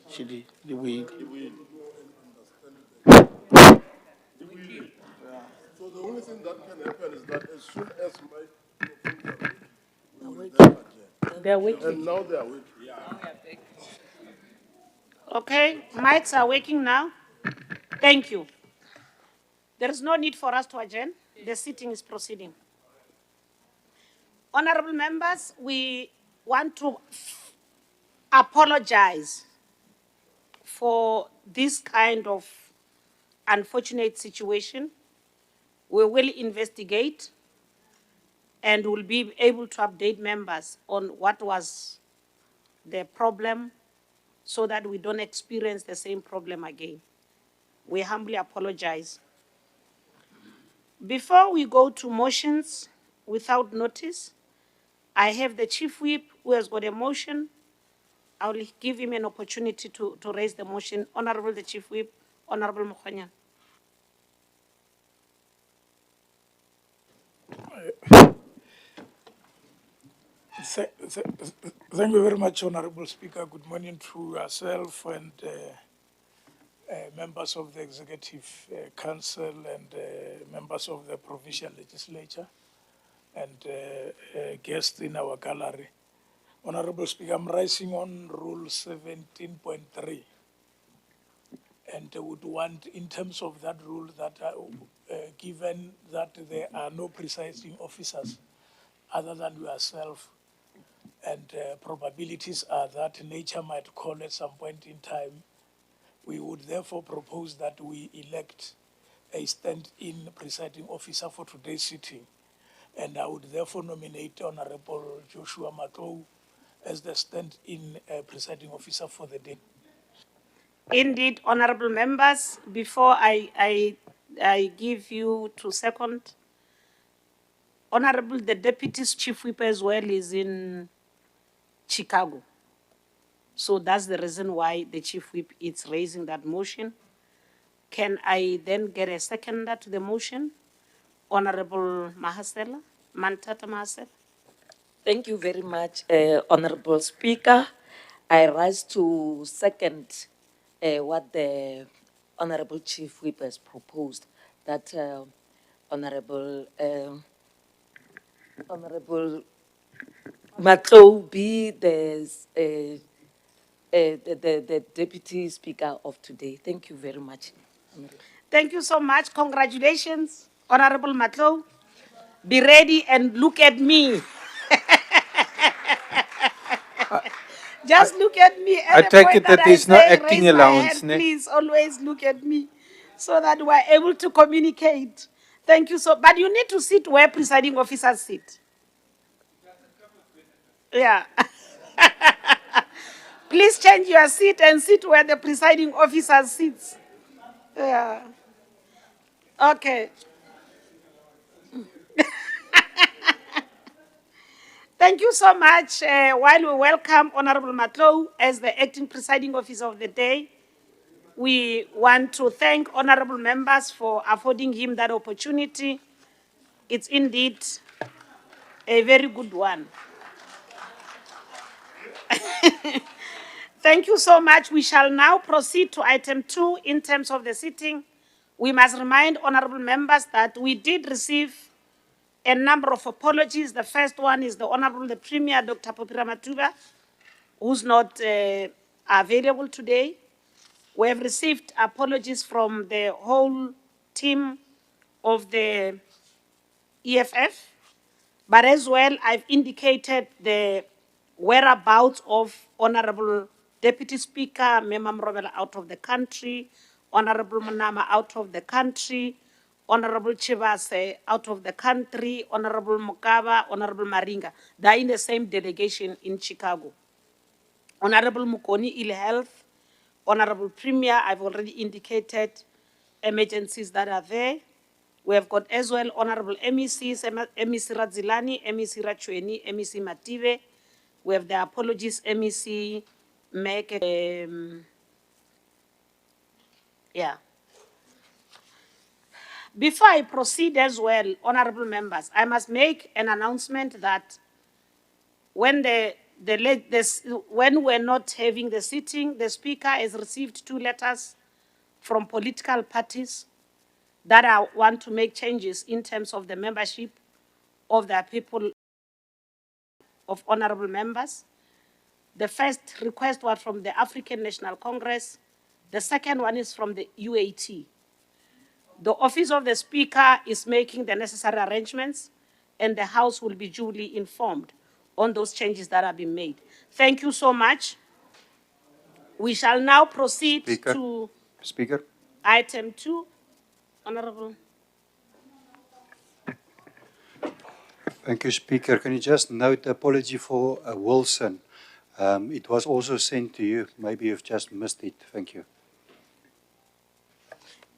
Actually, the weed. So the only thing that can happen is that as soon as my we will then adjourn. They're working. And now they are working. Okay, mics are working now. Thank you. There is no need for us to adjourn. The sitting is proceeding. Honorable members, we want to apologize for this kind of unfortunate situation. We will investigate and will be able to update members on what was the problem so that we don't experience the same problem again. We humbly apologize. Before we go to motions without notice, I have the Chief Whip who has got a motion. I will give him an opportunity to raise the motion. Honorable the Chief Whip, Honorable Mokhanya. Thank you very much, Honorable Speaker. Good morning to yourself and members of the Executive Council and members of the Provincial Legislature and guests in our gallery. Honorable Speaker, I'm rising on Rule 17.3 and would want, in terms of that rule, that given that there are no presiding officers other than yourself, and probabilities are that nature might call at some point in time, we would therefore propose that we elect a stand-in presiding officer for today's sitting. And I would therefore nominate Honorable Joshua Makhado as the stand-in presiding officer for the day. Indeed, honorable members, before I give you to second, Honorable the Deputy Chief Whip as well is in Chicago. So that's the reason why the Chief Whip is raising that motion. Can I then get a seconder to the motion? Honorable Mahasela, Mantata Mahasela. Thank you very much, Honorable Speaker. I rise to second what the Honorable Chief Whip has proposed, that Honorable Makhado be the Deputy Speaker of today. Thank you very much. Thank you so much. Congratulations, Honorable Makhado. Be ready and look at me. Just look at me. I take it that there's no acting raise my allowance, hand, ne? please always look at me so that we're able to communicate. Thank you so. But you need to sit where presiding officers sit. Yeah. Please change your seat and sit where the presiding officer sits. Yeah. Okay. Thank you so much. While we welcome Honorable Makhado as the acting presiding officer of the day, we want to thank honorable members for affording him that opportunity. It's indeed a very good one. Thank you so much. We shall now proceed to item 2 in terms of the sitting. We must remind honorable members that we did receive a number of apologies. The first one is the Honorable the Premier, Dr. Popira Matuba, who's not available today. We have received apologies from the whole team of the EFF, but as well I've indicated the whereabouts of Honorable Deputy Speaker Mema Mrobela out of the country, Honorable Manama out of the country, Honorable Chivase out of the country, Honorable Mukaba, Honorable Maringa. They're in the same delegation in Chicago. Honorable Mukoni, Ill Health, Honorable Premier, I've already indicated emergencies that are there. We have got as well Honorable MECs, MEC Radzilani, MEC Rachweni, MEC Mative. We have the apologies, MEC Mek. Yeah. Before I proceed as well, honorable members, I must make an announcement that when the when we're not having the sitting, the Speaker has received 2 letters from political parties that want to make changes in terms of the membership of the people of honorable members. The first request was from the African National Congress. The second one is from the UAT. The Office of the Speaker is making the necessary arrangements, and the House will be duly informed on those changes that have been made. Thank you so much. We shall now proceed to Speaker. item 2. Honorable. Thank you, Speaker. Can you just note the apology for Wilson? It was also sent to you. Maybe you've just missed it. Thank you.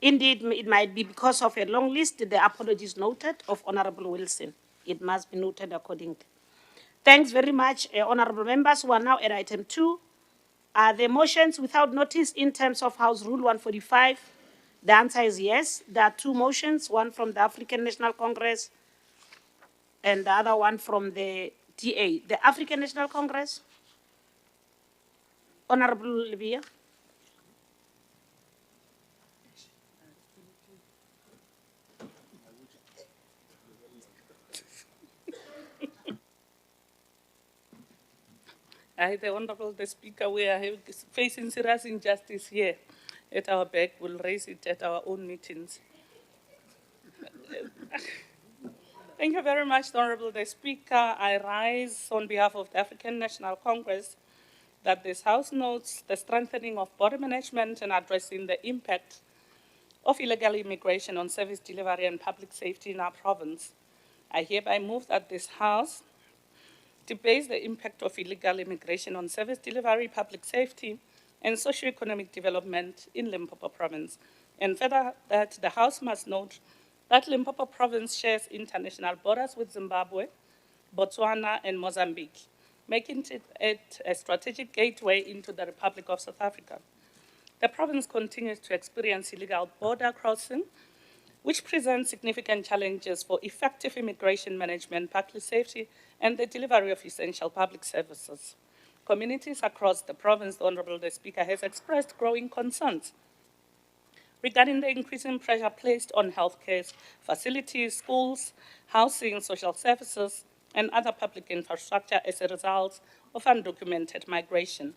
Indeed, it might be because of a long list, the apologies noted of Honorable Wilson. It must be noted accordingly. Thanks very much, honorable members who are now at item 2. Are the motions without notice in terms of House Rule 145? The answer is yes. There are 2 motions, one from the African National Congress and the other one from the DA. The African National Congress. Honorable Libya. The Honorable the Speaker, we are facing serious injustice here at our back. We'll raise it at our own meetings. Thank you very much, Honorable the Speaker. I rise on behalf of the African National Congress that this House notes the strengthening of border management and addressing the impact of illegal immigration on service delivery and public safety in our province. I hereby move that this House debates the impact of illegal immigration on service delivery, public safety, and socio-economic development in Limpopo province. And further, that the House must note that Limpopo province shares international borders with Zimbabwe, Botswana, and Mozambique, making it a strategic gateway into the Republic of South Africa. The province continues to experience illegal border crossing, which presents significant challenges for effective immigration management, public safety, and the delivery of essential public services. Communities across the province, the Honorable the Speaker, has expressed growing concerns regarding the increasing pressure placed on healthcare facilities, schools, housing, social services, and other public infrastructure as a result of undocumented migration.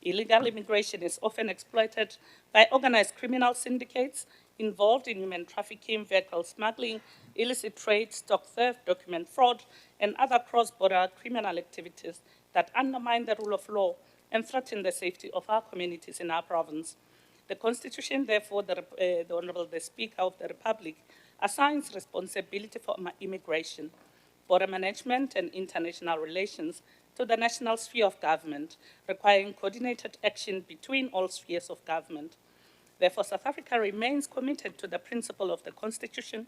Illegal immigration is often exploited by organized criminal syndicates involved in human trafficking, vehicle smuggling, illicit trade, stock theft, document fraud, and other cross-border criminal activities that undermine the rule of law and threaten the safety of our communities in our province. The Constitution, therefore, the Honorable the Speaker of the Republic, assigns responsibility for immigration, border management, and international relations to the national sphere of government, requiring coordinated action between all spheres of government. Therefore, South Africa remains committed to the principle of the Constitution,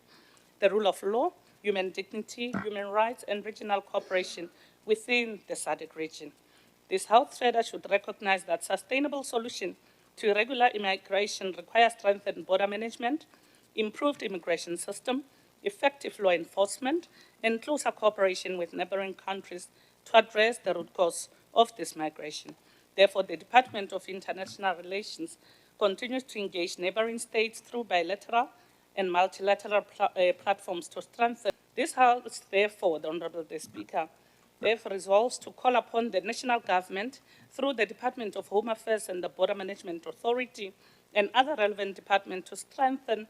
the rule of law, human dignity, human rights, and regional cooperation within the SADC region. This House further should recognize that sustainable solution to irregular immigration requires strengthened border management, improved immigration system, effective law enforcement, and closer cooperation with neighboring countries to address the root cause of this migration. Therefore, the Department of International Relations continues to engage neighboring states through bilateral and multilateral platforms to strengthen. This House, therefore, the Honorable the Speaker, therefore resolves to call upon the national government through the Department of Home Affairs and the Border Management Authority and other relevant departments to strengthen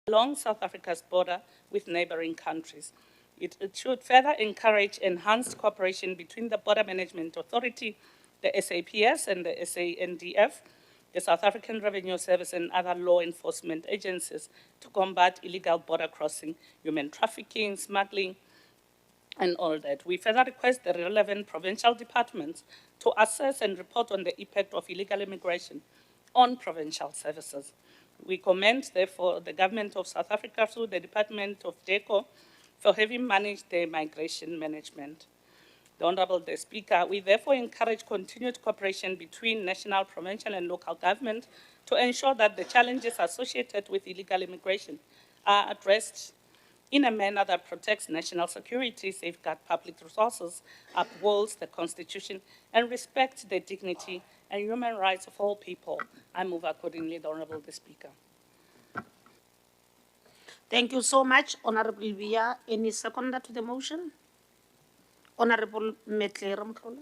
along South Africa's border with neighboring countries. It should further encourage enhanced cooperation between the Border Management Authority, the SAPS, and the SANDF, the South African Revenue Service, and other law enforcement agencies to combat illegal border crossing, human trafficking, smuggling, and all that. We further request the relevant provincial departments to assess and report on the impact of illegal immigration on provincial services. We commend, therefore, the government of South Africa through the Department of DECO for having managed the migration management. The Honorable the Speaker, we therefore encourage continued cooperation between national, provincial, and local government to ensure that the challenges associated with illegal immigration are addressed in a manner that protects national security, safeguard public resources, upholds the Constitution, and respects the dignity and human rights of all people. I move accordingly, the Honorable the Speaker. Thank you so much, Honorable Via. Any seconder to the motion? Honorable P R Mphephu.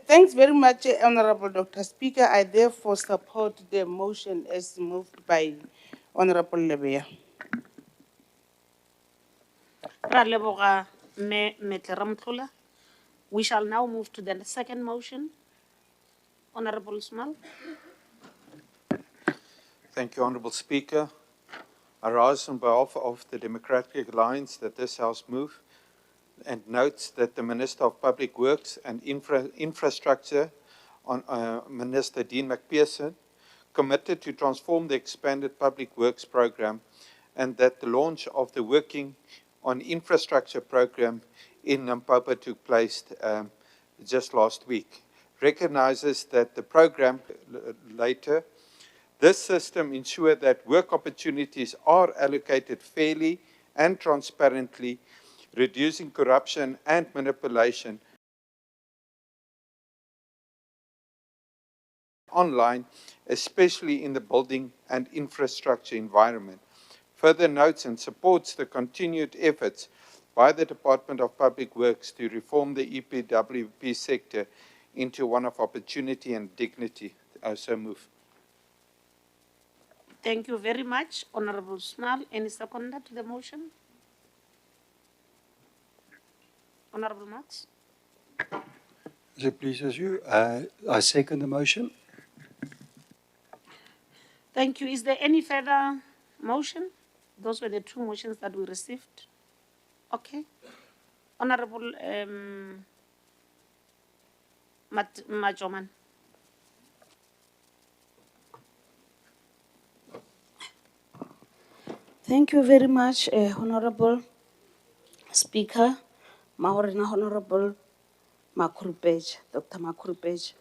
Thanks very much, Honorable Dr. Speaker. I therefore support the motion as moved by Honorable Lebeya. Ra leboga me P R Mphephu. We shall now move to the second motion. Honorable Small. Thank you, Honourable Speaker. I rise on behalf of the Democratic Alliance that this House move and notes that the Minister of Public Works and Infrastructure, Minister Dean McPherson, committed to transform the expanded public works program, and that the launch of the Working on Infrastructure program in Limpopo took place just last week. Recognizes that the program later, this system ensures that work opportunities are allocated fairly and transparently, reducing corruption and manipulation online, especially in the building and infrastructure environment. Further notes and supports the continued efforts by the Department of Public Works to reform the EPWP sector into one of opportunity and dignity. I so move. Thank you very much, Honorable Small. Any seconder to the motion? Honorable Max. As it pleases you, I second the motion. Thank you. Is there any further motion? Those were the two motions that we received. Okay. Honorable Majoman. Thank you very much, Honorable Speaker, Mahorena Honorable Makhado, Dr. Makhado.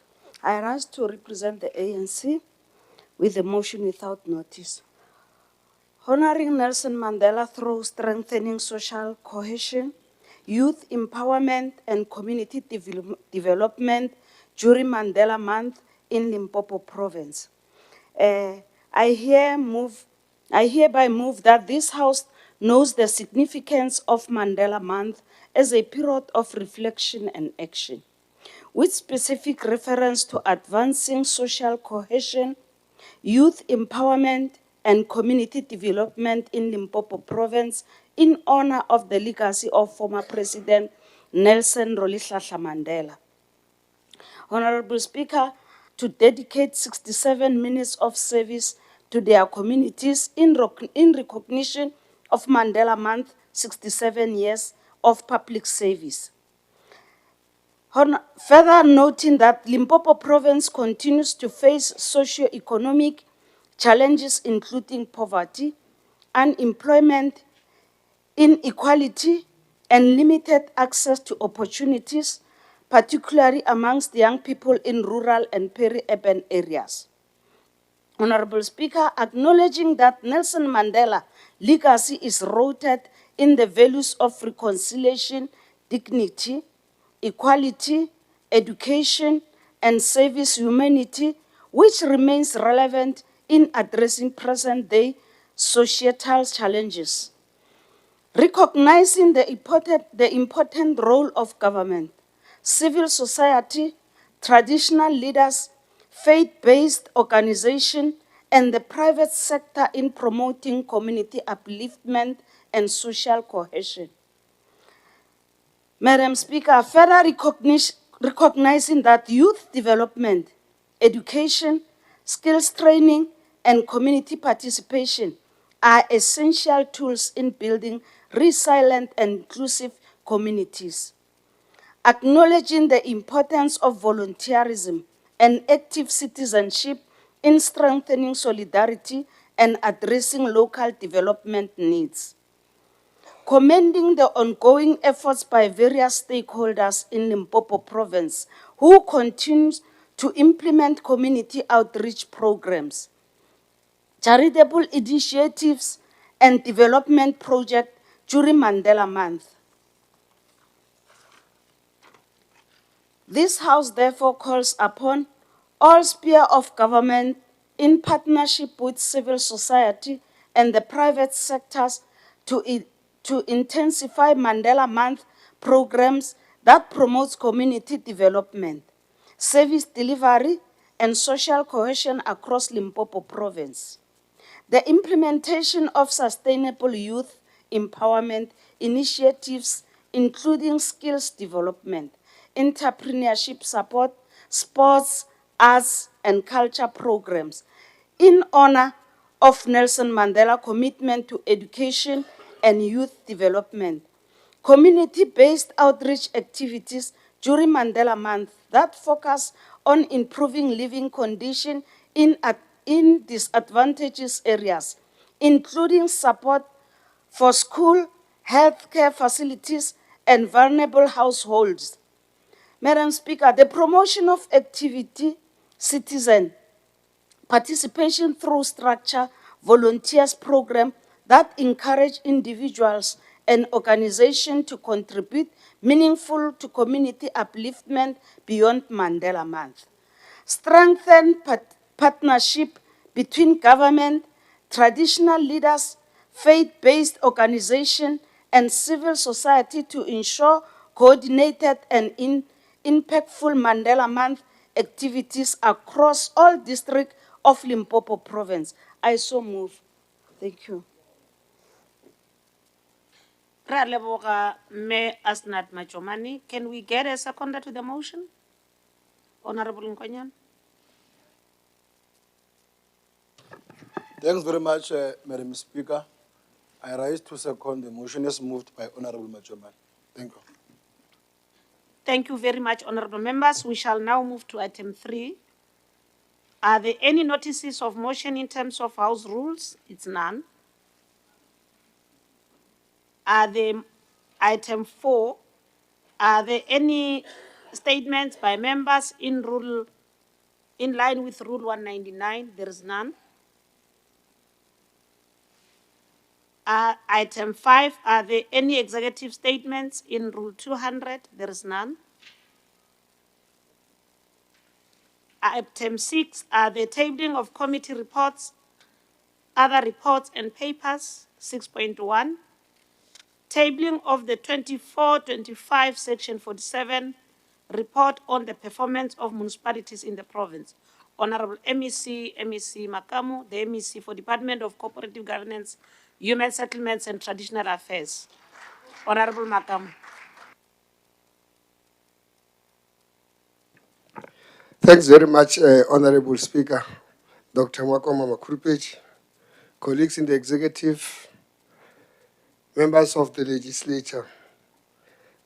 I rise to represent the ANC with a motion without notice. Honoring Nelson Mandela through strengthening social cohesion, youth empowerment, and community development during Mandela Month in Limpopo Province. I hereby move that this House knows the significance of Mandela Month as a period of reflection and action, with specific reference to advancing social cohesion, youth empowerment, and community development in Limpopo Province in honor of the legacy of former President Nelson Rolihlahla Mandela. Honorable Speaker, to dedicate 67 minutes of service to their communities in recognition of Mandela Month, 67 years of public service. Further noting that Limpopo Province continues to face socio-economic challenges including poverty, unemployment, inequality, and limited access to opportunities, particularly amongst young people in rural and peri-urban areas. Honorable Speaker, acknowledging that Nelson Mandela's legacy is rooted in the values of reconciliation, dignity, equality, education, and service humanity, which remains relevant in addressing present-day societal challenges. Recognizing the important role of government, civil society, traditional leaders, faith-based organizations, and the private sector in promoting community upliftment and social cohesion. Madam Speaker, further recognizing that youth development, education, skills training, and community participation are essential tools in building resilient and inclusive communities. Acknowledging the importance of volunteerism and active citizenship in strengthening solidarity and addressing local development needs. Commending the ongoing efforts by various stakeholders in Limpopo Province who continue to implement community outreach programs, charitable initiatives, and development projects during Mandela Month. This House therefore calls upon all spheres of government, in partnership with civil society and the private sectors, to intensify Mandela Month programs that promote community development, service delivery, and social cohesion across Limpopo province. The implementation of sustainable youth empowerment initiatives, including skills development, entrepreneurship support, sports, arts, and culture programs, in honor of Nelson Mandela's commitment to education and youth development. Community-based outreach activities during Mandela Month that focus on improving living conditions in disadvantaged areas, including support for school, healthcare facilities, and vulnerable households. Madam Speaker, the promotion of activity, citizen participation through structure volunteers program that encourage individuals and organizations to contribute meaningful to community upliftment beyond Mandela Month. Strengthen partnership between government, traditional leaders, faith-based organizations, and civil society to ensure coordinated and impactful Mandela Month activities across all districts of Limpopo province. I so move. Thank you. Ra leboga me Asnat Machomani. Can we get a seconder to the motion? Honorable Nkonyan. Thanks very much, Madam Speaker. I rise to second the motion as moved by Honorable Machoman. Thank you. Thank you very much, honorable members. We shall now move to item 3. Are there any notices of motion in terms of House rules? It's none. Are there, item 4, are there any statements by members in line with Rule 199? There is none. Item 5, are there any executive statements in Rule 200? There is none. Item 6, are the tabling of committee reports, other reports and papers? 6.1. Tabling of the 24-25 Section 47 report on the performance of municipalities in the province. Honorable MEC Makamu, the MEC for Department of Cooperative Governance, Human Settlements and Traditional Affairs. Honorable Makamu. Thanks very much, Honorable Speaker, Dr. Mwakoma Makhado, colleagues in the executive, members of the legislature.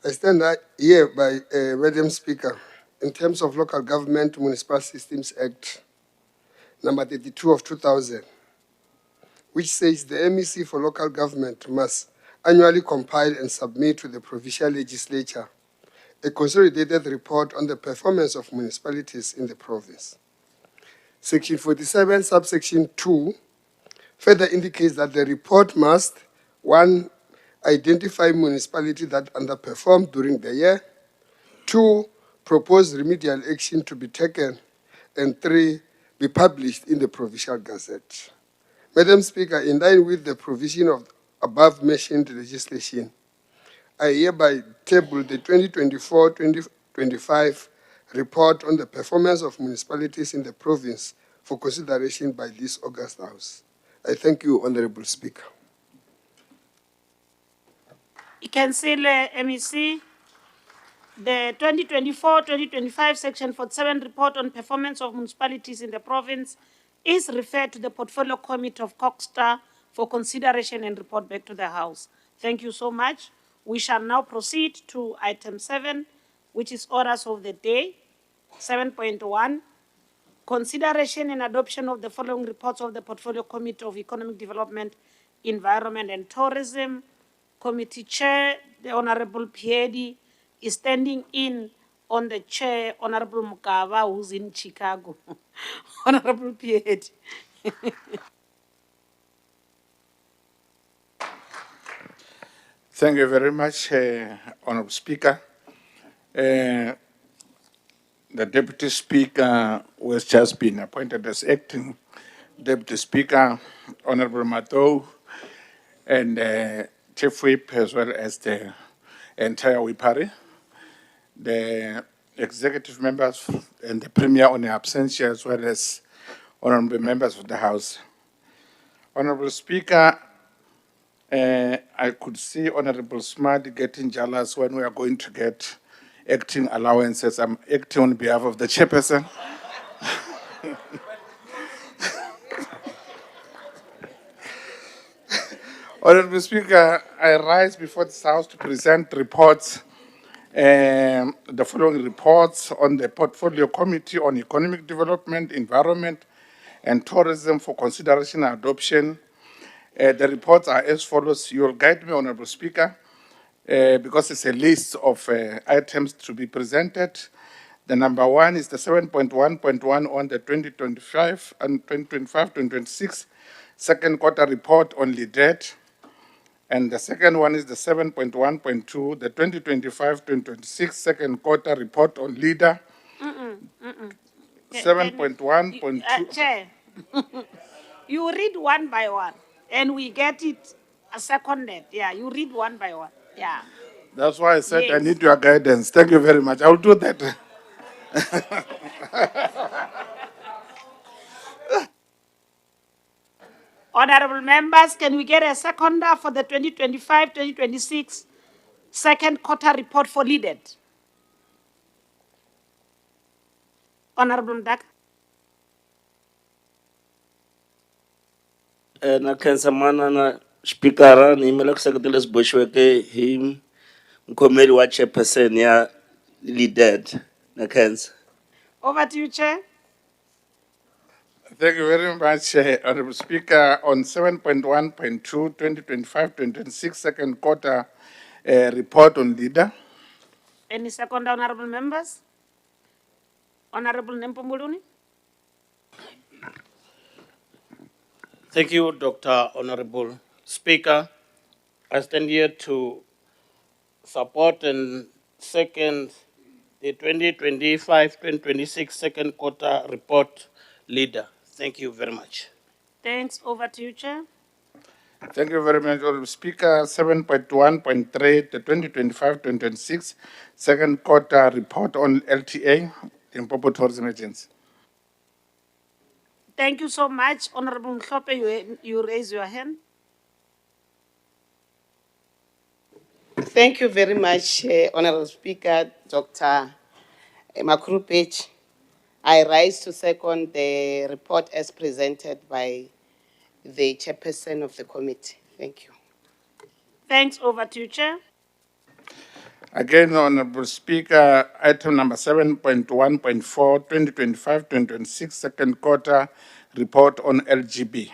I stand here by Madam Speaker in terms of Local Government Municipal Systems Act, number 32 of 2000, which says the MEC for local government must annually compile and submit to the provincial legislature a consolidated report on the performance of municipalities in the province. Section 47, subsection 2, further indicates that the report must, 1, identify municipalities that underperformed during the year, 2, propose remedial action to be taken, and 3, be published in the Provincial Gazette. Madam Speaker, in line with the provision of above-mentioned legislation, I hereby table the 2024-2025 report on the performance of municipalities in the province for consideration by this August House. I thank you, Honorable Speaker. You can see the MEC, the 2024-2025 Section 47 report on performance of municipalities in the province is referred to the Portfolio Committee of Coxstar for consideration and report back to the House. Thank you so much. We shall now proceed to item 7, which is orders of the day. 7.1, consideration and adoption of the following reports of the Portfolio Committee of Economic Development, Environment and Tourism. Committee Chair, the Honorable Piedi, is standing in on the chair, Honorable Mukava, who's in Chicago. Honorable Piet. Thank you very much, Honorable Speaker. The Deputy Speaker who has just been appointed as acting Deputy Speaker, Honorable Makhado, and Chief Whip, as well as the entire Whipari, the executive members and the Premier on absentia, as well as honorable members of the House. Honorable Speaker, I could see Honorable Smart getting jealous when we are going to get acting allowances. I'm acting on behalf of the chairperson. Honorable Speaker, I rise before this House to present reports, the following reports on the Portfolio Committee on Economic Development, Environment, and Tourism for consideration and adoption. The reports are as follows. You will guide me, Honorable Speaker, because it's a list of items to be presented. The number one is the 7.1.1 on the 2025 and 2025-2026 second quarter report on LEDET. And the second one is the 7.1.2, the 2025-2026 second quarter report on LEADER. 7.1.2. Chair, you read one by one, and we get it a seconded. Yeah, you read one by one. Yeah. That's why I said I Yes. need your guidance. Thank you very much. I will do that. Honorable members, can we get a seconder for the 2025-2026 second quarter report for LEDET? Honorable Mdaka. Na khensa manana speaker ni mela ku seketela siboxiweke hi mkhomeli wa chairperson ya LEDET na khensa. Over to you, Chair. Thank you very much, Honorable Speaker. On 7.1.2, 2025-2026 second quarter report on LEADER. Any second, honorable members? Honorable Nempomuluni. Thank you, Dr. Honorable Speaker. I stand here to support and second the 2025-2026 second quarter report LEADER. Thank you very much. Thanks. Over to you, Chair. Thank you very much, Honorable Speaker. 7.1.3, the 2025-2026 second quarter report on LTA, Limpopo Tourism Agency. Thank you so much. Honorable Mphephu, you raise your hand. Thank you very much, Honorable Speaker, Dr. Makhado. I rise to second the report as presented by the chairperson of the committee. Thank you. Thanks. Over to you, Chair. Again, Honorable Speaker, item number 7.1.4, 2025-2026 second quarter report on LGB.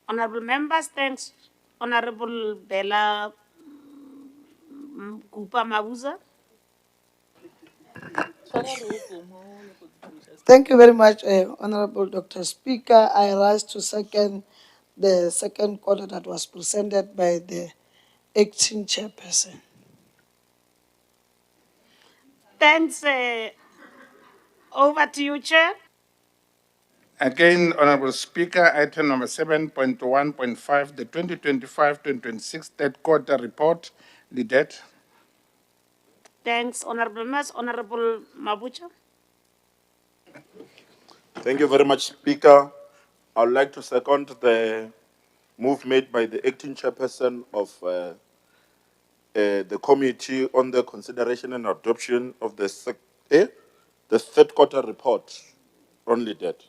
Honorable members, thanks. Honorable Bella Kupa Mabuza. Thank you very much, Honorable Dr. Speaker. I rise to second the second quarter that was presented by the acting chairperson. Thanks. Over to you, Chair. Again, Honorable Speaker, item number 7.1.5, the 2025-2026 third quarter report, LEDET. Thanks, Honorable members. Honorable Mabucha. Thank you very much, Speaker. I would like to second the move made by the acting chairperson of the committee on the consideration and adoption of the third quarter report on LEDET.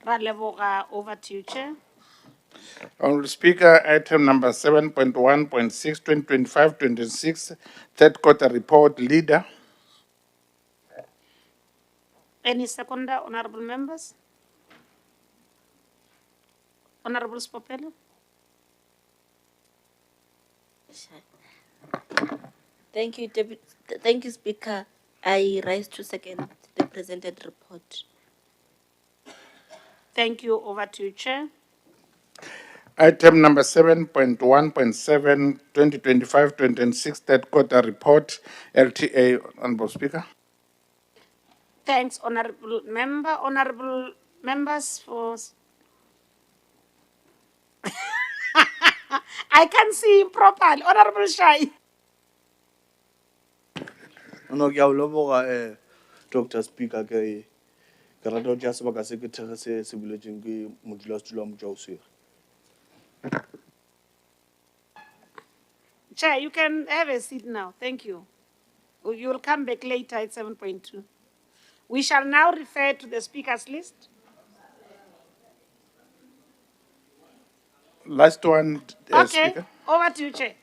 Raleboga, over to you, Chair. Honorable Speaker, item number 7.1.6, 2025-2026 third quarter report, LEADER. Any seconder, honorable members? Honorable Spopelo. Thank you, Speaker. I rise to second the presented report. Thank you. Over to you, Chair. Item number 7.1.7, 2025-2026, third quarter report, LTA, Honorable Speaker. Thanks, honorable member. Honorable members for. I can see him properly. Honorable Shai. No, ke a o leboga, Dr. Speaker, ke rata go tšea sebaka se ke thege se buletsweng ke modulasetulo wa Motšwaoswere. Chair, you can have a seat now. Thank you. You will come back later at 7.2. We shall now refer to the speakers list. Last one, Okay, Speaker. over to you, Chair.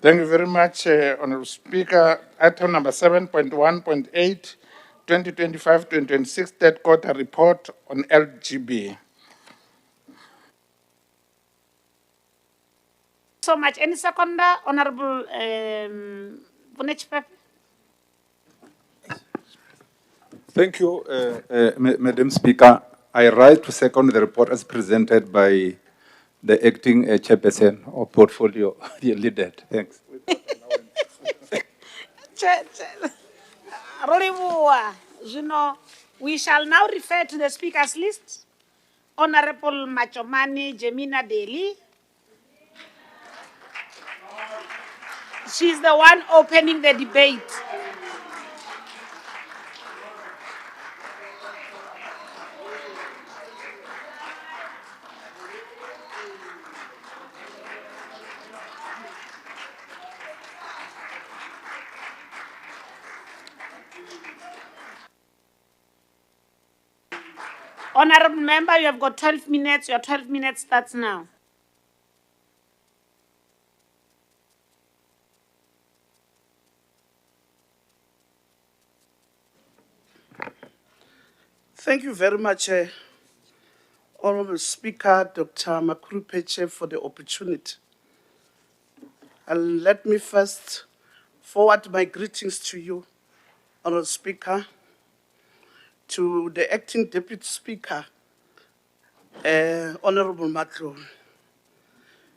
Thank you very much, Honorable Speaker. Item number 7.1.8, 2025-2026, third quarter report on LGB. So much. Any seconder, Honorable Mphephu? Thank you, Madam Speaker. I rise to second the report as presented by the acting chairperson of portfolio, the LEDET. Thanks. We shall now refer to the speakers list. Honorable Machomani Jemina Deli. She's the one opening the debate. Honorable member, you have got 12 minutes. Your 12 minutes starts now. Thank you very much, Honorable Speaker, Dr. Makhado Peche, for the opportunity. And let me first forward my greetings to you, Honorable Speaker, to the Acting Deputy Speaker, Honorable Makhado,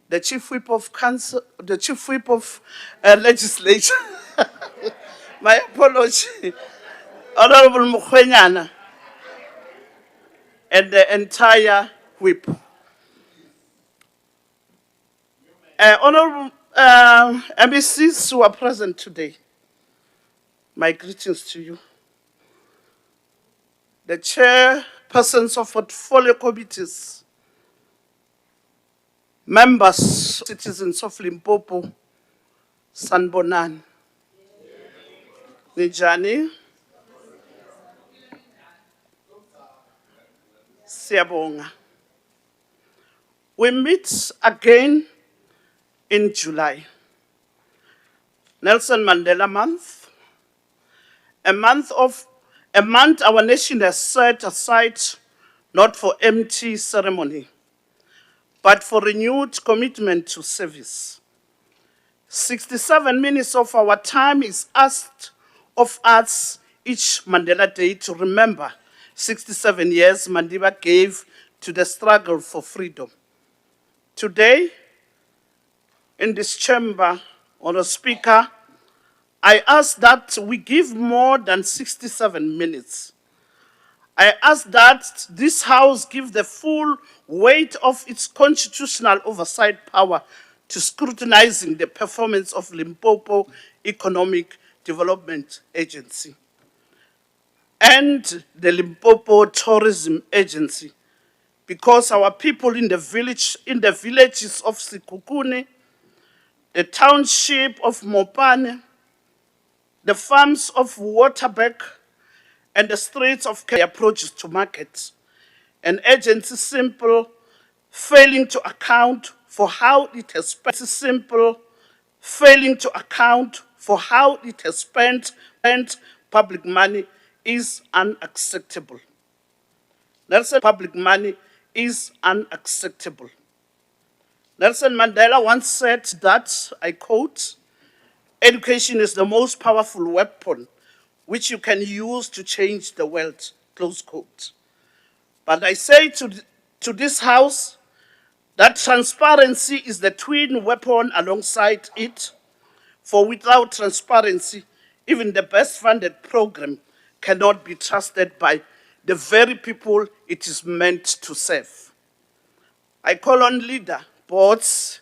the Chief Whip of Council, the Chief Whip of Legislature, my apology, Honorable Mukhwenyana, and the entire whip. Honorable MBCs who are present today, my greetings to you. The chairpersons of portfolio committees, members, citizens of Limpopo, Sanbonan, Nijani, Siabonga. We meet again in July. Nelson Mandela Month, a month our nation has set aside not for empty ceremony, but for renewed commitment to service. 67 minutes of our time is asked of us each Mandela Day to remember 67 years Madiba gave to the struggle for freedom. Today, in this chamber, Honourable Speaker, I ask that we give more than 67 minutes. I ask that this House give the full weight of its constitutional oversight power to scrutinizing the performance of Limpopo Economic Development Agency and the Limpopo Tourism Agency, because our people in the villages of Sikukuni, the township of Mopane, the farms of Waterberg, and the streets of approaches to markets. An agency simple failing to account for how it has spent public money is unacceptable. Public money is unacceptable. Nelson Mandela once said that, I quote, Education is the most powerful weapon which you can use to change the world, close quote. But I say to this House that transparency is the twin weapon alongside it, for without transparency, even the best funded program cannot be trusted by the very people it is meant to serve. I call on leader, boards,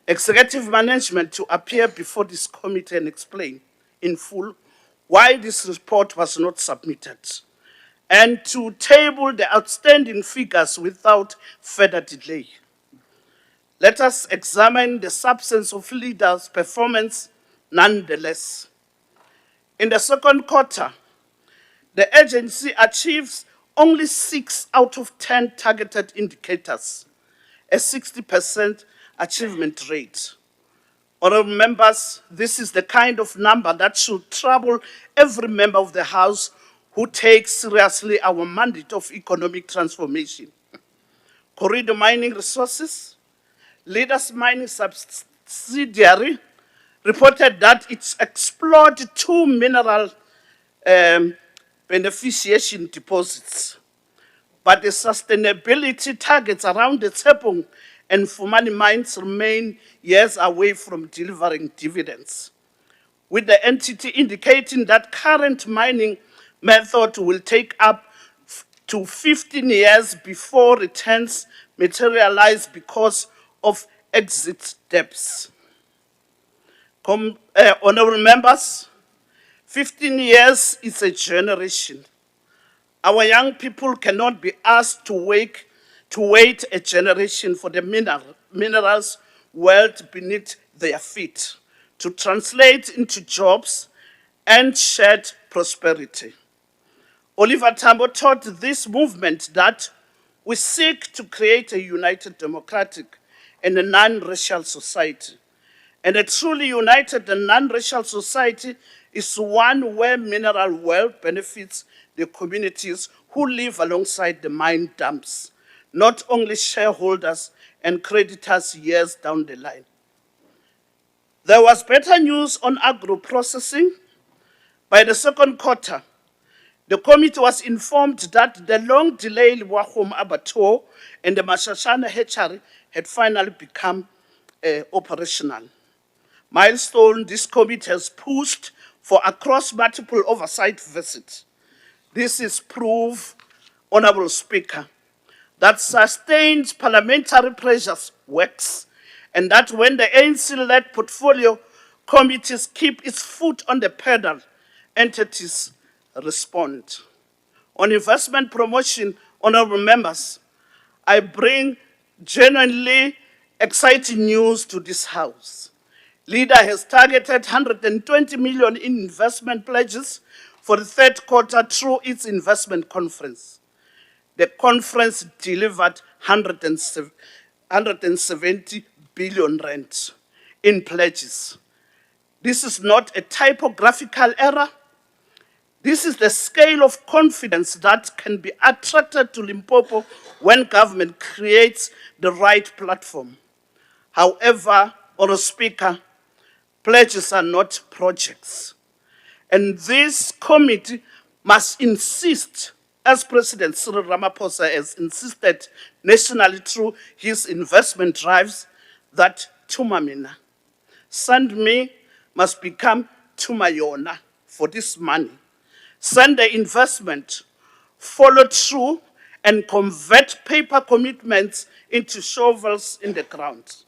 executive management to appear before this committee and explain in full why this report was not submitted, and to table the outstanding figures without further delay. Let us examine the substance of leaders' performance nonetheless. In the second quarter, the agency achieves only 6 out of 10 targeted indicators, a 60% achievement rate. Honourable members, this is the kind of number that should trouble every member of the House who takes seriously our mandate of economic transformation. Corridor Mining Resources, Leaders Mining subsidiary, reported that it's explored 2 mineral beneficiation deposits, but the sustainability targets around the Tshepong and Fumani mines remain years away from delivering dividends, with the entity indicating that current mining method will take up to 15 years before returns materialize because of exit debts. Honourable members, 15 years is a generation. Our young people cannot be asked to wait a generation for the minerals world beneath their feet to translate into jobs and shared prosperity. Oliver Tambo taught this movement that we seek to create a united democratic and a non-racial society. And a truly united and non-racial society is one where mineral wealth benefits the communities who live alongside the mine dumps, not only shareholders and creditors years down the line. There was better news on agro-processing. By the second quarter, the committee was informed that the long-delayed Wahom Abattoir and the Mashashana hatchery had finally become operational. Milestone this committee has pushed for across multiple oversight visits. This is proof, Honourable Speaker, that sustained parliamentary pressures works, and that when the ANC-led portfolio committees keep its foot on the pedal, entities respond. On investment promotion, honourable members, I bring genuinely exciting news to this House. LEADER has targeted 120 million in investment pledges for the third quarter through its investment conference. The conference delivered 170 billion rand in pledges. This is not a typographical error. This is the scale of confidence that can be attracted to Limpopo when government creates the right platform. However, Honourable Speaker, pledges are not projects. And this committee must insist, as President Cyril Ramaphosa has insisted nationally through his investment drives, that Tumamina, send me, must become Tumayona for this money. Send the investment, follow through, and convert paper commitments into shovels in the ground.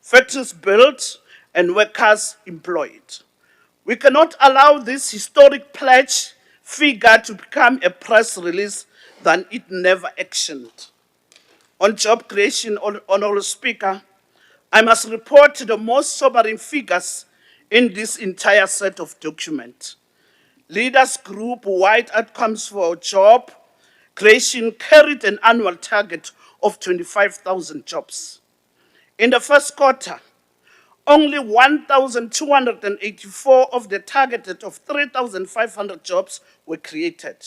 Factories built and workers employed. We cannot allow this historic pledge figure to become a press release than it never actioned. On job creation, Honourable Speaker, I must report the most sobering figures in this entire set of documents. Leaders group-wide outcomes for job creation carried an annual target of 25,000 jobs. In the first quarter, only 1,284 of the targeted of 3,500 jobs were created.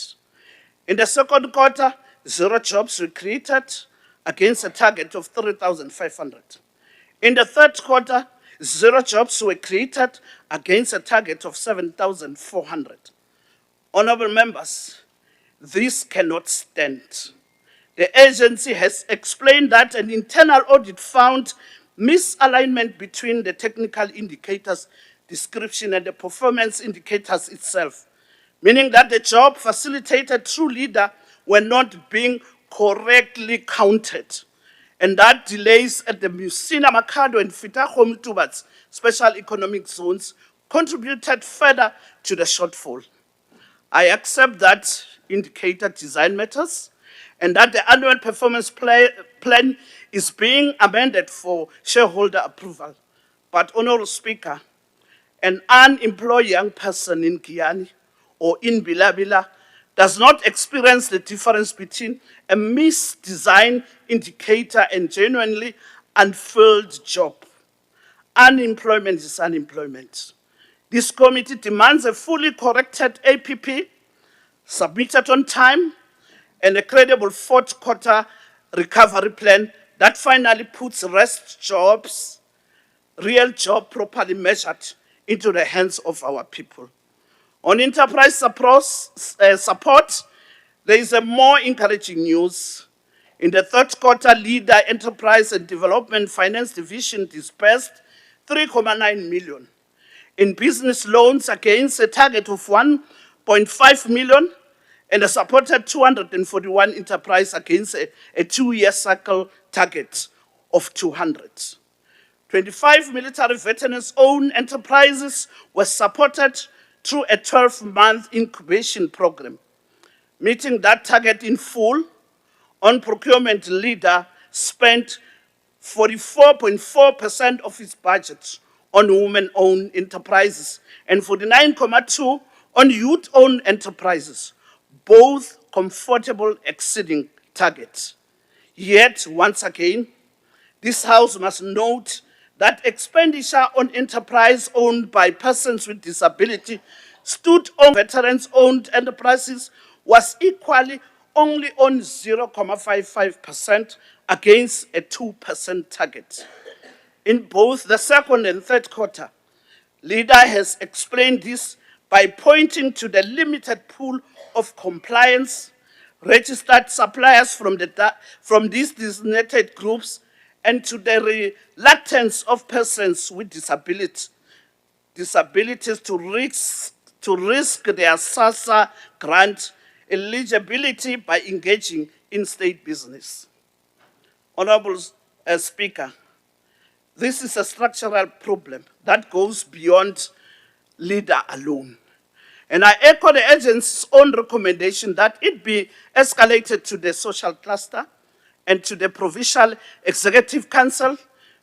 In the second quarter, 0 jobs were created against a target of 3,500. In the third quarter, 0 jobs were created against a target of 7,400. Honorable members, this cannot stand. The agency has explained that an internal audit found misalignment between the technical indicators description and the performance indicators itself, meaning that the job facilitated through leader were not being correctly counted, and that delays at the Musina, Makhado, and Sefateng special economic zones contributed further to the shortfall. I accept that indicator design matters and that the annual performance plan is being amended for shareholder approval. But, Honourable Speaker, an unemployed young person in Kiani or in Bilabila does not experience the difference between a misdesigned indicator and genuinely unfilled job. Unemployment is unemployment. This committee demands a fully corrected APP, submitted on time, and a credible fourth quarter recovery plan that finally puts rest jobs, real job properly measured into the hands of our people. On enterprise support, there is a more encouraging news. In the third quarter, Leader Enterprise and Development Finance Division dispersed 3.9 million in business loans against a target of 1.5 million and supported 241 enterprise against a 2-year cycle target of 200. 25 military veterans-owned enterprises were supported through a 12-month incubation program. Meeting that target in full, on procurement leader spent 44.4% of its budget on women-owned enterprises and 49.2% on youth-owned enterprises, both comfortable exceeding targets. Yet, once again, this House must note that expenditure on enterprise owned by persons with disability stood on veterans-owned enterprises was equally only on 0.55% against a 2% target. In both the second and third quarter, Leader has explained this by pointing to the limited pool of compliance registered suppliers from these designated groups and to the reluctance of persons with disabilities to risk their SASSA grant eligibility by engaging in state business. Honourable Speaker, this is a structural problem that goes beyond Leader alone. And I echo the agency's own recommendation that it be escalated to the social cluster and to the Provincial Executive Council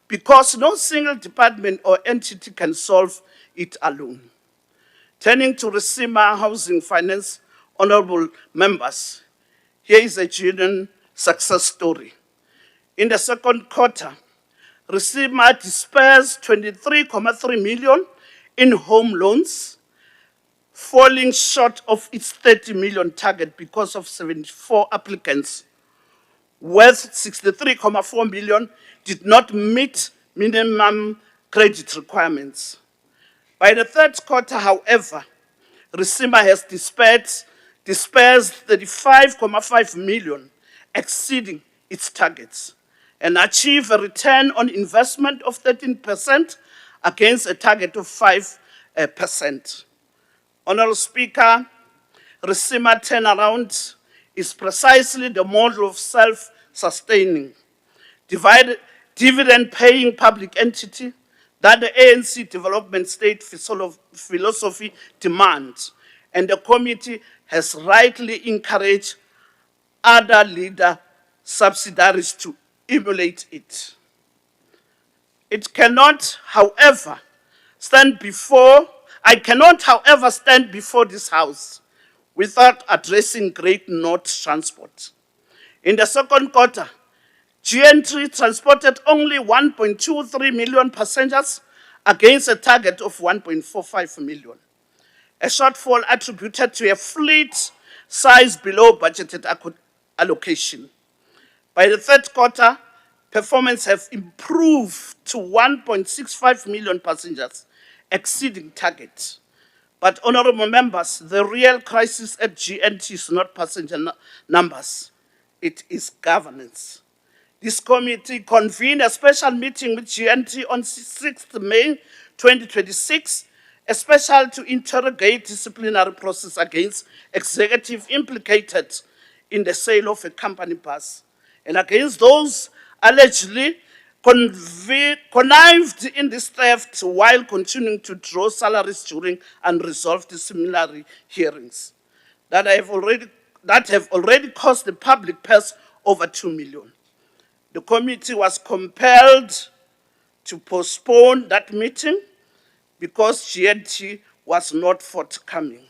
because no single department or entity can solve it alone. Turning to Risima Housing Finance, honourable members, here is a genuine success story. In the second quarter, Risima dispersed 23.3 million in home loans, falling short of its 30 million target because of 74 applicants, worth 63.4 million, did not meet minimum credit requirements. By the third quarter, however, Risima has dispersed 35.5 million, exceeding its targets, and achieved a return on investment of 13% against a target of 5%. Honourable Speaker, Risima turnaround is precisely the model of self-sustaining, dividend-paying public entity that the ANC development state philosophy demands, and the committee has rightly encouraged other leader subsidiaries to emulate it. It cannot, however, I cannot, however, stand before this House without addressing Great North Transport. In the second quarter, GNT transported only 1.23 million passengers against a target of 1.45 million. A shortfall attributed to a fleet size below budgeted allocation. By the third quarter, performance have improved to 1.65 million passengers, exceeding target. But honorable members, the real crisis at GNT is not passenger numbers, it is governance. This committee convened a special meeting with GNT on 6th May 2026, especially to interrogate disciplinary process against executive implicated in the sale of a company bus and against those allegedly connived in this theft while continuing to draw salaries during unresolved disciplinary hearings that have already cost the public purse over 2 million. The committee was compelled to postpone that meeting because GNT was not forthcoming.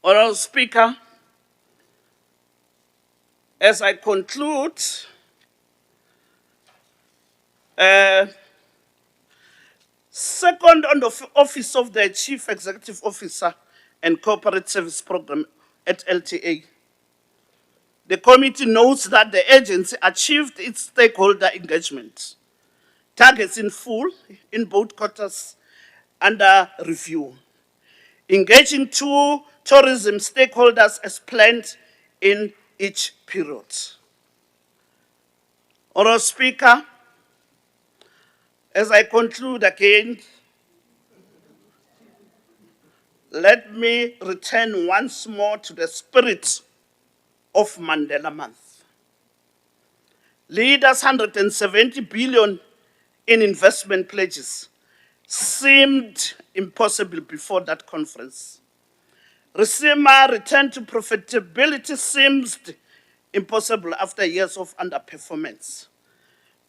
Honourable Speaker, as I conclude, second on the office of the Chief Executive Officer and Corporate Service Program at LTA, the committee notes that the agency achieved its stakeholder engagement targets in full in both quarters under review, engaging two tourism stakeholders as planned in each period. Honourable Speaker, as I conclude again, let me return once more to the spirit of Mandela Month. Leaders' 170 billion in investment pledges seemed impossible before that conference. Resima return to profitability seems impossible after years of underperformance.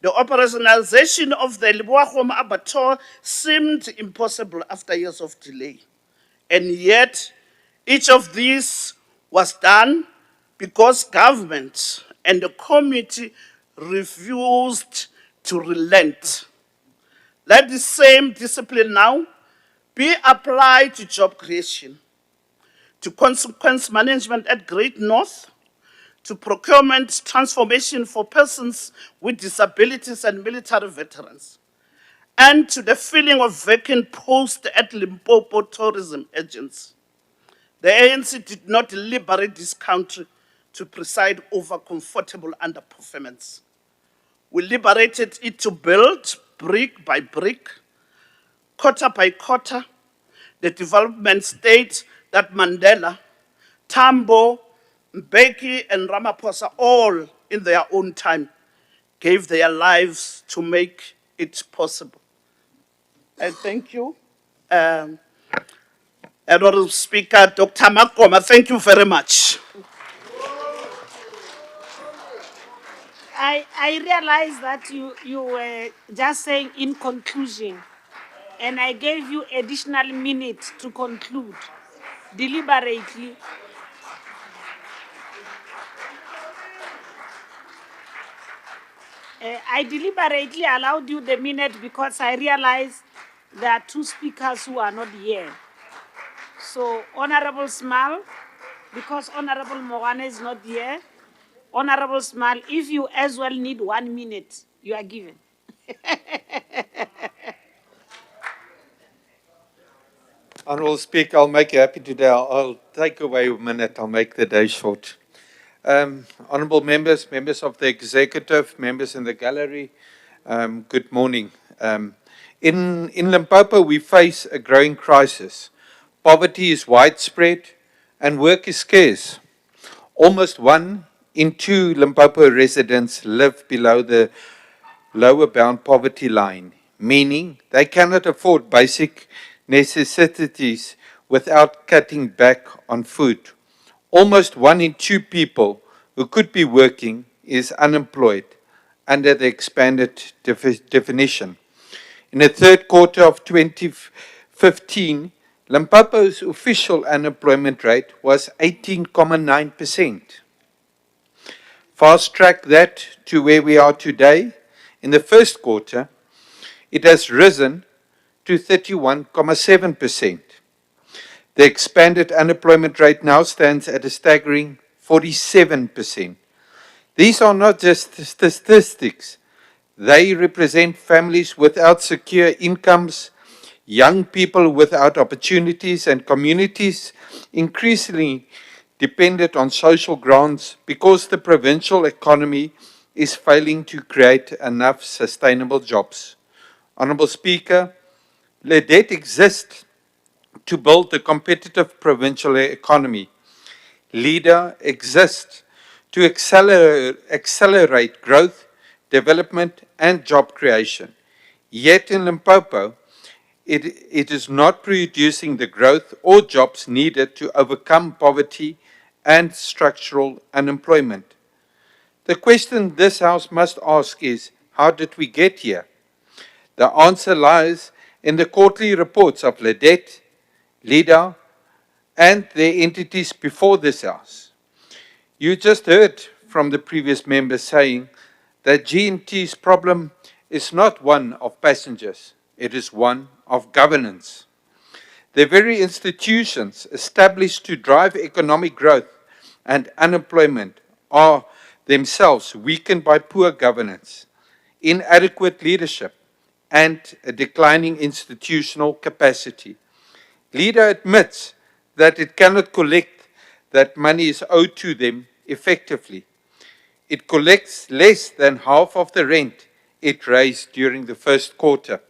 The operationalization of the Libuahoma Abattoir seemed impossible after years of delay. And yet, each of these was done because government and the committee refused to relent. Let the same discipline now be applied to job creation, to consequence management at Great North, to procurement transformation for persons with disabilities and military veterans, and to the filling of vacant posts at Limpopo Tourism Agency. The ANC did not liberate this country to preside over comfortable underperformance. We liberated it to build, brick by brick, quarter by quarter, the development state that Mandela, Tambo, Mbeki, and Ramaphosa, all in their own time, gave their lives to make it possible. I thank you. Honourable Speaker, Dr. Makoma, thank you very much. I realize that you were just saying in conclusion, and I gave you additional minutes to conclude deliberately. I deliberately allowed you the minute because I realized there are two speakers who are not here. So, Honorable Small, because Honorable Mowane is not here, Honorable Small, if you as well need 1 minute, you are given. Honourable Speaker, I'll make you happy today. I'll take away a minute. I'll make the day short. Honourable members, members of the executive, members in the gallery, good morning. In Limpopo, we face a growing crisis. Poverty is widespread and work is scarce. Almost 1 in 2 Limpopo residents live below the lower bound poverty line, meaning they cannot afford basic necessities without cutting back on food. Almost 1 in 2 people who could be working is unemployed under the expanded definition. In the third quarter of 2015, Limpopo's official unemployment rate was 18.9%. Fast track that to where we are today. In the first quarter, it has risen to 31.7%. The expanded unemployment rate now stands at a staggering 47%. These are not just statistics. They represent families without secure incomes, young people without opportunities, and communities increasingly dependent on social grants because the provincial economy is failing to create enough sustainable jobs. Honourable Speaker, LEDET exists to build the competitive provincial economy. LEADER exists to accelerate growth, development, and job creation. Yet in Limpopo, it is not producing the growth or jobs needed to overcome poverty and structural unemployment. The question this House must ask is, how did we get here? The answer lies in the quarterly reports of LEDET, LEADER, and their entities before this House. You just heard from the previous member saying that G&T's problem is not one of passengers, it is one of governance. The very institutions established to drive economic growth and unemployment are themselves weakened by poor governance, inadequate leadership, and a declining institutional capacity. LEADER admits that it cannot collect that money is owed to them effectively. It collects less than half of the rent it raised during the first quarter.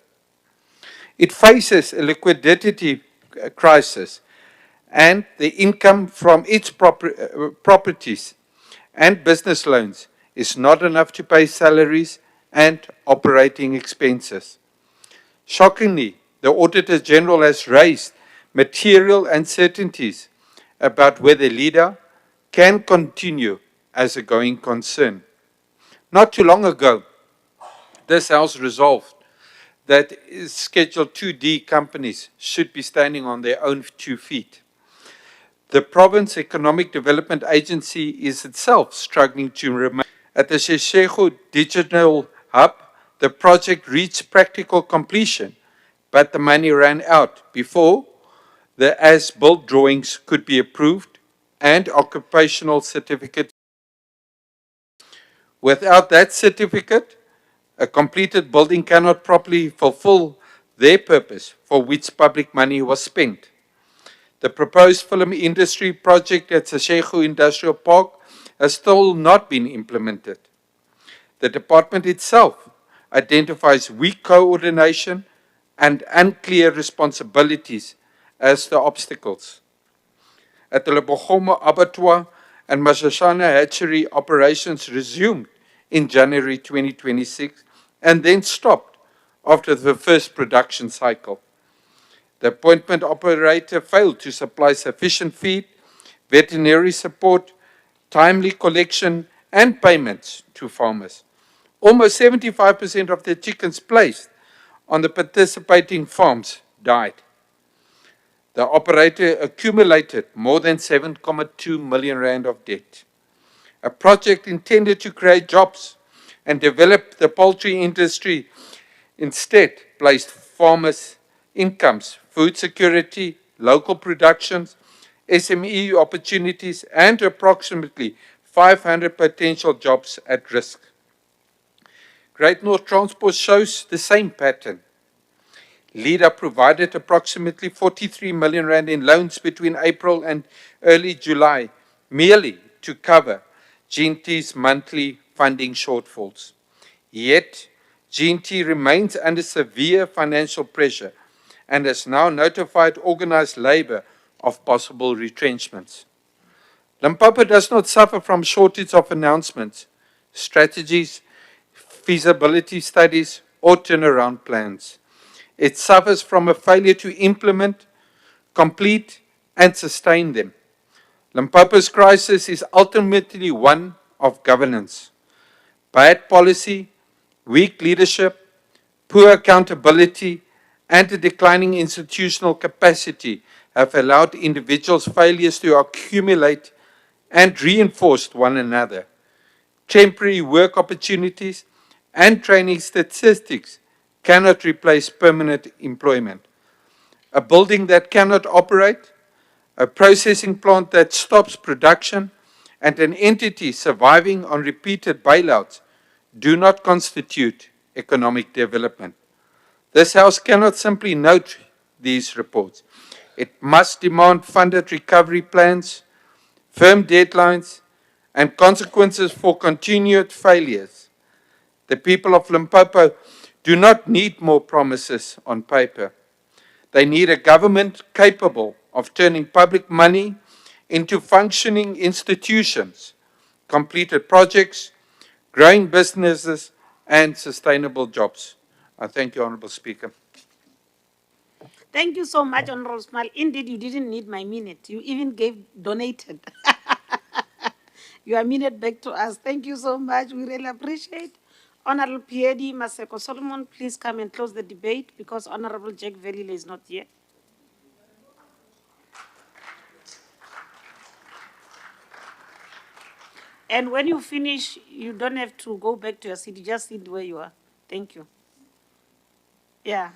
It faces a liquidity crisis, and the income from its properties and business loans is not enough to pay salaries and operating expenses. Shockingly, the Auditor General has raised material uncertainties about whether LEADER can continue as a going concern. Not too long ago, this House resolved that Schedule 2D companies should be standing on their own 2 feet. The Province Economic Development Agency is itself struggling to remain. At the Sheshego Digital Hub, the project reached practical completion, but the money ran out before the as-built drawings could be approved and occupational certificate. Without that certificate, a completed building cannot properly fulfill their purpose for which public money was spent. The proposed film industry project at Seshego Industrial Park has still not been implemented. The department itself identifies weak coordination and unclear responsibilities as the obstacles. At the Lebogomo Abattoir and Masashana hatchery operations resumed in January 2026 and then stopped after the first production cycle. The appointment operator failed to supply sufficient feed, veterinary support, timely collection, and payments to farmers. Almost 75% of the chickens placed on the participating farms died. The operator accumulated more than 7.2 million rand of debt. A project intended to create jobs and develop the poultry industry instead placed farmers' incomes, food security, local productions, SME opportunities, and approximately 500 potential jobs at risk. Great North Transport shows the same pattern. LEADER provided approximately 43 million rand in loans between April and early July, merely to cover G&T's monthly funding shortfalls. Yet, G&T remains under severe financial pressure and has now notified organized labor of possible retrenchments. Limpopo does not suffer from shortage of announcements, strategies, feasibility studies, or turnaround plans. It suffers from a failure to implement, complete, and sustain them. Limpopo's crisis is ultimately one of governance. Bad policy, weak leadership, poor accountability, and a declining institutional capacity have allowed individuals' failures to accumulate and reinforce one another. Temporary work opportunities and training statistics cannot replace permanent employment. A building that cannot operate, a processing plant that stops production, and an entity surviving on repeated bailouts do not constitute economic development. This House cannot simply note these reports. It must demand funded recovery plans, firm deadlines, and consequences for continued failures. The people of Limpopo do not need more promises on paper. They need a government capable of turning public money into functioning institutions, completed projects, growing businesses, and sustainable jobs. I thank you, Honourable Speaker. Thank you so much, Honorable Small. Indeed, you didn't need my minute. You even donated your minute back to us. Thank you so much. We really appreciate. Honorable Piedi Maseko Solomon, please come and close the debate because Honorable Jack Velile is not here. And when you finish, you don't have to go back to your seat. You just sit where you are. Thank you. Yeah.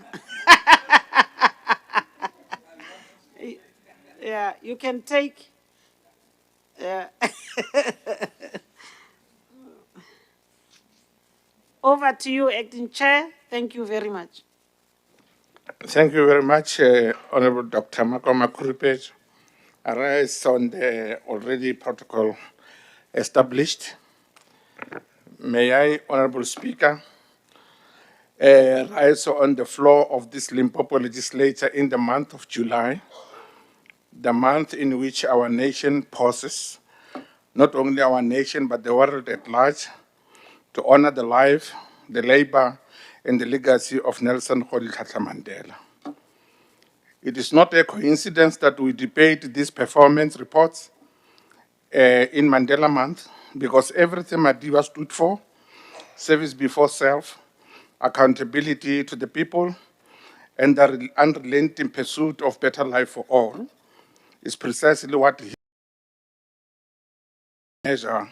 Yeah, you can take. Over to you, Acting Chair. Thank you very much. Thank you very much, Honorable Dr. Makoma Kuripej. I rise on the already protocol established. May I, Honorable Speaker, rise on the floor of this Limpopo legislature in the month of July, the month in which our nation pauses, not only our nation, but the world at large, to honor the life, the labor, and the legacy of Nelson Rolihlahla Mandela. It is not a coincidence that we debate these performance reports in Mandela Month, because everything Madiba stood for, service before self, accountability to the people, and the unrelenting pursuit of better life for all, is precisely what he measure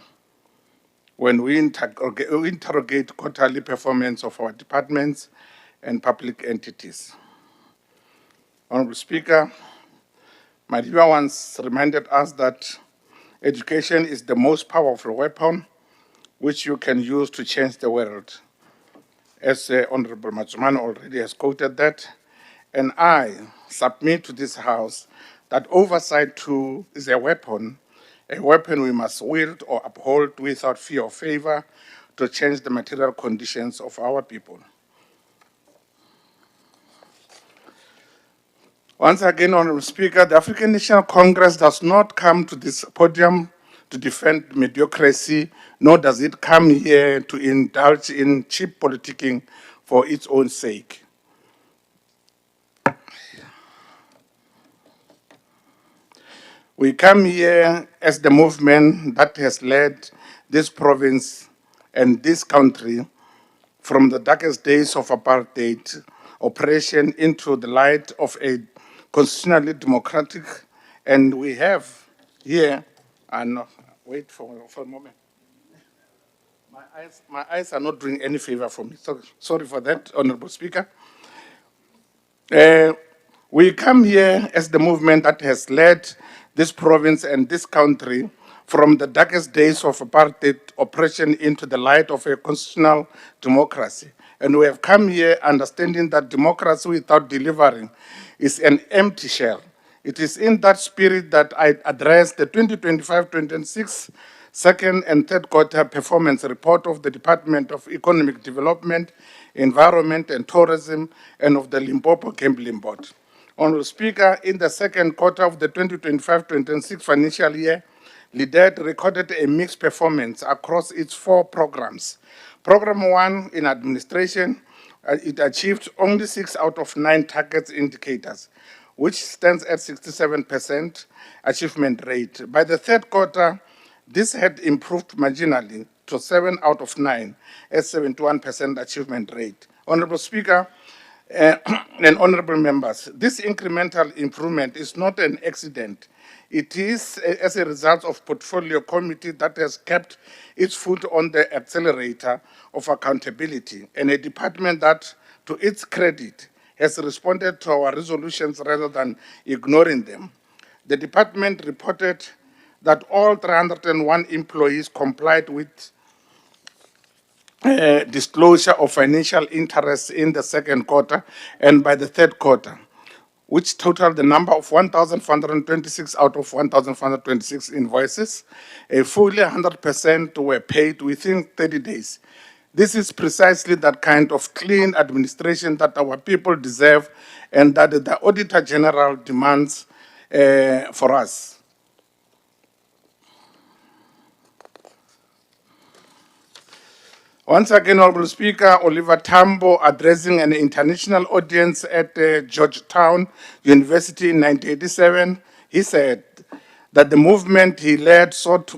when we interrogate quarterly performance of our departments and public entities. Honorable Speaker, Madiba once reminded us that education is the most powerful weapon which you can use to change the world. As Honorable Matsumane already has quoted that, and I submit to this House that oversight too is a weapon we must wield or uphold without fear or favor to change the material conditions of our people. Once again, Honorable Speaker, the African National Congress does not come to this podium to defend mediocrity, nor does it come here to indulge in cheap politicking for its own sake. We come here as the movement that has led this province and this country from the darkest days of apartheid oppression into the light of a constitutionally democratic, and we have here, and wait for a moment. My eyes are not doing any favor for me. Sorry for that, Honorable Speaker. We come here as the movement that has led this province and this country from the darkest days of apartheid oppression into the light of a constitutional democracy. And we have come here understanding that democracy without delivering is an empty shell. It is in that spirit that I address the 2025-26 second and third quarter performance report of the Department of Economic Development, Environment and Tourism, and of the Limpopo Gambling Board. Honorable Speaker, in the second quarter of the 2025-26 financial year, LEDET recorded a mixed performance across its 4 programs. Program 1 in administration, it achieved only 6 out of 9 targets indicators, which stands at 67% achievement rate. By the third quarter, this had improved marginally to 7 out of 9 at 71% achievement rate. Honorable Speaker, and honorable members, this incremental improvement is not an accident. It is as a result of portfolio committee that has kept its foot on the accelerator of accountability, and a department that, to its credit, has responded to our resolutions rather than ignoring them. The department reported that all 301 employees complied with disclosure of financial interests in the second quarter and by the third quarter, which totaled the number of 1,426 out of 1,426 invoices. Fully 100% were paid within 30 days. This is precisely that kind of clean administration that our people deserve and that the Auditor General demands for us. Once again, Honorable Speaker, Oliver Tambo addressing an international audience at Georgetown University in 1987, he said that the movement he led sought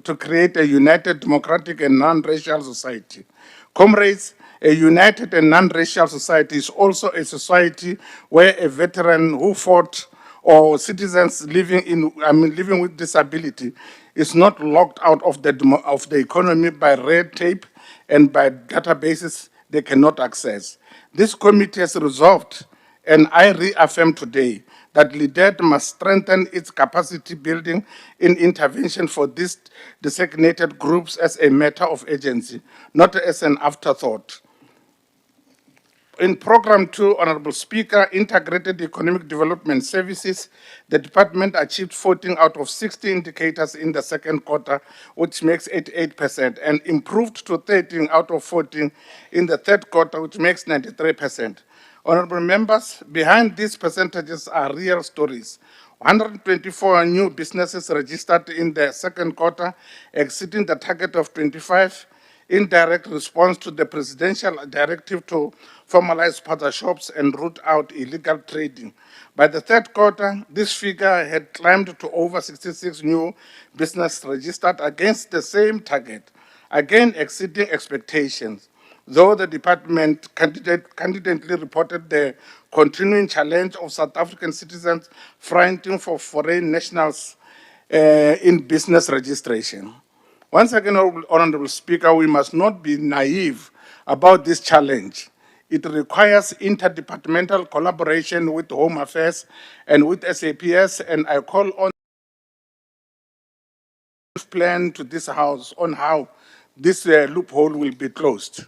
to create a united, democratic, and non-racial society. Comrades, a united and non-racial society is also a society where a veteran who fought or citizens living with disability is not locked out of the economy by red tape and by databases they cannot access. This committee has resolved, and I reaffirm today, that LEDET must strengthen its capacity building in intervention for these designated groups as a matter of urgency, not as an afterthought. In Program 2, Honorable Speaker, Integrated Economic Development Services, the department achieved 14 out of 60 indicators in the second quarter, which makes 88%, and improved to 13 out of 14 in the third quarter, which makes 93%. Honorable members, behind these percentages are real stories. 124 new businesses registered in the second quarter, exceeding the target of 25, in direct response to the presidential directive to formalize partner shops and root out illegal trading. By the third quarter, this figure had climbed to over 66 new businesses registered against the same target, again exceeding expectations, though the department candidly reported the continuing challenge of South African citizens fronting for foreign nationals in business registration. Once again, Honorable Speaker, we must not be naive about this challenge. It requires interdepartmental collaboration with Home Affairs and with SAPS, and I call on the plan to this House on how this loophole will be closed.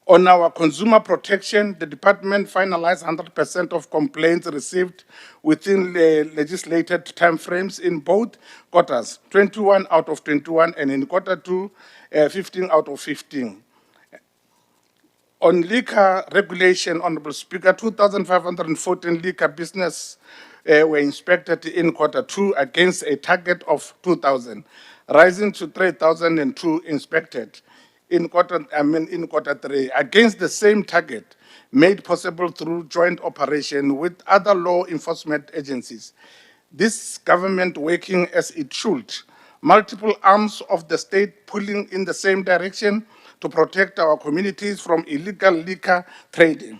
On our consumer protection, the department finalized 100% of complaints received within the legislated timeframes in both quarters, 21 out of 21, and in quarter 2, 15 out of 15. On liquor regulation, Honorable Speaker, 2,514 liquor businesses were inspected in quarter 2 against a target of 2,000, rising to 3,002 inspected in quarter 3, against the same target made possible through joint operation with other law enforcement agencies. This government working as it should, multiple arms of the state pulling in the same direction to protect our communities from illegal liquor trading.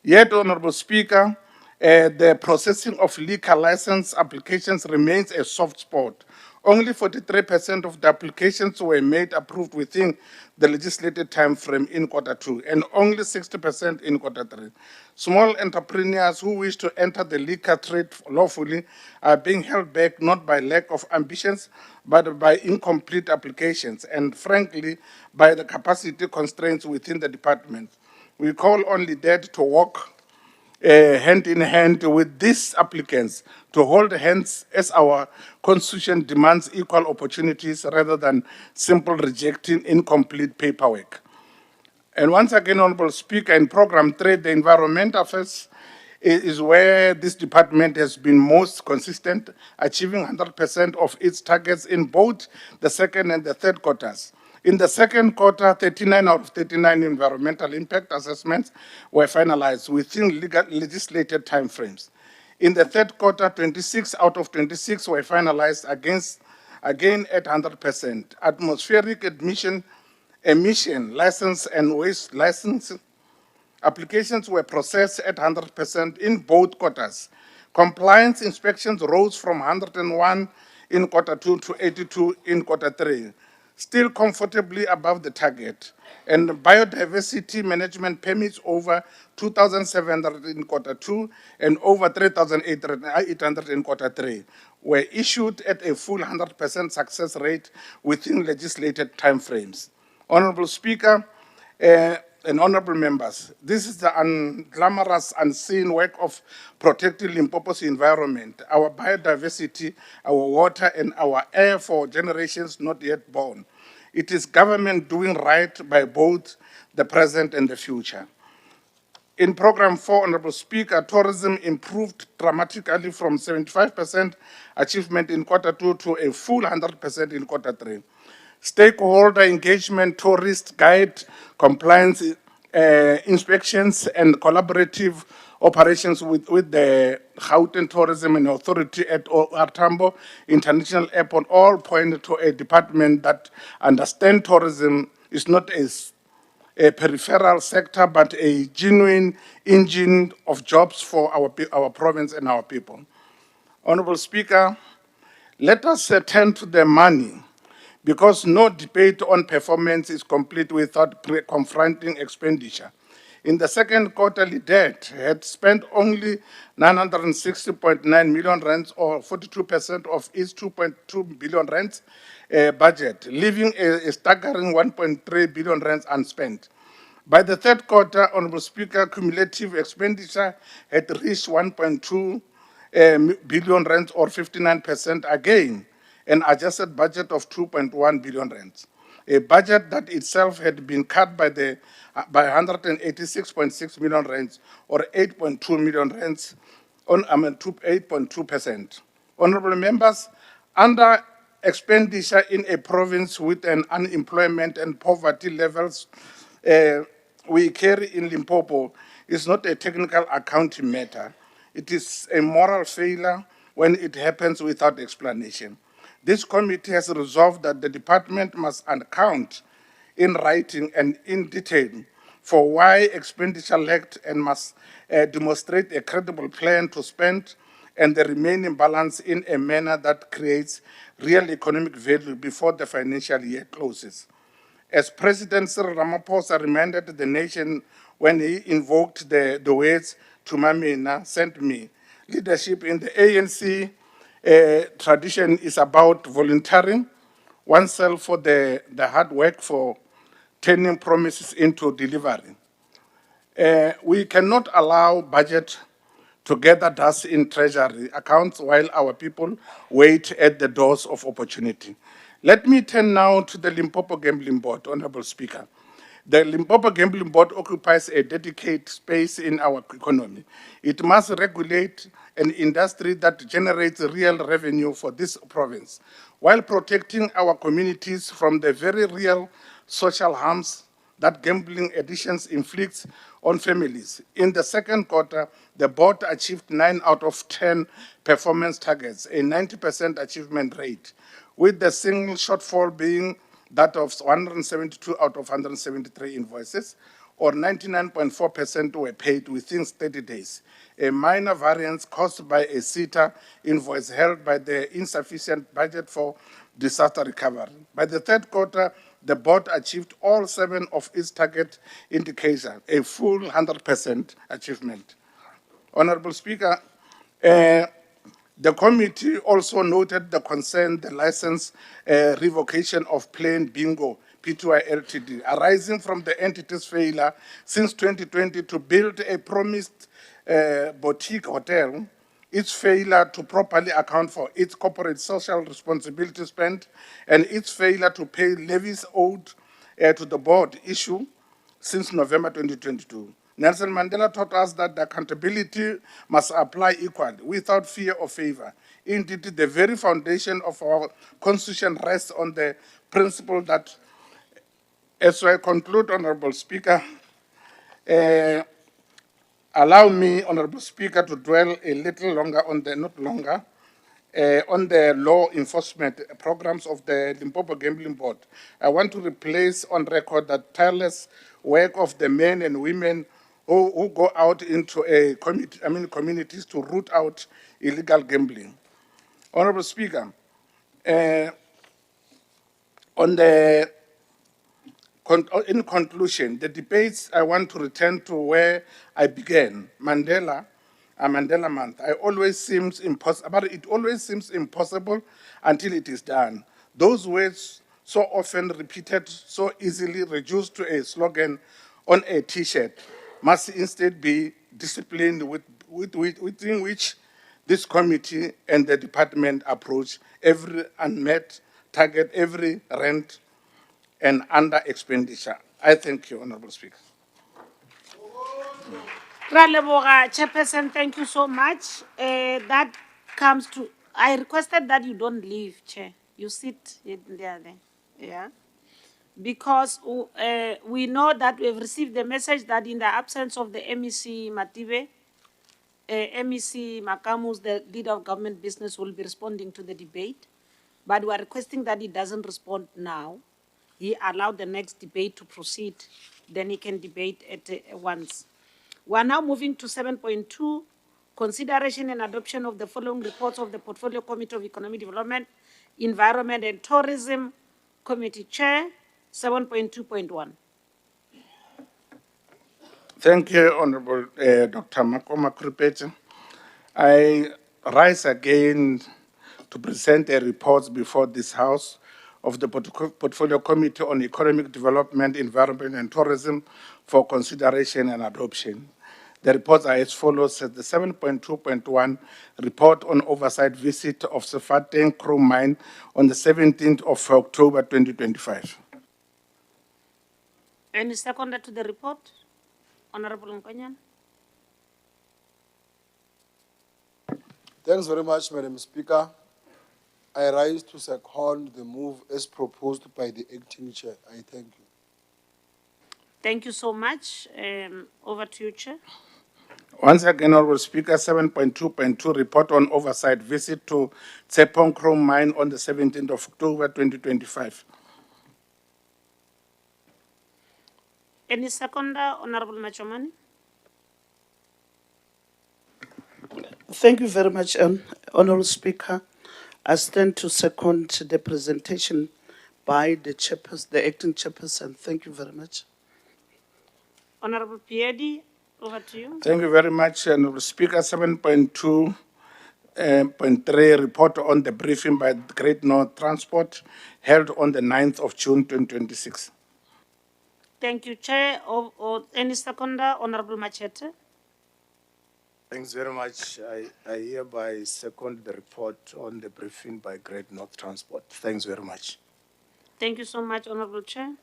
Yet, Honorable Speaker, the processing of liquor license applications remains a soft spot. Only 43% of the applications were made approved within the legislated time frame in quarter 2, and only 60% in quarter 3. Small entrepreneurs who wish to enter the liquor trade lawfully are being held back not by lack of ambitions, but by incomplete applications, and frankly, by the capacity constraints within the department. We call on LEDET to work hand in hand with these applicants to hold hands as our constitution demands equal opportunities rather than simple rejecting incomplete paperwork. And once again, Honorable Speaker, in Program 3, the Environment Affairs is where this department has been most consistent, achieving 100% of its targets in both the second and the third quarters. In the second quarter, 39 out of 39 environmental impact assessments were finalized within legislated timeframes. In the third quarter, 26 out of 26 were finalized again at 100%. Atmospheric emission license and waste license applications were processed at 100% in both quarters. Compliance inspections rose from 101 in quarter 2 to 82 in quarter 3, still comfortably above the target. And biodiversity management permits over 2,700 in quarter 2 and over 3,800 in quarter 3. were issued at a full 100% success rate within legislated timeframes. Honorable Speaker, and honorable members, this is the unglamorous, unseen work of protecting Limpopo's environment, our biodiversity, our water, and our air for generations not yet born. It is government doing right by both the present and the future. In Program 4, Honorable Speaker, tourism improved dramatically from 75% achievement in Quarter 2 to a full 100% in Quarter 3. Stakeholder engagement, tourist guide, compliance inspections, and collaborative operations with the Gauteng Tourism and Authority at Tambo International Airport all point to a department that understands tourism is not a peripheral sector, but a genuine engine of jobs for our province and our people. Honorable Speaker, let us turn to the money, because no debate on performance is complete without confronting expenditure. In the second quarter, LEDET had spent only 960.9 million rands, or 42% of its 2.2 billion rands budget, leaving a staggering 1.3 billion rands unspent. By the third quarter, Honorable Speaker, cumulative expenditure had reached 1.2 billion rands, or 59%, again, an adjusted budget of 2.1 billion rands. A budget that itself had been cut by 186.6 million rands, or 8.2 million rands, 8.2%. Honorable members, under expenditure in a province with an unemployment and poverty levels we carry in Limpopo is not a technical accounting matter. It is a moral failure when it happens without explanation. This committee has resolved that the department must account in writing and in detail for why expenditure lacked, and must demonstrate a credible plan to spend and the remaining balance in a manner that creates real economic value before the financial year closes. As President Cyril Ramaphosa reminded the nation when he invoked the words, "Tumamina sent me," leadership in the ANC tradition is about volunteering oneself for the hard work for turning promises into delivery. We cannot allow budget to gather dust in treasury accounts while our people wait at the doors of opportunity. Let me turn now to the Limpopo Gambling Board, Honorable Speaker. The Limpopo Gambling Board occupies a dedicated space in our economy. It must regulate an industry that generates real revenue for this province, while protecting our communities from the very real social harms that gambling addictions inflicts on families. In the second quarter, the board achieved 9 out of 10 performance targets, a 90% achievement rate, with the single shortfall being that of 172 out of 173 invoices, or 99.4% were paid within 30 days, a minor variance caused by a SETA invoice held by the insufficient budget for disaster recovery. By the third quarter, the board achieved all 7 of its target indicators, a full 100% achievement. Honorable Speaker, the committee also noted the concern the license revocation of Plain Bingo Pty Ltd, arising from the entity's failure since 2020 to build a promised boutique hotel, its failure to properly account for its corporate social responsibility spend, and its failure to pay levies owed to the board issue since November 2022. Nelson Mandela taught us that the accountability must apply equally, without fear or favor. Indeed, the very foundation of our constitution rests on the principle that, as I conclude, Honorable Speaker, allow me, Honorable Speaker, to dwell a little longer on the law enforcement programs of the Limpopo Gambling Board. I want to replace on record the tireless work of the men and women who go out into communities to root out illegal gambling. Honorable Speaker, in conclusion, the debates, I want to return to where I began. Mandela a Mandela month. It always seems impossible until it is done. Those words, so often repeated, so easily reduced to a slogan on a T-shirt, must instead be disciplined within which this committee and the department approach every unmet target, every rent and under expenditure. I thank you, Honorable Speaker. Raleboga, Chairperson, thank you so much. That comes to, I requested that you don't leave, Chair. You sit there, yeah? Because we know that we have received the message that in the absence of the MEC Matibe, MEC Makamus, the leader of government business, will be responding to the debate. But we are requesting that he doesn't respond now. He allowed the next debate to proceed, then he can debate at once. We are now moving to 7.2, consideration and adoption of the following reports of the Portfolio Committee of Economic Development, Environment and Tourism Committee Chair, 7.2.1. Thank you, Honorable Dr. Makhado. I rise again to present a report before this House of the Portfolio Committee on Economic Development, Environment and Tourism for consideration and adoption. The reports are as follows. The 7.2.1 report on oversight visit of Sefateng chrome mine on the 17th of October 2025. Any seconder to the report? Honorable Nkonyan. Thanks very much, Madam Speaker. I rise to second the move as proposed by the acting chair. I thank you. Thank you so much. Over to you, Chair. Once again, Honorable Speaker, 7.2.2 report on oversight visit to Tshepong chrome mine on the 17th of October 2025. Any seconder, Honorable Machomani? Thank you very much, Honorable Speaker. I stand to second the presentation by the chairperson, the acting chairperson. Thank you very much. Honorable Piedi, over to you. Thank you very much, Honorable Speaker. 7.2.3 report on the briefing by Great North Transport held on the 9th of June 2026. Thank you, Chair. Any seconder, Honorable Machete? Thanks very much. I hereby second the report on the briefing by Great North Transport. Thanks very much. Thank you so much, Honorable Chair.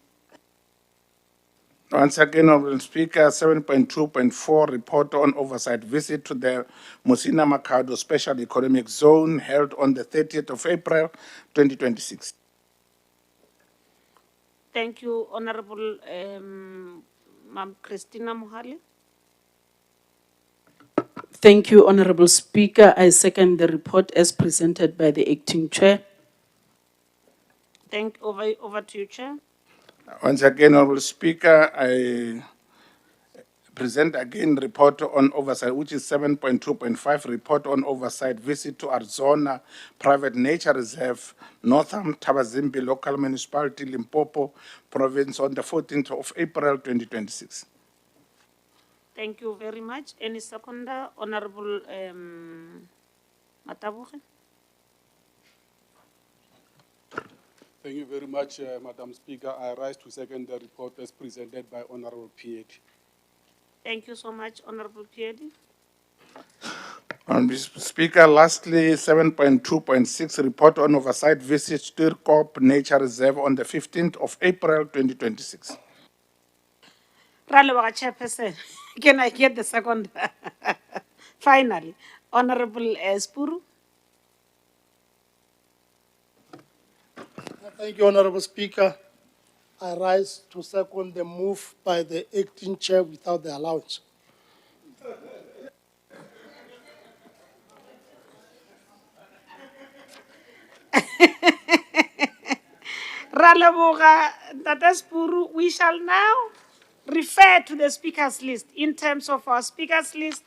Once again, Honorable Speaker, 7.2.4 report on oversight visit to the Musina Makhado Special Economic Zone held on the 30th of April 2026. Thank you, Honorable Ma'am Christina Mohale. Thank you, Honorable Speaker. I second the report as presented by the acting chair. Over to you, Chair. Once again, Honorable Speaker, I present again report on oversight, which is 7.2.5 report on oversight visit to Arzona Private Nature Reserve, Northam Tabazimbi Local Municipality, Limpopo Province on the 14th of April 2026. Thank you very much. Any seconder, Honorable Matabuche? Thank you very much, Madam Speaker. I rise to second the report as presented by Honorable Piedi. Thank you so much, Honorable Piedi. Honorable Speaker, lastly, 7.2.6 report on oversight visit to Tierkop Nature Reserve on the 15th of April 2026. Ralewa Chairperson, can I get the second? Finally, Honorable Spuru. Thank you, Honorable Speaker. I rise to second the move by the acting chair without the allowance. Ralewa Spuru, we shall now refer to the speakers list. In terms of our speakers list,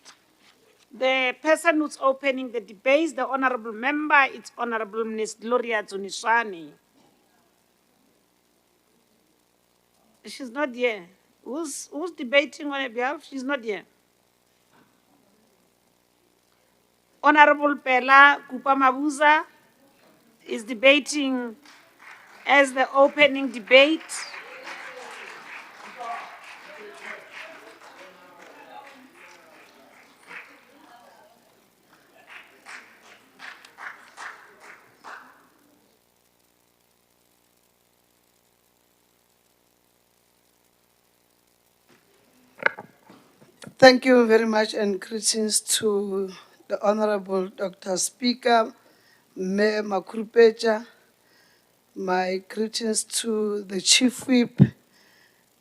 the person who's opening the debate, the honorable member, it's Honorable Ms. Gloria Zuniswani. She's not here. Who's debating on her behalf? She's not here. Honorable Pela Kupamabuza is debating as the opening debate. Thank you very much and greetings to the Honorable Dr. Speaker, Mayor Makhado. My greetings to the Chief Whip,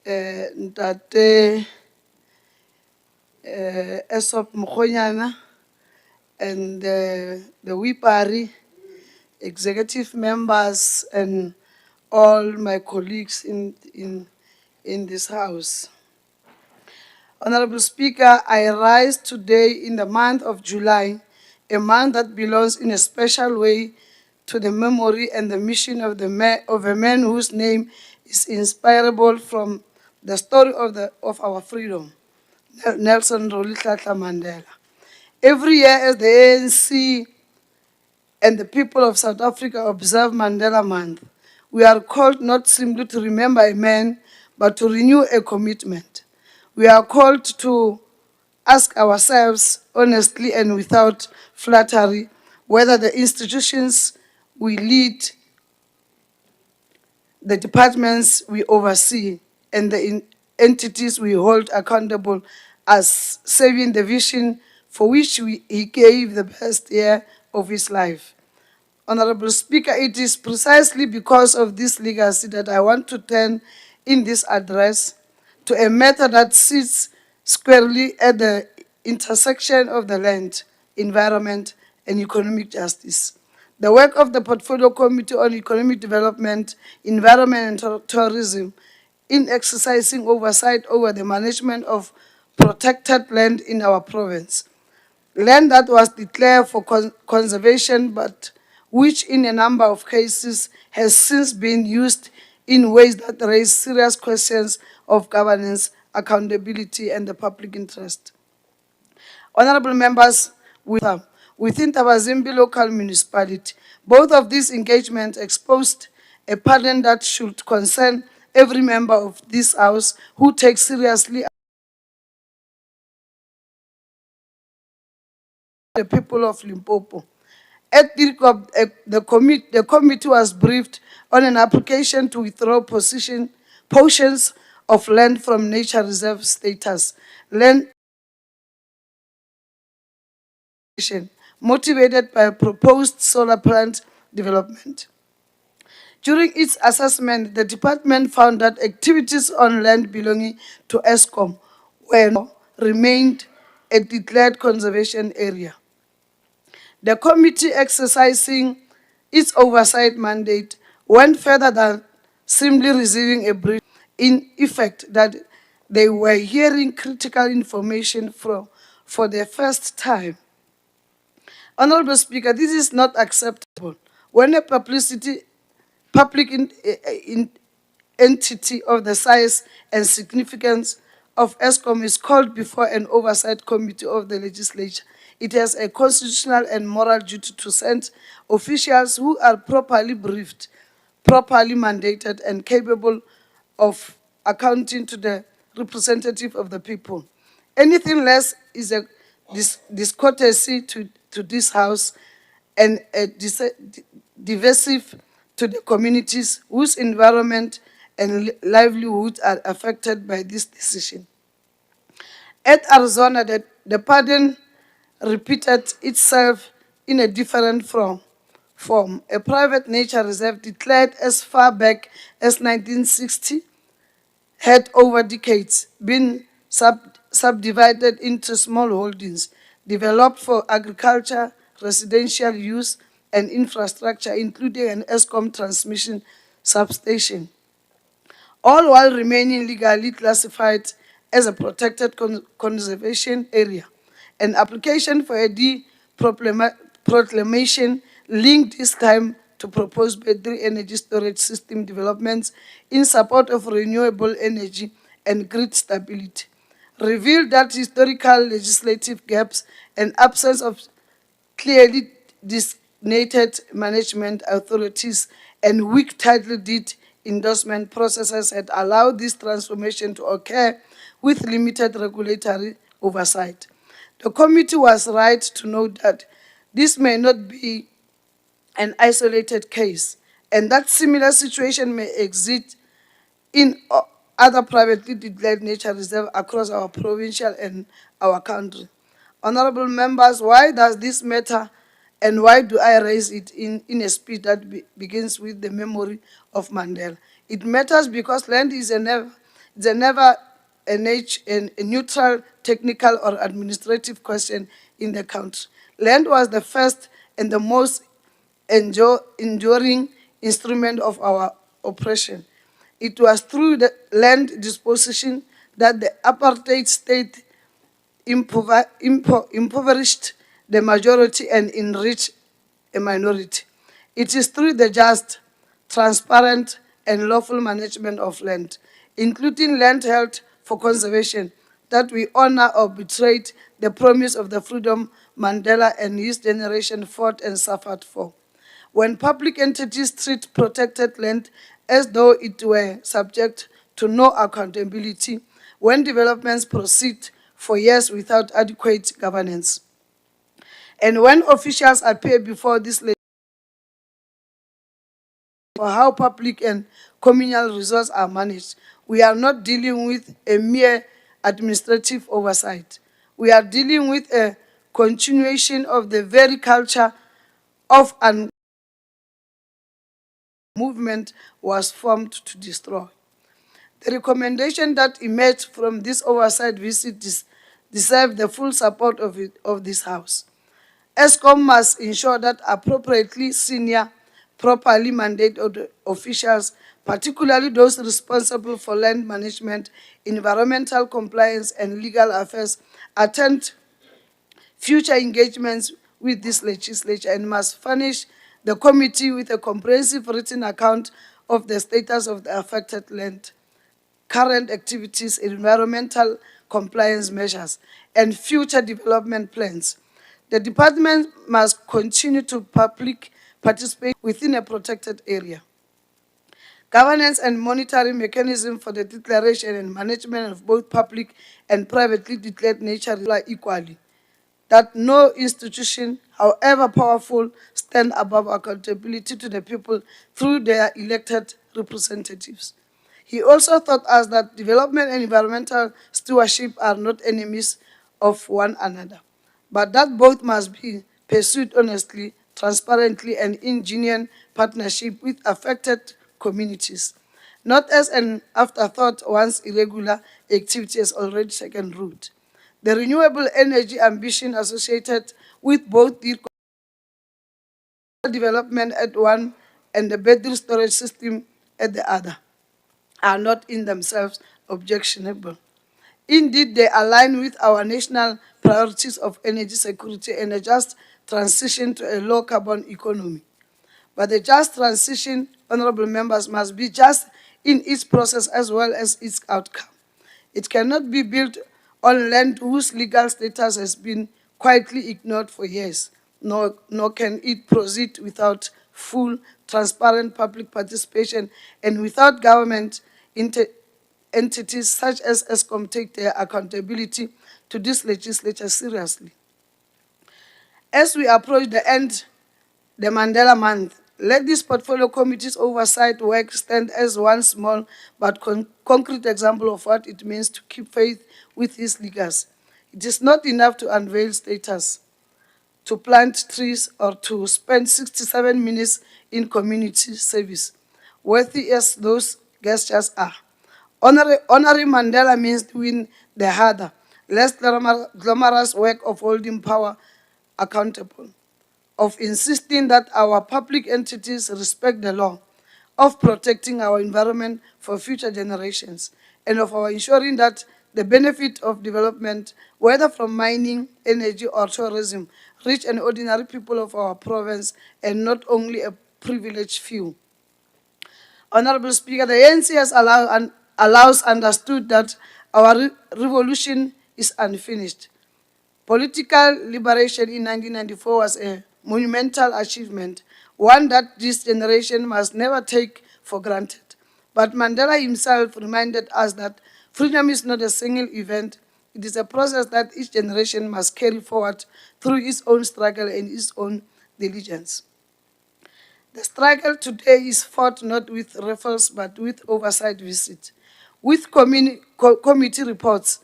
Ntate Esop Mkhonyana, and the Whipari, executive members, and all my colleagues in this house. Honorable Speaker, I rise today in the month of July, a month that belongs in a special way to the memory and the mission of a man whose name is inspirable from the story of our freedom, Nelson Rolihlahla Mandela. Every year as the ANC and the people of South Africa observe Mandela Month, we are called not simply to remember a man, but to renew a commitment. We are called to ask ourselves honestly and without flattery whether the institutions we lead, the departments we oversee, and the entities we hold accountable as serving the vision for which he gave the best year of his life. Honorable Speaker, it is precisely because of this legacy that I want to turn in this address to a matter that sits squarely at the intersection of the land, environment, and economic justice. The work of the Portfolio Committee on Economic Development, Environment, and Tourism in exercising oversight over the management of protected land in our province. Land that was declared for conservation, but which in a number of cases has since been used in ways that raise serious questions of governance, accountability, and the public interest. Honorable members, within Tabazimbi local municipality, both of these engagements exposed a pattern that should concern every member of this house who takes seriously the people of Limpopo. At Tierkop, the committee was briefed on an application to withdraw portions of land from nature reserve status. Land motivated by a proposed solar plant development. During its assessment, the department found that activities on land belonging to ESCOM remained a declared conservation area. The committee exercising its oversight mandate went further than simply receiving a brief, in effect that they were hearing critical information for the first time. Honorable Speaker, this is not acceptable. When a public entity of the size and significance of ESCOM is called before an oversight committee of the legislature, it has a constitutional and moral duty to send officials who are properly briefed, properly mandated, and capable of accounting to the representative of the people. Anything less is a discourtesy to this house and a divisive to the communities whose environment and livelihood are affected by this decision. At Arzona, the pardon repeated itself in a different form. A private nature reserve declared as far back as 1960 had over decades been subdivided into small holdings, developed for agriculture, residential use, and infrastructure, including an ESCOM transmission substation, all while remaining legally classified as a protected conservation area. An application for a proclamation linked this time to proposed battery energy storage system developments in support of renewable energy and grid stability revealed that historical legislative gaps and absence of clearly designated management authorities and weak title deed endorsement processes had allowed this transformation to occur with limited regulatory oversight. The committee was right to note that this may not be an isolated case, and that similar situation may exist in other privately declared nature reserves across our provincial and our country. Honorable members, why does this matter and why do I raise it in a speech that begins with the memory of Mandela? It matters because land is never a neutral, technical or administrative question in the country. Land was the first and the most enduring instrument of our oppression. It was through the land disposition that the apartheid state impoverished the majority and enriched a minority. It is through the just, transparent, and lawful management of land, including land held for conservation, that we honor or betrayed the promise of the freedom Mandela and his generation fought and suffered for. When public entities treat protected land as though it were subject to no accountability, when developments proceed for years without adequate governance, and when officials appear before this for how public and communal resources are managed, we are not dealing with a mere administrative oversight. We are dealing with a continuation of the very culture of an movement was formed to destroy. The recommendation that emerged from this oversight visit deserve the full support of this House. ESCOM must ensure that appropriately senior, properly mandated officials, particularly those responsible for land management, environmental compliance, and legal affairs, attend future engagements with this legislature and must furnish the committee with a comprehensive written account of the status of the affected land, current activities, environmental compliance measures, and future development plans. The department must continue to public participate within a protected area. Governance and monitoring mechanism for the declaration and management of both public and privately declared nature apply equally. That no institution, however powerful, stand above accountability to the people through their elected representatives. He also taught us that development and environmental stewardship are not enemies of one another, but that both must be pursued honestly, transparently, and in genuine partnership with affected communities, not as an afterthought once irregular activity has already taken root. The renewable energy ambition associated with both the development at one and the battery storage system at the other are not in themselves objectionable. Indeed, they align with our national priorities of energy security and a just transition to a low-carbon economy. But the just transition, honorable members, must be just in its process as well as its outcome. It cannot be built on land whose legal status has been quietly ignored for years, nor can it proceed without full, transparent public participation and without government entities such as ESCOM take their accountability to this legislature seriously. As we approach the end, the Mandela Month, let this portfolio committee's oversight work stand as one small but concrete example of what it means to keep faith with his leaders. It is not enough to unveil status, to plant trees, or to spend 67 minutes in community service, worthy as those gestures are. Honoring Mandela means doing the harder, less glamorous work of holding power accountable, of insisting that our public entities respect the law, of protecting our environment for future generations, and of our ensuring that the benefit of development, whether from mining, energy, or tourism, reach an ordinary people of our province and not only a privileged few. Honorable Speaker, the ANC has allows understood that our revolution is unfinished. Political liberation in 1994 was a monumental achievement, one that this generation must never take for granted. But Mandela himself reminded us that freedom is not a single event. It is a process that each generation must carry forward through its own struggle and its own diligence. The struggle today is fought not with rifles but with oversight visits, with committee reports,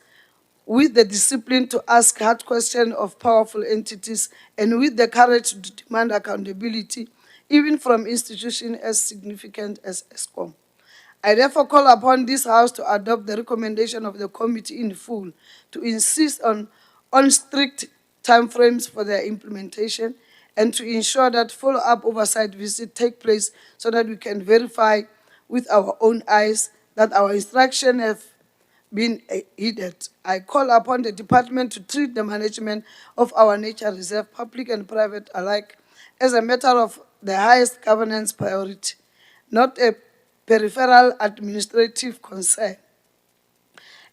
with the discipline to ask hard questions of powerful entities, and with the courage to demand accountability, even from institutions as significant as ESCOM. I therefore call upon this House to adopt the recommendation of the committee in full, to insist on strict timeframes for their implementation, and to ensure that follow-up oversight visits take place so that we can verify with our own eyes that our instructions have been heeded. I call upon the department to treat the management of our nature reserve, public and private alike, as a matter of the highest governance priority, not a peripheral administrative concern.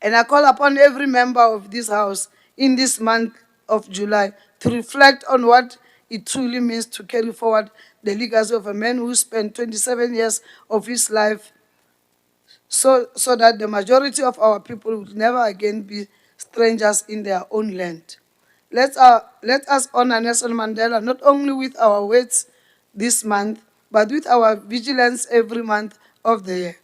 And I call upon every member of this House in this month of July to reflect on what it truly means to carry forward the legacy of a man who spent 27 years of his life so that the majority of our people would never again be strangers in their own land. Let us honor Nelson Mandela not only with our words this month, but with our vigilance every month of the year.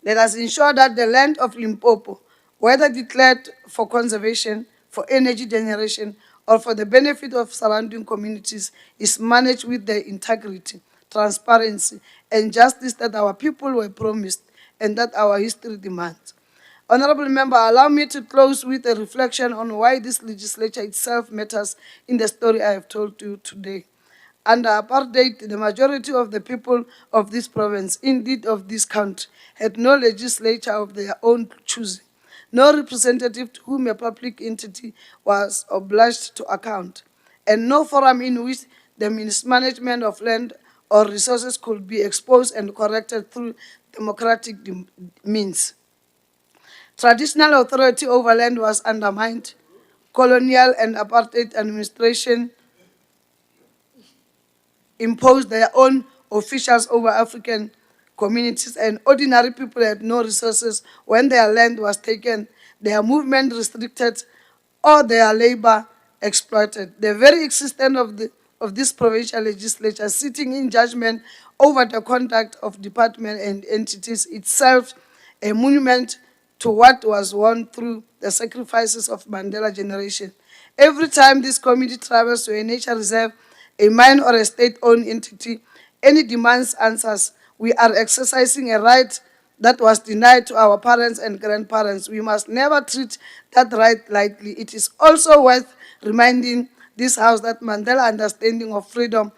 Let us ensure that the land of Limpopo, whether declared for conservation, for energy generation, or for the benefit of surrounding communities, is managed with the integrity, transparency, and justice that our people were promised and that our history demands. Honorable Member, allow me to close with a reflection on why this legislature itself matters in the story I have told you today. Under apartheid, the majority of the people of this province, indeed of this country, had no legislature of their own choosing, no representative to whom a public entity was obliged to account, and no forum in which the mismanagement of land or resources could be exposed and corrected through democratic means. Traditional authority over land was undermined. Colonial and apartheid administration imposed their own officials over African communities, and ordinary people had no resources when their land was taken, their movement restricted, or their labor exploited. The very existence of this provincial legislature sitting in judgment over the conduct of department and entities itself a monument to what was won through the sacrifices of Mandela generation. Every time this committee travels to a nature reserve, a mine or a state-owned entity, any demands answers, we are exercising a right that was denied to our parents and grandparents. We must never treat that right lightly. It is also worth reminding this House that Mandela's understanding of freedom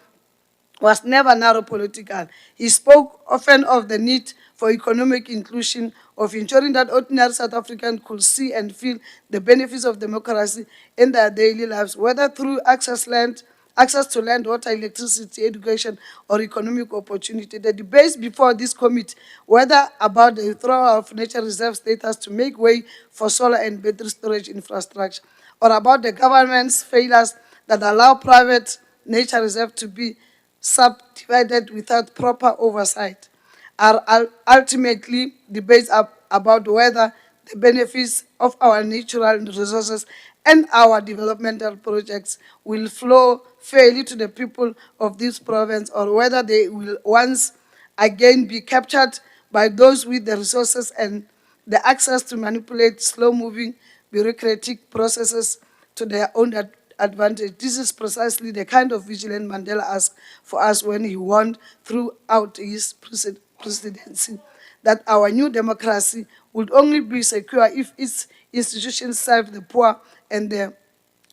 was never narrow political. He spoke often of the need for economic inclusion, of ensuring that ordinary South Africans could see and feel the benefits of democracy in their daily lives, whether through access to land, water, electricity, education, or economic opportunity. The debates before this committee, whether about the withdrawal of nature reserve status to make way for solar and battery storage infrastructure, or about the government's failures that allow private nature reserve to be subdivided without proper oversight, are ultimately debates about whether the benefits of our natural resources and our developmental projects will flow fairly to the people of this province, or whether they will once again be captured by those with the resources and the access to manipulate slow-moving bureaucratic processes to their own advantage. This is precisely the kind of vigilance Mandela asked for us when he warned throughout his presidency that our new democracy would only be secure if its institutions serve the poor and the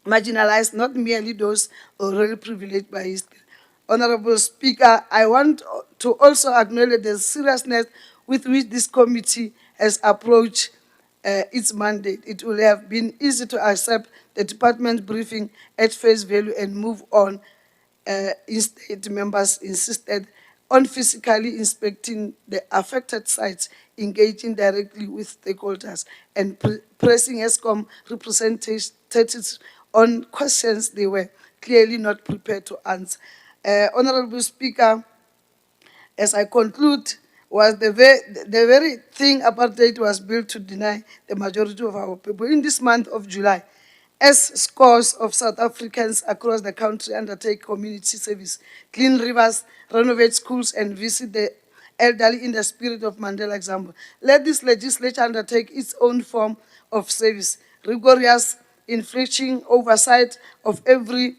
marginalized, not merely those already privileged by history. Honorable Speaker, I want to also acknowledge the seriousness with which this committee has approached its mandate. It will have been easy to accept the department's briefing at face value and move on. Instead, members insisted on physically inspecting the affected sites, engaging directly with stakeholders, and pressing ESCOM 30 on questions they were clearly not prepared to answer. Honorable Speaker, as I conclude, was the very thing apartheid was built to deny the majority of our people. In this month of July, as scores of South Africans across the country undertake community service, clean rivers, renovate schools, and visit the elderly in the spirit of Mandela example, let this legislature undertake its own form of service, rigorous, infringing oversight of every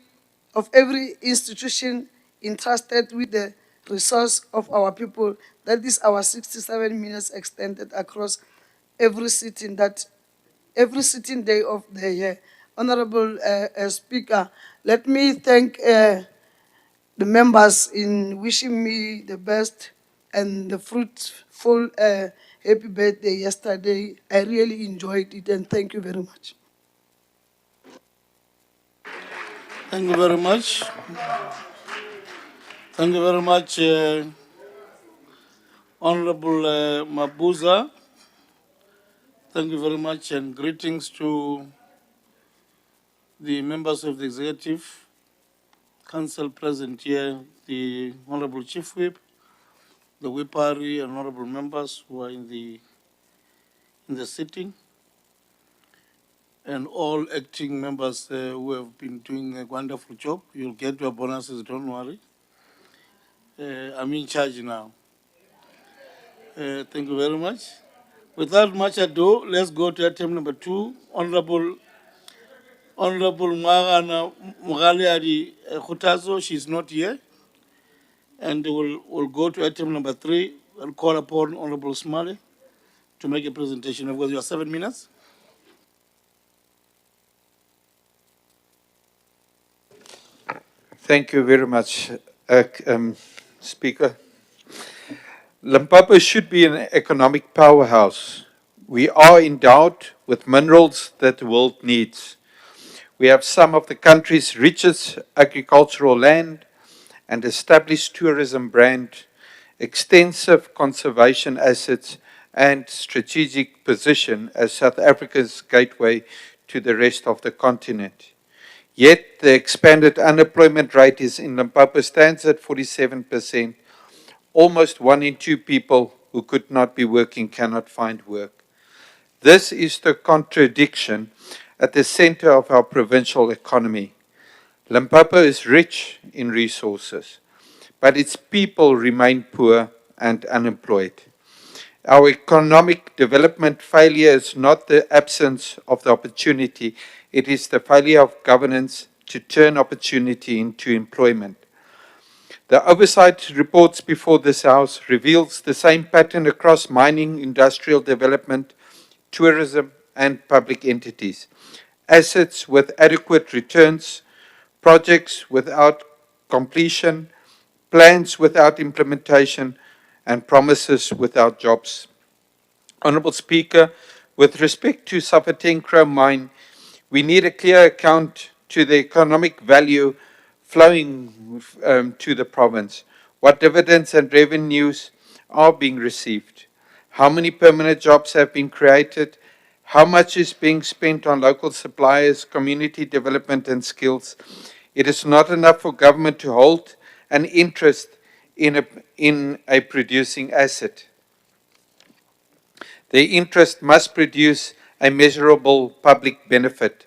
institution entrusted with the resource of our people. That is our 67 minutes extended across every sitting day of the year. Honorable Speaker, let me thank the members in wishing me the best and the fruitful happy birthday yesterday. I really enjoyed it, and thank you very much. Thank you very much. Thank you very much, Honorable Mabuza. Thank you very much, and greetings to the members of the Executive Council present here, the Honorable Chief Whip, the Whipari, and honorable members who are in the sitting, and all acting members who have been doing a wonderful job. You'll get your bonuses, don't worry. I'm in charge now. Thank you very much. Without much ado, let's go to item number 2. Honorable Magana Mugali Khutazo, she's not here. And we'll go to item number 3. I'll call upon Honorable Smale to make a presentation. Because you have 7 minutes. Thank you very much, Speaker. Limpopo should be an economic powerhouse. We are endowed with minerals that the world needs. We have some of the country's richest agricultural land and established tourism brand, extensive conservation assets, and strategic position as South Africa's gateway to the rest of the continent. Yet the expanded unemployment rate in Limpopo stands at 47%. Almost 1 in 2 people who could not be working cannot find work. This is the contradiction at the center of our provincial economy. Limpopo is rich in resources, but its people remain poor and unemployed. Our economic development failure is not the absence of the opportunity, it is the failure of governance to turn opportunity into employment. The oversight reports before this House reveals the same pattern across mining, industrial development, tourism, and public entities. Assets with adequate returns, projects without completion, plans without implementation, and promises without jobs. Honourable Speaker, with respect to Sefateng Chrome Mine, we need a clear account to the economic value flowing to the province. What dividends and revenues are being received? How many permanent jobs have been created? How much is being spent on local suppliers, community development and skills? It is not enough for government to hold an interest in a producing asset. The interest must produce a measurable public benefit.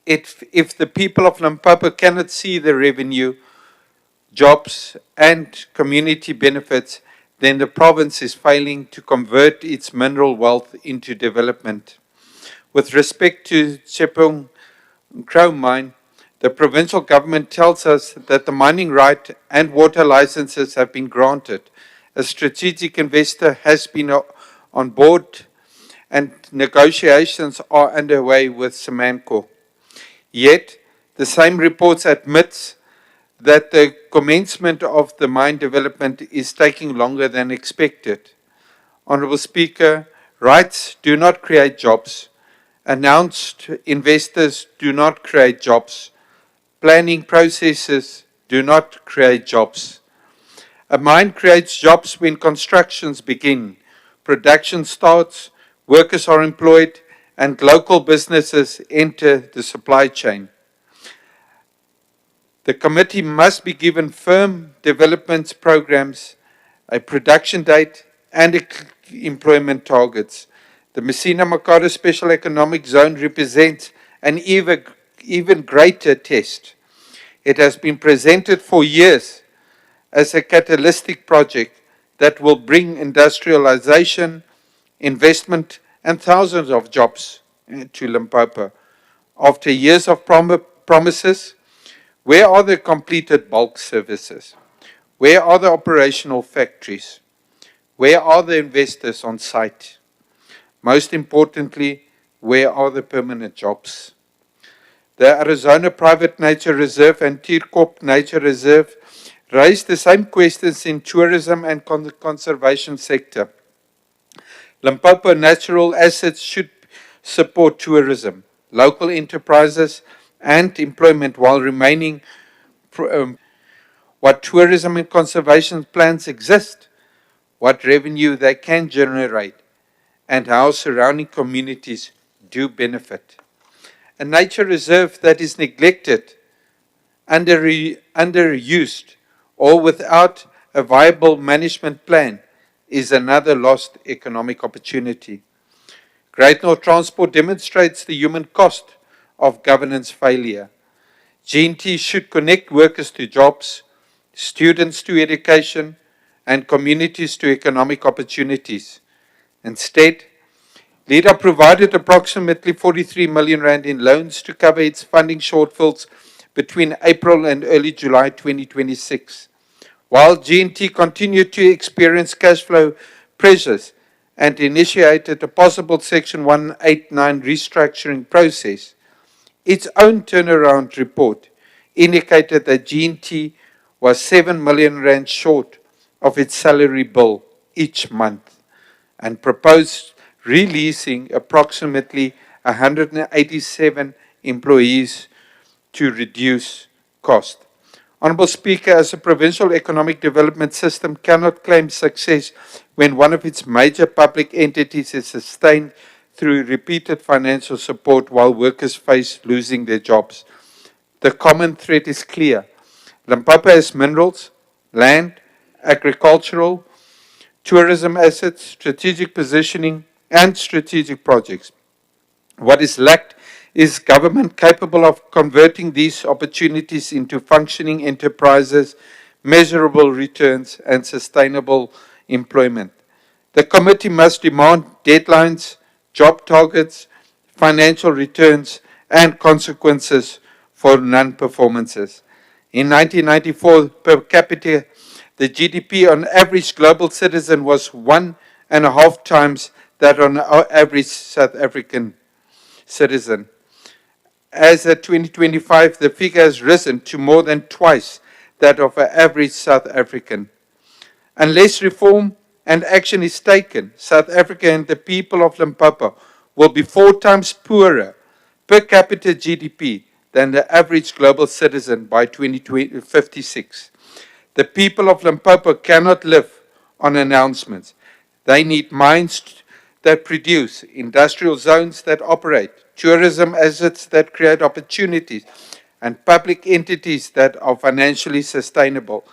If the people of Limpopo cannot see the revenue, jobs and community benefits, then the province is failing to convert its mineral wealth into development. With respect to Tshepong Chrome Mine, the provincial government tells us that the mining right and water licenses have been granted. A strategic investor has been on board and negotiations are underway with Semanco. Yet, the same reports admits that the commencement of the mine development is taking longer than expected. Honourable Speaker, rights do not create jobs. Announced investors do not create jobs. Planning processes do not create jobs. A mine creates jobs when constructions begin, production starts, workers are employed, and local businesses enter the supply chain. The committee must be given firm development programs, a production date, and employment targets. The Musina Makhado Special Economic Zone represents an even greater test. It has been presented for years as a catalytic project that will bring industrialization, investment, and thousands of jobs to Limpopo. After years of promises, where are the completed bulk services? Where are the operational factories? Where are the investors on site? Most importantly, where are the permanent jobs? The Arzona Private Nature Reserve and Tierkop Nature Reserve raised the same questions in tourism and conservation sector. Limpopo natural assets should support tourism, local enterprises, and employment while remaining what tourism and conservation plans exist, what revenue they can generate, and how surrounding communities do benefit. A nature reserve that is neglected, underused, or without a viable management plan is another lost economic opportunity. Great North Transport demonstrates the human cost of governance failure. G&T should connect workers to jobs, students to education, and communities to economic opportunities. Instead, LEDET provided approximately 43 million rand in loans to cover its funding shortfalls between April and early July 2026. While G&T continued to experience cash flow pressures and initiated a possible Section 189 restructuring process, its own turnaround report indicated that G&T was 7 million rand short of its salary bill each month and proposed releasing approximately 187 employees to reduce cost. Honourable Speaker, as a provincial economic development system cannot claim success when one of its major public entities is sustained through repeated financial support while workers face losing their jobs. The common thread is clear. Limpopo has minerals, land, agricultural, tourism assets, strategic positioning, and strategic projects. What is lacked is government capable of converting these opportunities into functioning enterprises, measurable returns, and sustainable employment. The committee must demand deadlines, job targets, financial returns, and consequences for non-performances. In 1994, per capita, the GDP on average global citizen was 1.5 times that on our average South African citizen. As at 2025, the figure has risen to more than twice that of an average South African. Unless reform and action is taken, South Africa and the people of Limpopo will be 4 times poorer per capita GDP than the average global citizen by 2056. The people of Limpopo cannot live on announcements. They need mines that produce, industrial zones that operate, tourism assets that create opportunities, and public entities that are financially sustainable.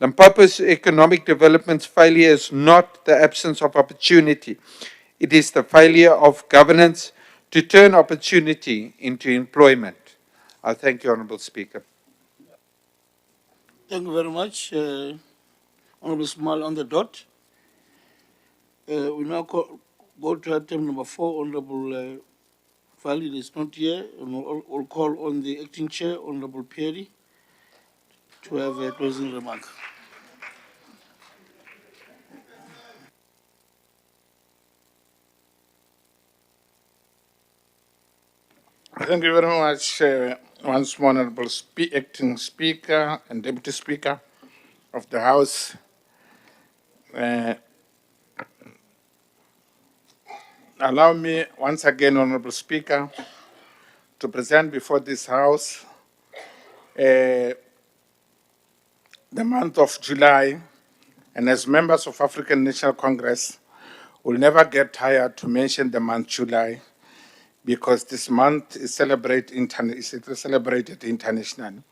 Limpopo's economic development failure is not the absence of opportunity. It is the failure of governance to turn opportunity into employment. I thank you, Honourable Speaker. Thank you very much, Honourable Small on the dot. We now go to item number 4, Honourable Valid is not here, and we'll call on the acting chair, Honourable Perry, to have a closing remark. Thank you very much, once more, Honourable Acting Speaker and Deputy Speaker of the House. Allow me once again, Honourable Speaker, to present before this House the month of July, and as members of African National Congress, will never get tired to mention the month July because this month is celebrated internationally.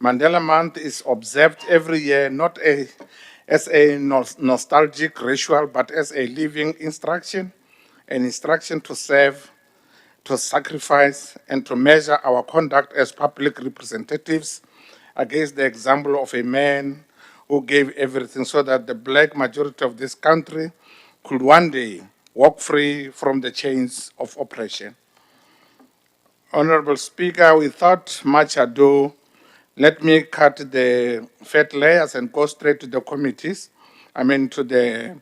Mandela Month is observed every year not as a nostalgic ritual, but as a living instruction, an instruction to serve, to sacrifice, and to measure our conduct as public representatives against the example of a man who gave everything so that the black majority of this country could one day walk free from the chains of oppression. Honorable Speaker, without much ado, let me cut the fat layers and go straight to the committees. To the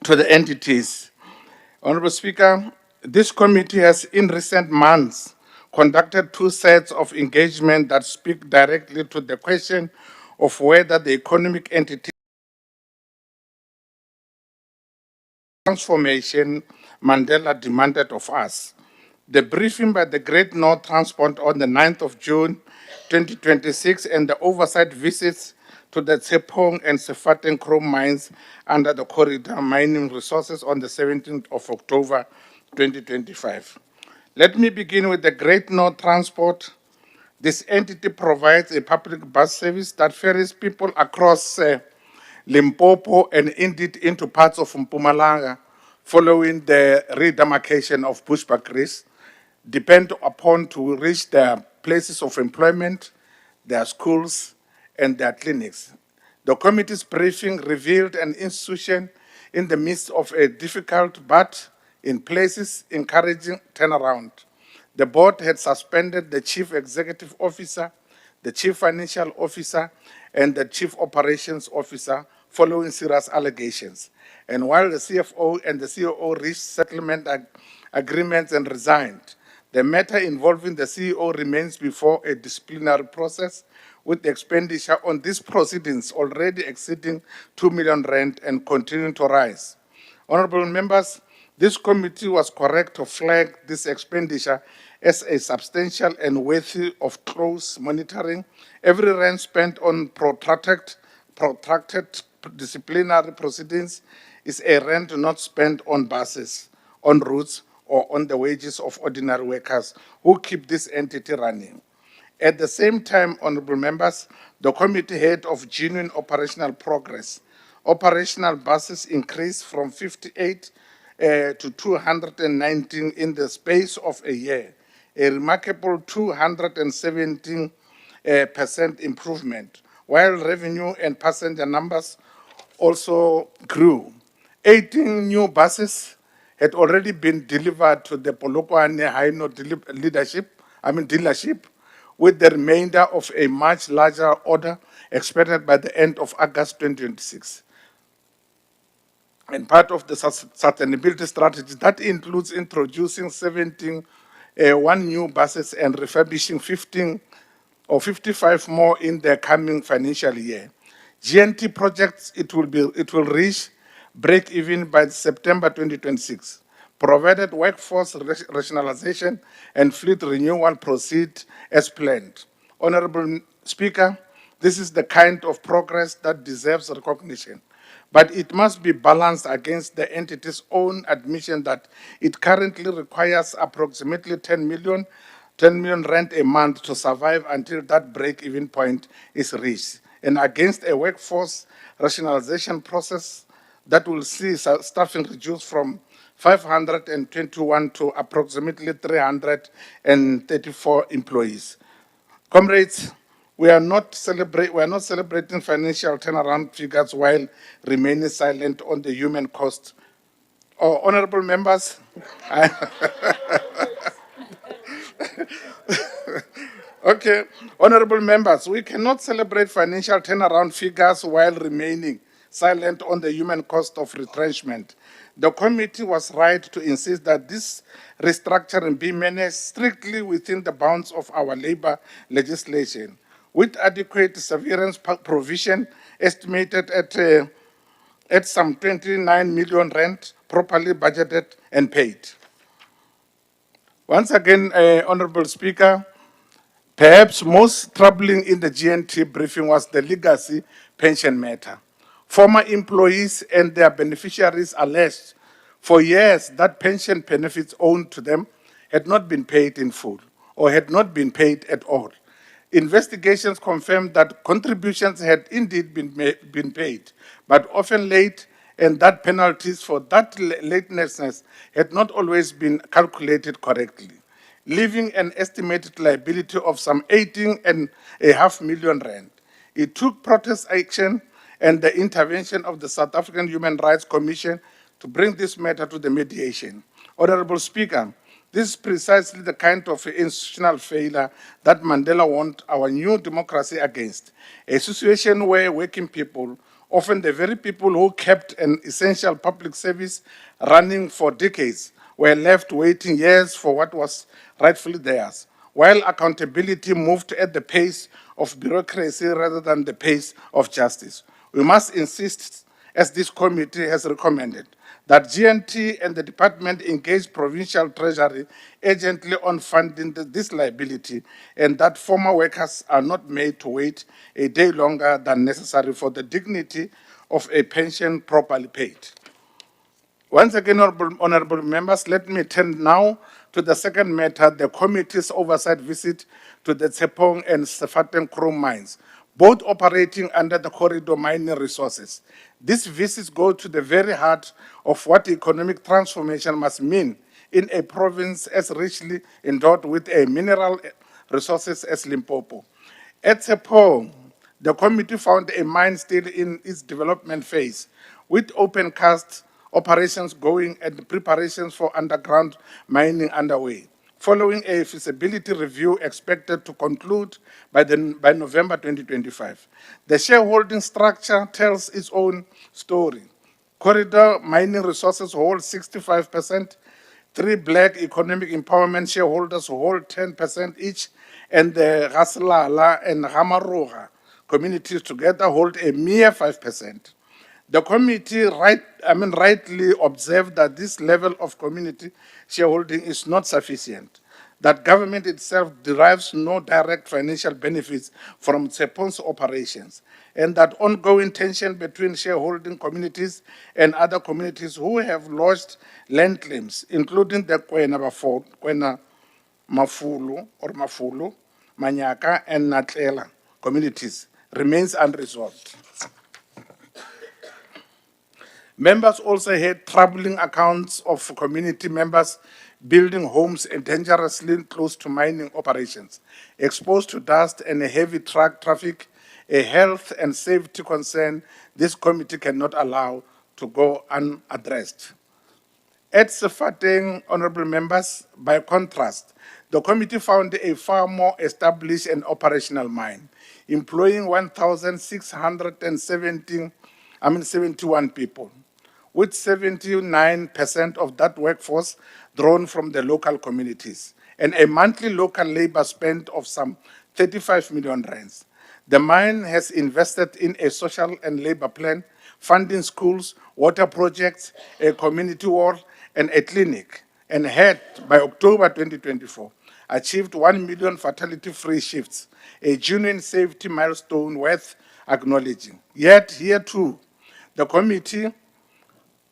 to the entities. Honorable Speaker, this committee has in recent months conducted two sets of engagement that speak directly to the question of whether the economic entity transformation Mandela demanded of us. The briefing by the Great North Transport on the 9th of June 2026 and the oversight visits to the Tshepong and Sefateng chrome mines under the corridor mining resources on the 17th of October 2025. Let me begin with the Great North Transport. This entity provides a public bus service that ferries people across Limpopo and indeed into parts of Mpumalanga following the redemarcation of bushbuckeries, depend upon to reach their places of employment, their schools, and their clinics. The committee's briefing revealed an institution in the midst of a difficult but in places encouraging turnaround. The board had suspended the chief executive officer, the chief financial officer, and the chief operations officer following serious allegations. And while the CFO and the COO reached settlement agreements and resigned, the matter involving the CEO remains before a disciplinary process, with the expenditure on these proceedings already exceeding 2 million rand and continuing to rise. Honorable members, this committee was correct to flag this expenditure as a substantial and worthy of close monitoring. Every rand spent on protracted disciplinary proceedings is a rand not spent on buses, on routes, or on the wages of ordinary workers who keep this entity running. At the same time, honorable members, the committee heard of genuine operational progress. Operational buses increased from 58 to 219 in the space of a year, a remarkable 217% improvement, while revenue and passenger numbers also grew. 18 new buses had already been delivered to the Polokwane Haino dealership, with the remainder of a much larger order expected by the end of August 2026. And part of the sustainability strategy, that includes introducing 1 new buses and refurbishing 15 or 55 more in the coming financial year. GNT projects, it will reach break even by September 2026, provided workforce rationalization and fleet renewal proceed as planned. Honorable Speaker, this is the kind of progress that deserves recognition, but it must be balanced against the entity's own admission that it currently requires approximately 10 million rand a month to survive until that break-even point is reached, and against a workforce rationalization process that will see staffing reduced from 521 to approximately 334 employees. Comrades, we are not celebrating financial turnaround figures while remaining silent on the human cost. Oh, honorable members, okay, honorable members, we cannot celebrate financial turnaround figures while remaining silent on the human cost of retrenchment. The committee was right to insist that this restructuring be managed strictly within the bounds of our labor legislation, with adequate severance provision estimated at some 29 million rand, properly budgeted and paid. Once again, Honorable Speaker, perhaps most troubling in the GNT briefing was the legacy pension matter. Former employees and their beneficiaries alleged For years, that pension benefits owed to them had not been paid in full or had not been paid at all. Investigations confirmed that contributions had indeed been paid, but often late, and that penalties for that lateness had not always been calculated correctly, leaving an estimated liability of some 18.5 million rand. It took protest action and the intervention of the South African Human Rights Commission to bring this matter to the mediation. Honorable Speaker, this is precisely the kind of institutional failure that Mandela warned our new democracy against. A situation where working people, often the very people who kept an essential public service running for decades, were left waiting years for what was rightfully theirs, while accountability moved at the pace of bureaucracy rather than the pace of justice. We must insist, as this committee has recommended, that GNT and the department engage provincial treasury urgently on funding this liability, and that former workers are not made to wait a day longer than necessary for the dignity of a pension properly paid. Once again, honorable members, let me turn now to the second matter, the committee's oversight visit to the Tshepong and Sefateng chrome mines, both operating under the corridor mining resources. These visits go to the very heart of what economic transformation must mean in a province as richly endowed with a mineral resources as Limpopo. At Tshepong, the committee found a mine still in its development phase, with open cast operations going and preparations for underground mining underway. Following a feasibility review expected to conclude by November 2025. The shareholding structure tells its own story. Corridor Mining Resources hold 65%, three Black Economic Empowerment shareholders hold 10% each, and the Gaslala and Hamaroga communities together hold a mere 5%. The committee rightly observed that this level of community shareholding is not sufficient, that government itself derives no direct financial benefits from Tshepong's operations, and that ongoing tension between shareholding communities and other communities who have lodged land claims, including the Kwena Mafulu, Manyaka, and Natlela communities, remains unresolved. Members also had troubling accounts of community members building homes dangerously close to mining operations, exposed to dust and a heavy truck traffic, a health and safety concern this committee cannot allow to go unaddressed. At Sefateng, honorable members, by contrast, the committee found a far more established and operational mine, employing 1,671 people, with 79% of that workforce drawn from the local communities, and a monthly local labor spend of some 35 million rands. The mine has invested in a social and labor plan, funding schools, water projects, a community wall, and a clinic, and had, by October 2024, achieved 1 million fatality-free shifts, a genuine safety milestone worth acknowledging. Yet, here too, the committee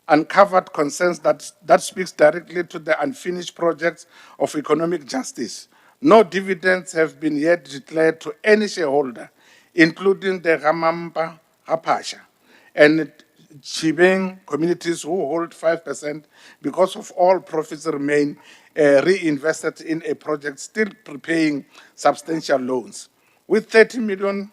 uncovered concerns that speaks directly to the unfinished projects of economic justice. No dividends have been yet declared to any shareholder, including the Gamampa, Rapasha, and Tshepong communities who hold 5% because of all profits remain reinvested in a project still prepaying substantial loans. With 30 million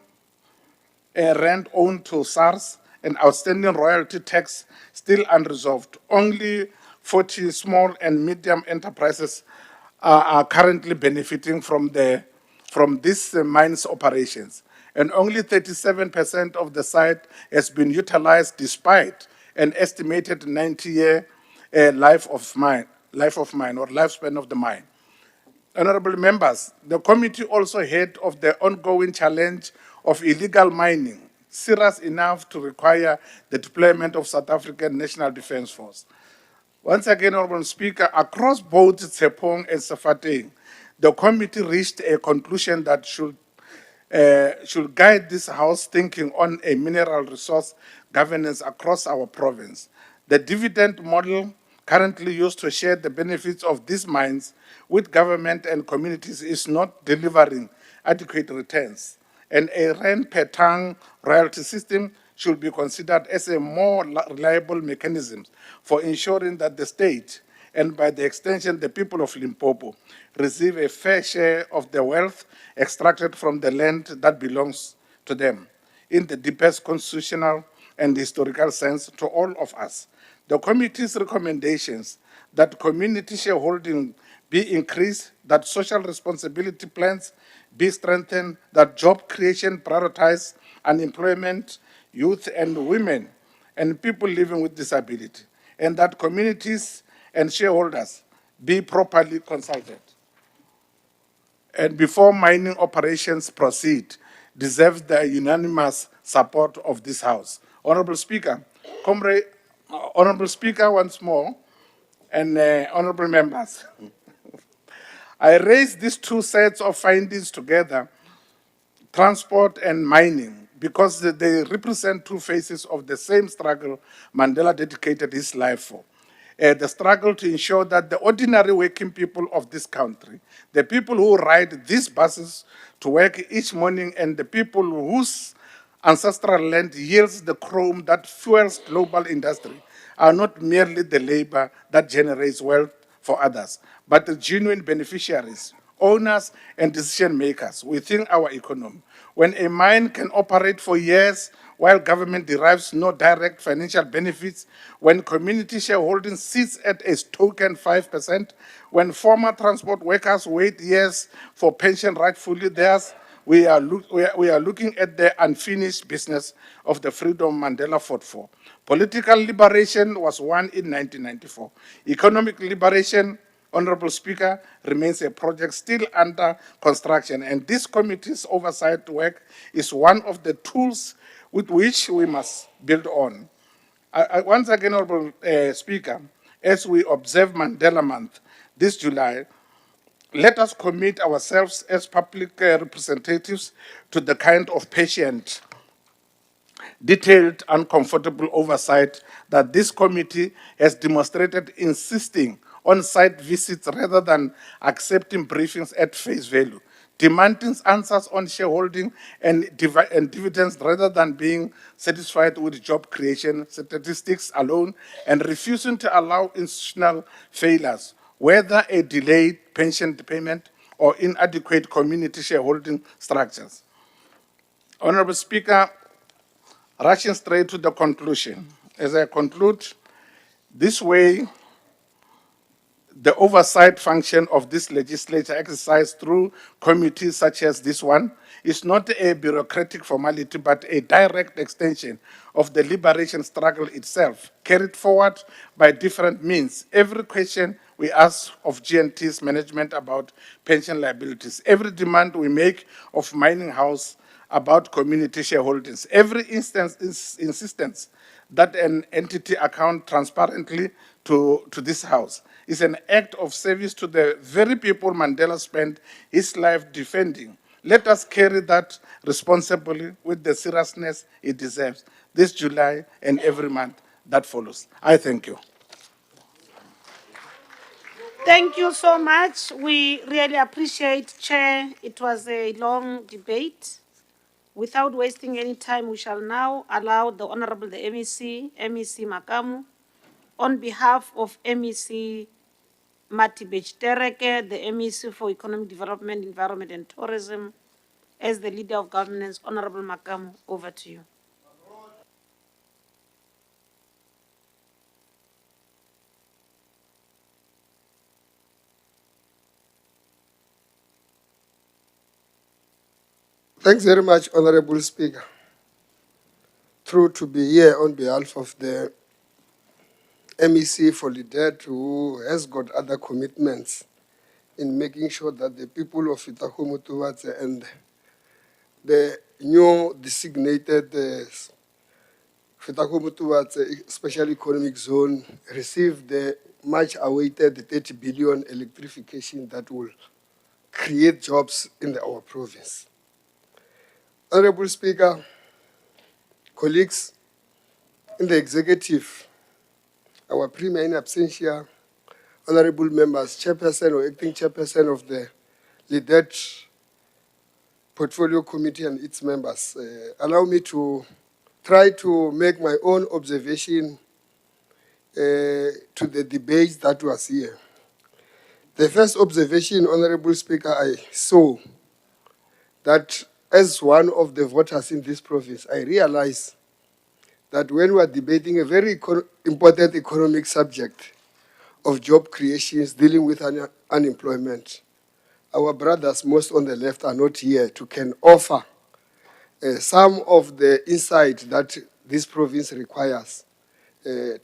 rand owed to SARS and outstanding royalty tax still unresolved. Only 40 small and medium enterprises are currently benefiting from this mine's operations. And only 37% of the site has been utilized despite an estimated 90-year life of mine or lifespan of the mine. Honorable members, the committee also heard of the ongoing challenge of illegal mining, serious enough to require the deployment of South African National Defence Force. Once again, Honorable Speaker, across both Tshepong and Sefateng, the committee reached a conclusion that should guide this House thinking on a mineral resource governance across our province. The dividend model currently used to share the benefits of these mines with government and communities is not delivering adequate returns, and a rand per ton royalty system should be considered as a more reliable mechanism for ensuring that the state, and by the extension the people of Limpopo, receive a fair share of the wealth extracted from the land that belongs to them, in the deepest constitutional and historical sense to all of us. The committee's recommendations that community shareholding be increased, that social responsibility plans be strengthened, that job creation prioritize unemployment, youth and women, and people living with disability, and that communities and shareholders be properly consulted. And before mining operations proceed, deserves the unanimous support of this House. Honorable Speaker, Honorable Speaker, once more, and honorable members, I raise these two sets of findings together, transport and mining, because they represent two faces of the same struggle Mandela dedicated his life for. The struggle to ensure that the ordinary working people of this country, the people who ride these buses to work each morning, and the people whose ancestral land yields the chrome that fuels global industry, are not merely the labor that generates wealth for others, but the genuine beneficiaries, owners, and decision makers within our economy. When a mine can operate for years while government derives no direct financial benefits, when community shareholding sits at a token 5%, when former transport workers wait years for pension rightfully theirs, we are looking at the unfinished business of the freedom Mandela fought for. Political liberation was won in 1994. Economic liberation, Honorable Speaker, remains a project still under construction, and this committee's oversight work is one of the tools with which we must build on. Once again, Honorable Speaker, as we observe Mandela Month this July, let us commit ourselves as public representatives to the kind of patient, detailed, uncomfortable oversight that this committee has demonstrated, insisting on site visits rather than accepting briefings at face value, demanding answers on shareholding and dividends rather than being satisfied with job creation statistics alone, and refusing to allow institutional failures, whether a delayed pension payment or inadequate community shareholding structures. Honorable Speaker, rushing straight to the conclusion. As I conclude, this way, the oversight function of this legislature exercised through committees such as this one is not a bureaucratic formality, but a direct extension of the liberation struggle itself, carried forward by different means. Every question we ask of GNT's management about pension liabilities, every demand we make of mining house about community shareholdings, every insistence that an entity account transparently to this House is an act of service to the very people Mandela spent his life defending. Let us carry that responsibly with the seriousness it deserves this July and every month that follows. I thank you. Thank you so much. We really appreciate, Chair. It was a long debate. Without wasting any time, we shall now allow the Honorable the MEC Makamu, on behalf of MEC Matibech Tereke, the MEC for Economic Development, Environment and Tourism, as the leader of governance. Honorable Makamu, over to you. Thanks very much, Honorable Speaker. True to be here on behalf of the MEC for LEDET, who has got other commitments in making sure that the people of Itahomutuwatse and the new designated Itahomutuwatse Special Economic Zone receive the much awaited 30 billion electrification that will create jobs in our province. Honorable Speaker, colleagues in the executive, our Premier in absentia, honorable members, chairperson or acting chairperson of the LEDET Portfolio Committee and its members. Allow me to try to make my own observation to the debate that was here. The first observation, Honorable Speaker, I saw that as one of the voters in this province, I realized that when we are debating a very important economic subject of job creations dealing with unemployment, our brothers, most on the left, are not here to can offer some of the insight that this province requires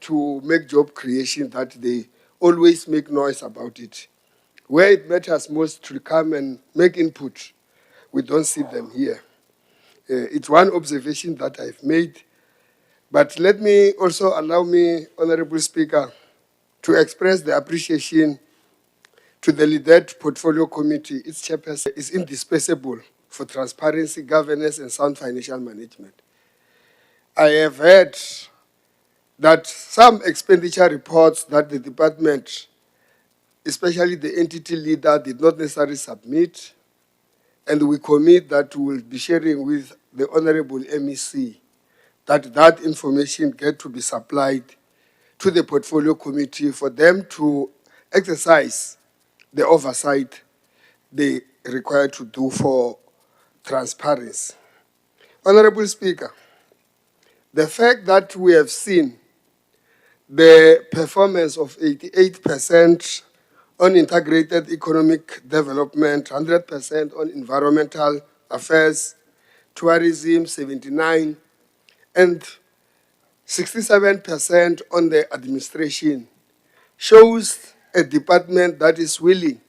to make job creation, that they always make noise about it. Where it matters most to come and make input, we don't see them here. It's one observation that I've made. But let me also allow me, Honorable Speaker, to express the appreciation to the LEDET Portfolio Committee. Its chairperson is indispensable for transparency, governance, and sound financial management. I have heard that some expenditure reports that the department, especially the entity leader, did not necessarily submit, and we commit that we will be sharing with the Honorable MEC that information get to be supplied to the Portfolio Committee for them to exercise the oversight they require to do for transparency. Honorable Speaker, the fact that we have seen the performance of 88% on integrated economic development, 100% on environmental affairs, tourism, 79%, and 67% on the administration, shows a department that is willing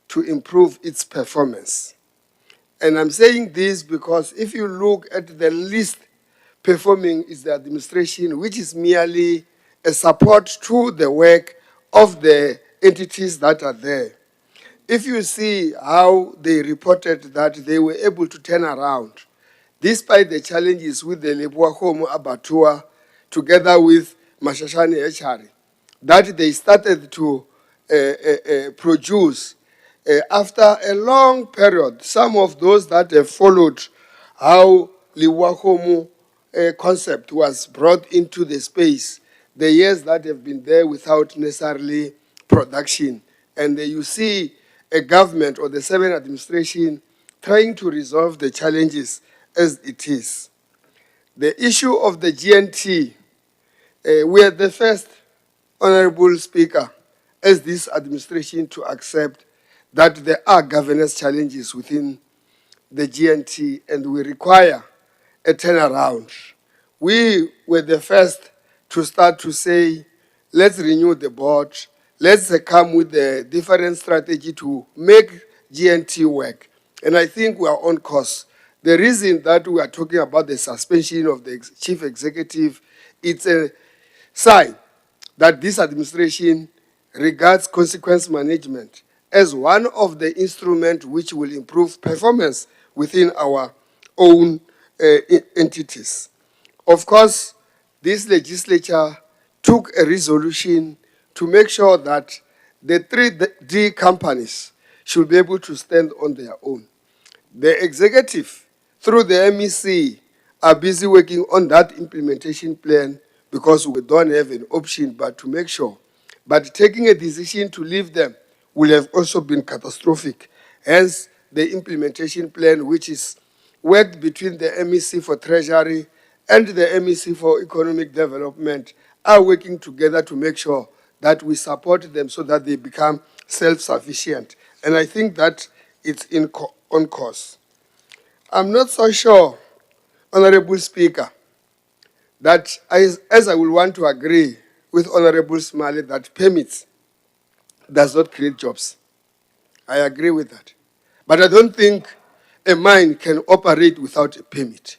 to improve its performance. And I'm saying this because if you look at the least performing is the administration, which is merely a support to the work of the entities that are there. If you see how they reported that they were able to turn around, despite the challenges with the Lebuahomo Abatua, together with Mashashani Echari, that they started to produce after a long period. Some of those that have followed how Liwahomo concept was brought into the space, the years that have been there without necessarily production. And you see a government or the seven administration trying to resolve the challenges as it is. The issue of the GNT, we are the first, Honorable Speaker, as this administration to accept that there are governance challenges within the GNT and we require a turnaround. We were the first to start to say, let's renew the board, let's come with a different strategy to make GNT work. And I think we are on course. The reason that we are talking about the suspension of the chief executive, it's a sign that this administration regards consequence management as one of the instruments which will improve performance within our own entities. Of course, this legislature took a resolution to make sure that the 3D companies should be able to stand on their own. The executive, through the MEC, are busy working on that implementation plan because we don't have an option but to make sure. But taking a decision to leave them will have also been catastrophic. Hence, the implementation plan, which is worked between the MEC for Treasury and the MEC for Economic Development, are working together to make sure that we support them so that they become self-sufficient. And I think that it's on course. I'm not so sure, Honorable Speaker, that as I will want to agree with Honorable Smalley that permits does not create jobs. I agree with that. But I don't think a mine can operate without a permit.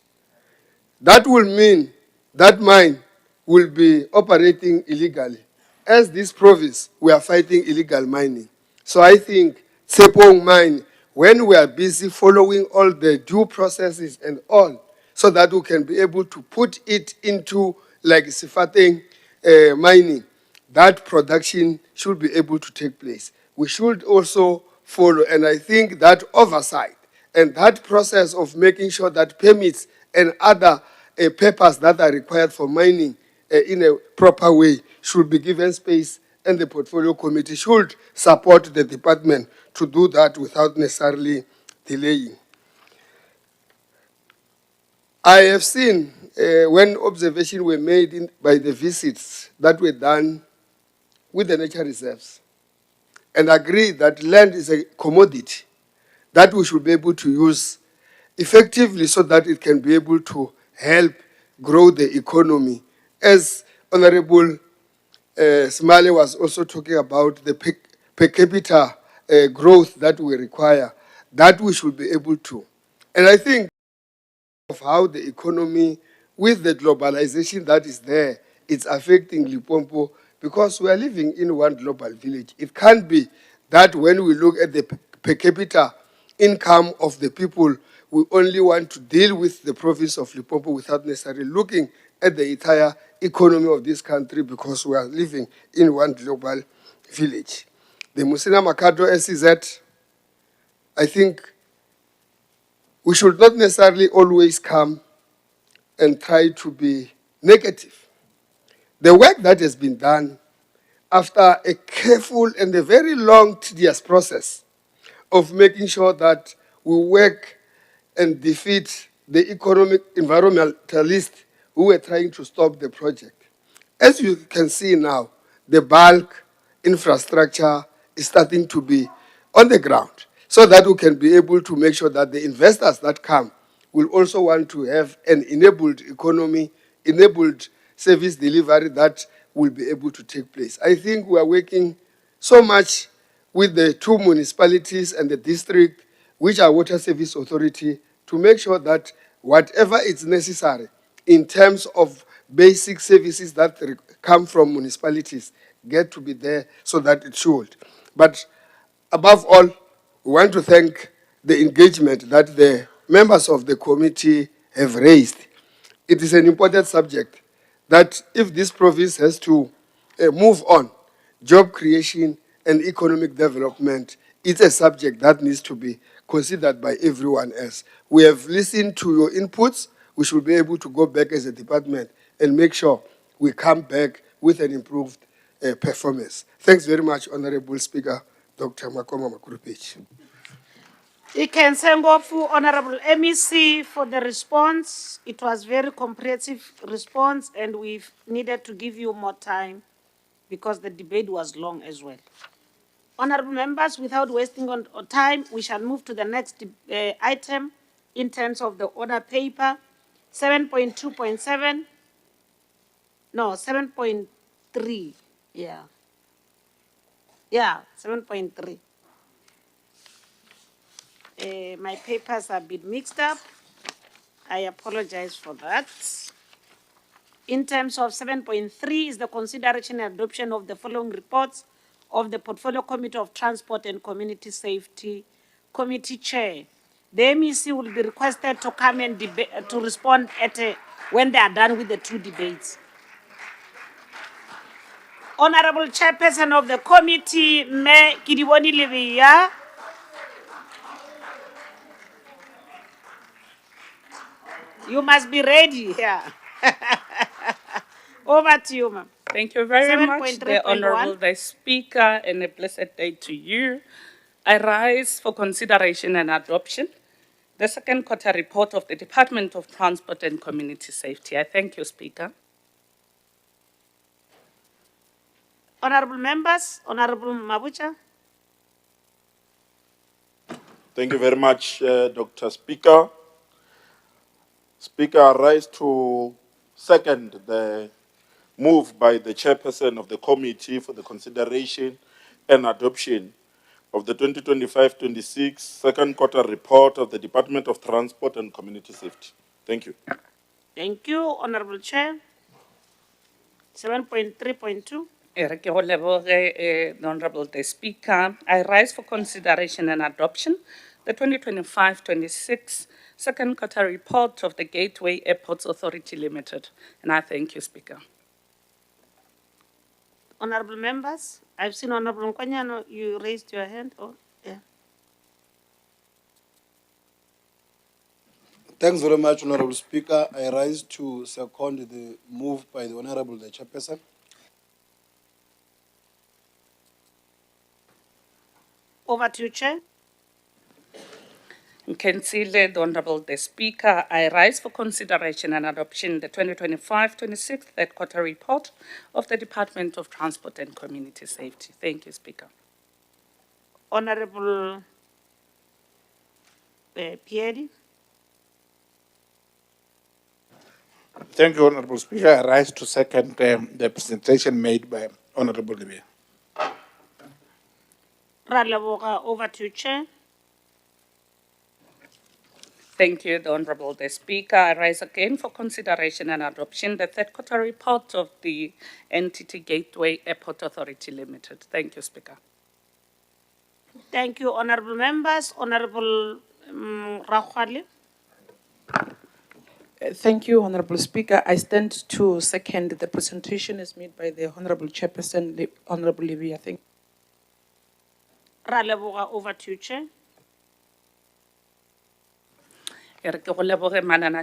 That will mean that mine will be operating illegally. As this province, we are fighting illegal mining. So I think Tshepong mine, when we are busy following all the due processes and all, so that we can be able to put it into like Sefateng mining, that production should be able to take place. We should also follow, and I think that oversight and that process of making sure that permits and other papers that are required for mining in a proper way should be given space, and the portfolio committee should support the department to do that without necessarily delaying. I have seen when observations were made by the visits that were done with the nature reserves, and agree that land is a commodity that we should be able to use effectively so that it can be able to help grow the economy. As Honorable Smale was also talking about the per capita growth that we require, that we should be able to. And I think of how the economy, with the globalization that is there, it's affecting Limpopo because we are living in one global village. It can't be that when we look at the per capita income of the people, we only want to deal with the province of Limpopo without necessarily looking at the entire economy of this country because we are living in one global village. The Musina Makhado SEZ, I think we should not necessarily always come and try to be negative. The work that has been done after a careful and a very long, tedious process of making sure that we work and defeat the economic environmentalists who were trying to stop the project. As you can see now, the bulk infrastructure is starting to be on the ground so that we can be able to make sure that the investors that come will also want to have an enabled economy, enabled service delivery that will be able to take place. I think we are working so much with the two municipalities and the district, which are Water Service Authority, to make sure that whatever is necessary in terms of basic services that come from municipalities get to be there so that it should. But above all, we want to thank the engagement that the members of the committee have raised. It is an important subject that if this province has to move on, job creation and economic development, it's a subject that needs to be considered by everyone else. We have listened to your inputs. We should be able to go back as a department and make sure we come back with an improved performance. Thanks very much, Honorable Speaker, Dr. Makoma Makhado. Ikensengofu, Honorable MEC, for the response. It was very comprehensive response, and we've needed to give you more time because the debate was long as well. Honorable members, without wasting on time, we shall move to the next item in terms of the order paper, 7.2.7. No, 7.3. Yeah. Yeah, 7.3. My papers are a bit mixed up. I apologize for that. In terms of 7.3 is the consideration and adoption of the following reports of the Portfolio Committee of Transport and Community Safety Committee Chair. The MEC will be requested to come and to respond when they are done with the two debates. Honorable Chairperson of the committee, Me Kidiboni Lebeya. You must be ready here. Over to you, ma'am. Thank you very much, the 7.3.1. Honorable the Speaker, and a blessed day to you. I rise for consideration and adoption the second quarter report of the Department of Transport and Community Safety. I thank you, Speaker. Honorable members, Honorable Mabucha. Thank you very much, Dr. Speaker. Speaker, I rise to second the move by the chairperson of the committee for the consideration and adoption of the 2025-26 second quarter report of the Department of Transport and Community Safety. Thank you. Thank you, Honorable Chair. 7.3.2. The Honorable the Speaker, I rise for consideration and adoption the 2025-26 second quarter report of the Gateway Airports Authority Limited. And I thank you, Speaker. Honorable members, I've seen Honorable Nkwanyano, you raised your hand. Oh, yeah. Thanks very much, Honorable Speaker. I rise to second the move by the Honorable the Chairperson. Over to you, Chair. Councillor, the Honourable the Speaker, I rise for consideration and adoption the 2025-26 third quarter report of the Department of Transport and Community Safety. Thank you, Speaker. Honorable Piedi. Thank you, Honorable Speaker. I rise to second the presentation made by Honorable Libya. Over to you, Chair. Thank you, the Honourable the Speaker. I rise again for consideration and adoption the third quarter report of the Entity Gateway Airport Authority Limited. Thank you, Speaker. Thank you, honorable members. Honorable Rakhwali. Thank you, Honorable Speaker. I stand to second the presentation as made by the Honorable Chairperson, Honorable Levy. I think. Over to you, Chair.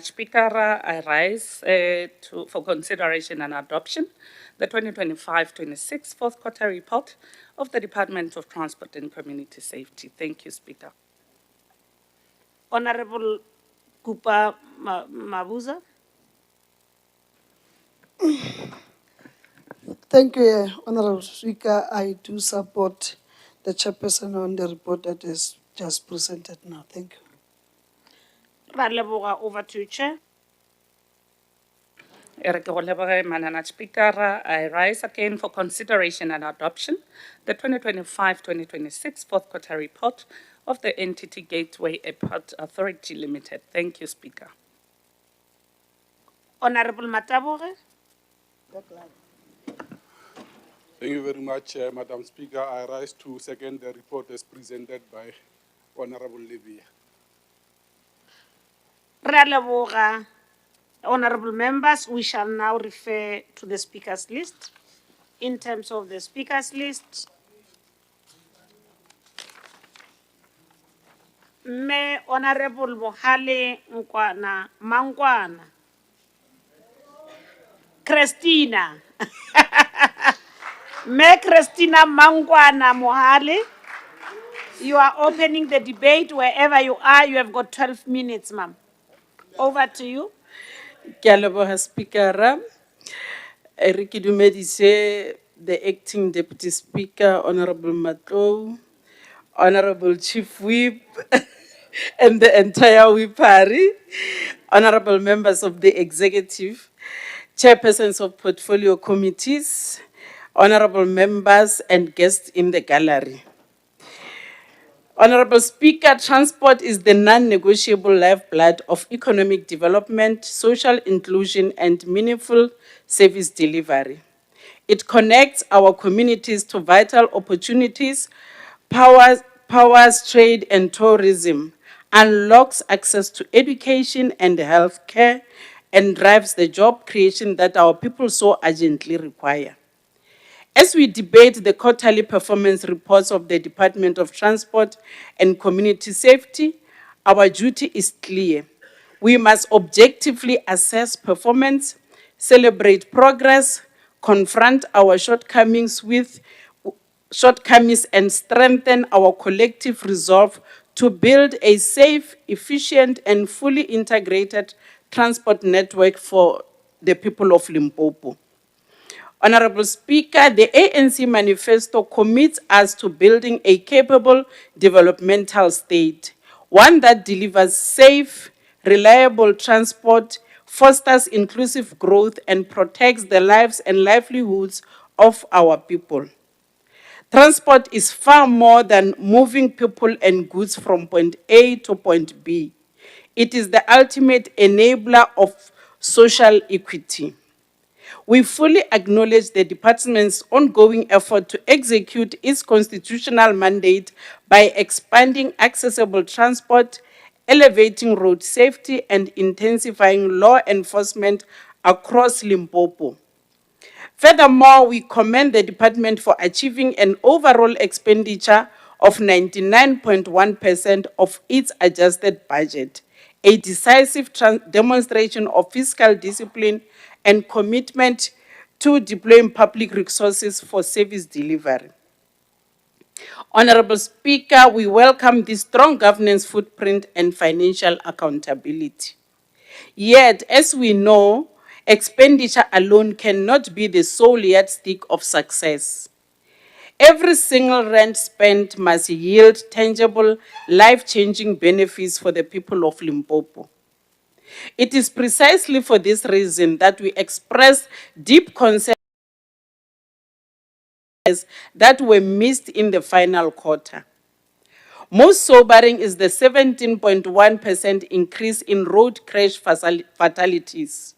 Speaker, I rise for consideration and adoption the 2025-26 fourth quarter report of the Department of Transport and Community Safety. Thank you, Speaker. Honorable Kupa Mabuza. Thank you, Honorable Speaker. I do support the chairperson on the report that is just presented now. Thank you. Over to you, Chair. Speaker, I rise again for consideration and adoption the 2025-2026 fourth quarter report of the Entity Gateway Airport Authority Limited. Thank you, Speaker. Honorable Matabore. Thank you very much, Madam Speaker. I rise to second the report as presented by Honorable Levy. Honorable members, we shall now refer to the speakers list. In terms of the speakers list, Me Honorable Mohale Nkwana Mangwana, Christina, Me Christina Mangwana Mohale, you are opening the debate wherever you are. You have got 12 minutes, ma'am. Over to you. Kialoboha Speaker, Eric Dumedise, the Acting Deputy Speaker, Honorable Makhado, Honorable Chief Whip, and the entire Whipari, Honorable members of the Executive, Chairpersons of Portfolio Committees, Honorable members and guests in the gallery. Honorable Speaker, transport is the non-negotiable lifeblood of economic development, social inclusion, and meaningful service delivery. It connects our communities to vital opportunities, powers trade and tourism, unlocks access to education and healthcare, and drives the job creation that our people so urgently require. As we debate the quarterly performance reports of the Department of Transport and Community Safety, our duty is clear. We must objectively assess performance, celebrate progress, confront our shortcomings and strengthen our collective resolve to build a safe, efficient, and fully integrated transport network for the people of Limpopo. Honorable Speaker, the ANC manifesto commits us to building a capable developmental state, one that delivers safe, reliable transport, fosters inclusive growth, and protects the lives and livelihoods of our people. Transport is far more than moving people and goods from point A to point B. It is the ultimate enabler of social equity. We fully acknowledge the department's ongoing effort to execute its constitutional mandate by expanding accessible transport, elevating road safety, and intensifying law enforcement across Limpopo. Furthermore, we commend the department for achieving an overall expenditure of 99.1% of its adjusted budget, a decisive demonstration of fiscal discipline and commitment to deploying public resources for service delivery. Honorable Speaker, we welcome the strong governance footprint and financial accountability. Yet, as we know, expenditure alone cannot be the sole yardstick of success. Every single rand spent must yield tangible, life-changing benefits for the people of Limpopo. It is precisely for this reason that we express deep concern that were missed in the final quarter. Most sobering is the 17.1% increase in road crash fatalities,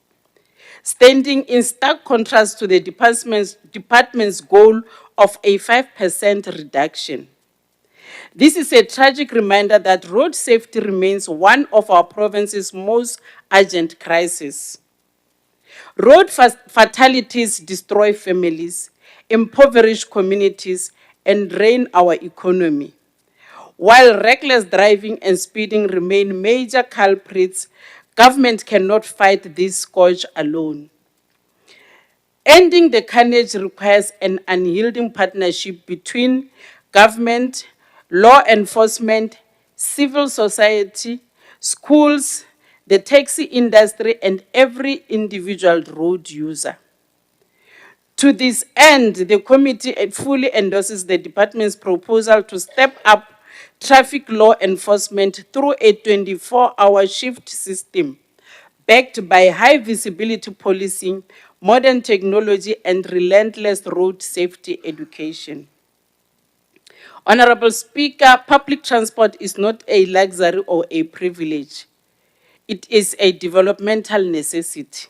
standing in stark contrast to the department's goal of a 5% reduction. This is a tragic reminder that road safety remains one of our province's most urgent crises. Road fatalities destroy families, impoverish communities, and drain our economy. While reckless driving and speeding remain major culprits, government cannot fight this scourge alone. Ending the carnage requires an unyielding partnership between government, law enforcement, civil society, schools, the taxi industry, and every individual road user. To this end, the committee fully endorses the department's proposal to step up traffic law enforcement through a 24-hour shift system, backed by high visibility policing, modern technology, and relentless road safety education. Honorable Speaker, public transport is not a luxury or a privilege. It is a developmental necessity.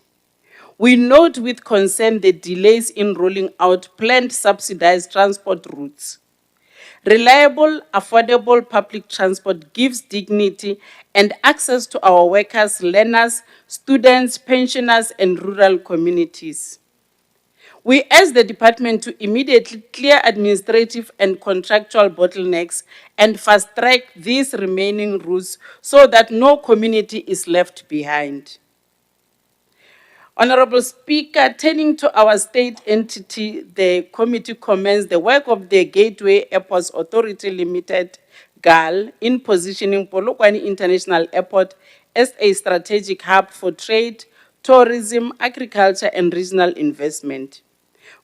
We note with concern the delays in rolling out planned subsidized transport routes. Reliable, affordable public transport gives dignity and access to our workers, learners, students, pensioners, and rural communities. We ask the department to immediately clear administrative and contractual bottlenecks and fast-track these remaining routes so that no community is left behind. Honorable Speaker, turning to our state entity, the committee commends the work of the Gateway Airports Authority Limited, GAAL, in positioning Polokwane International Airport as a strategic hub for trade, tourism, agriculture, and regional investment.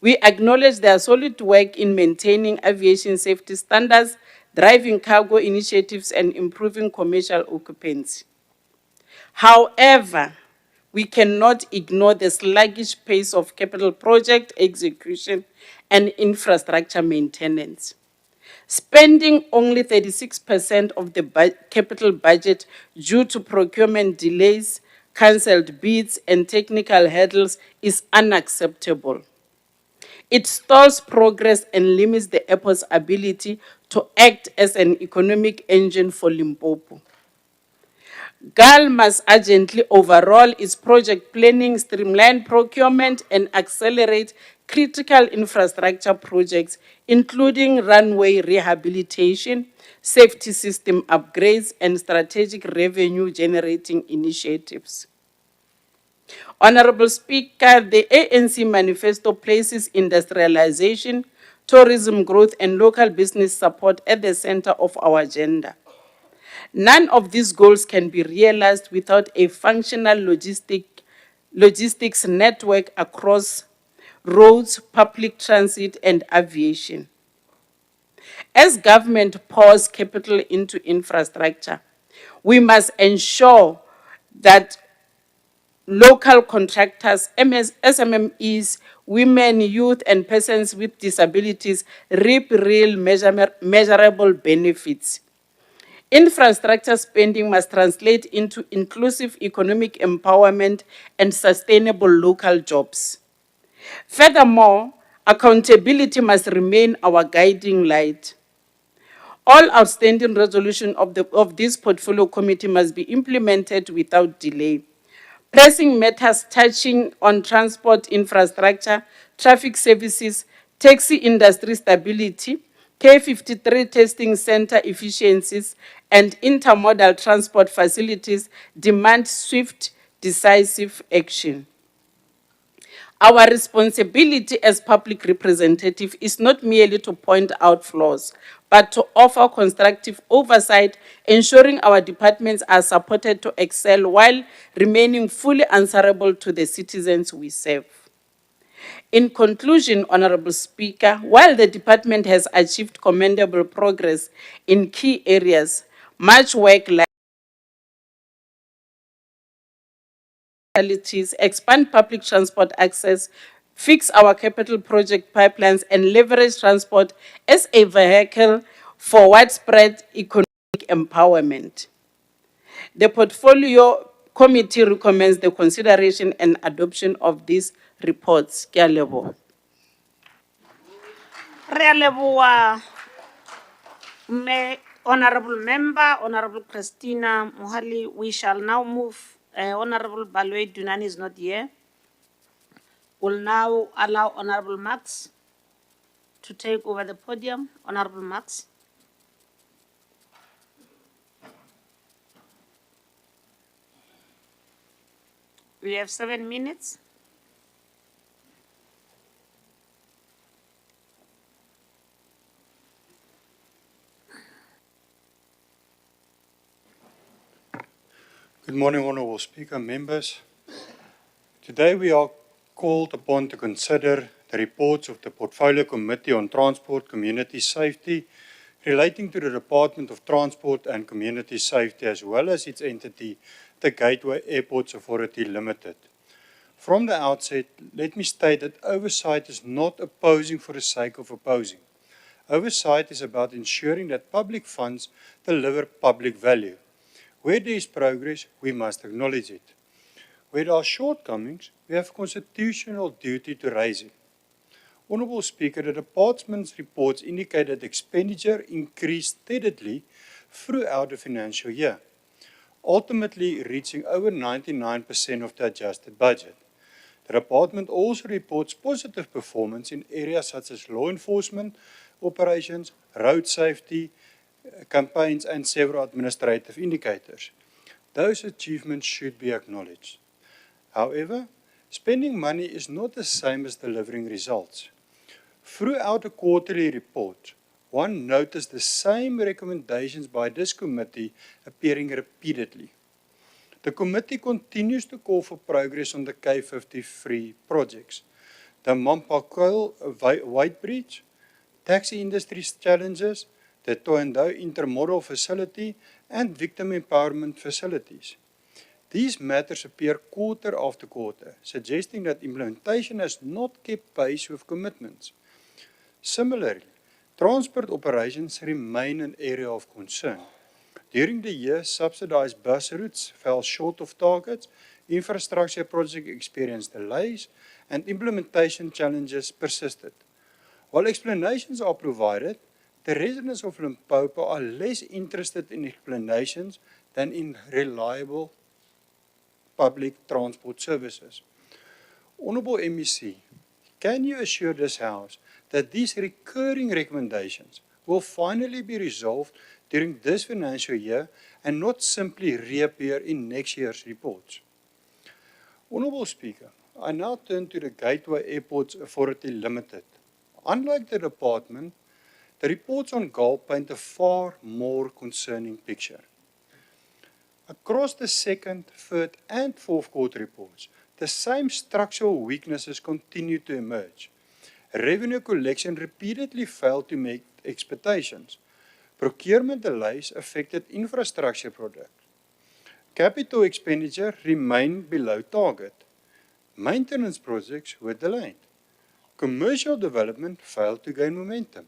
We acknowledge their solid work in maintaining aviation safety standards, driving cargo initiatives, and improving commercial occupancy. However, we cannot ignore the sluggish pace of capital project execution and infrastructure maintenance. Spending only 36% of the capital budget due to procurement delays, cancelled bids, and technical hurdles is unacceptable. It stalls progress and limits the airport's ability to act as an economic engine for Limpopo. GAAL must urgently overhaul its project planning, streamline procurement, and accelerate critical infrastructure projects, including runway rehabilitation, safety system upgrades, and strategic revenue-generating initiatives. Honorable Speaker, the ANC manifesto places industrialization, tourism growth, and local business support at the center of our agenda. None of these goals can be realized without a functional logistics network across roads, public transit, and aviation. As government pours capital into infrastructure, we must ensure that local contractors, SMMEs, women, youth, and persons with disabilities reap real measurable benefits. Infrastructure spending must translate into inclusive economic empowerment and sustainable local jobs. Furthermore, accountability must remain our guiding light. All outstanding resolutions of this portfolio committee must be implemented without delay. pressing matters touching on transport infrastructure, traffic services, taxi industry stability, K53 testing center efficiencies, and intermodal transport facilities demand swift, decisive action. Our responsibility as public representative is not merely to point out flaws, but to offer constructive oversight, ensuring our departments are supported to excel while remaining fully answerable to the citizens we serve. In conclusion, Honorable Speaker, while the department has achieved commendable progress in key areas, much work lies expand public transport access, fix our capital project pipelines, and leverage transport as a vehicle for widespread economic empowerment. The Portfolio Committee recommends the consideration and adoption of these reports. Ke a leboha. Re a leboha, Honorable Member, Honorable Christina Mohali. We shall now move. Honorable Balwe Dunani is not here. Will now allow Honorable Max to take over the podium. Honorable Max. We have 7 minutes. Good morning, Honourable Speaker, members. Today we are called upon to consider the reports of the Portfolio Committee on Transport Community Safety relating to the Department of Transport and Community Safety as well as its entity, the Gateway Airports Authority Limited. From the outset, let me state that oversight is not opposing for the sake of opposing. Oversight is about ensuring that public funds deliver public value. Where there is progress, we must acknowledge it. Where there are shortcomings, we have a constitutional duty to raise it. Honourable Speaker, the Department's reports indicate that expenditure increased steadily throughout the financial year, ultimately reaching over 99% of the adjusted budget. The Department also reports positive performance in areas such as law enforcement operations, road safety, campaigns, and several administrative indicators. Those achievements should be acknowledged. However, spending money is not the same as delivering results. Throughout the quarterly report, one noticed the same recommendations by this committee appearing repeatedly. The committee continues to call for progress on the K53 projects, the Makhado Weight Bridge, taxi industry challenges, the Thohoyandou Intermodal Facility, and victim empowerment facilities. These matters appear quarter after quarter, suggesting that implementation has not kept pace with commitments. Similarly, transport operations remain an area of concern. During the year, subsidized bus routes fell short of targets, infrastructure projects experienced delays, and implementation challenges persisted. While explanations are provided, the residents of Limpopo are less interested in explanations than in reliable public transport services. Honourable MEC, can you assure this House that these recurring recommendations will finally be resolved during this financial year and not simply reappear in next year's reports? Honourable Speaker, I now turn to the Gateway Airports Authority Limited. Unlike the department, the reports on GAAL paint a far more concerning picture. Across the second, third, and fourth quarter reports, the same structural weaknesses continue to emerge. Revenue collection repeatedly failed to meet expectations. Procurement delays affected infrastructure projects. Capital expenditure remained below target. Maintenance projects were delayed. Commercial development failed to gain momentum.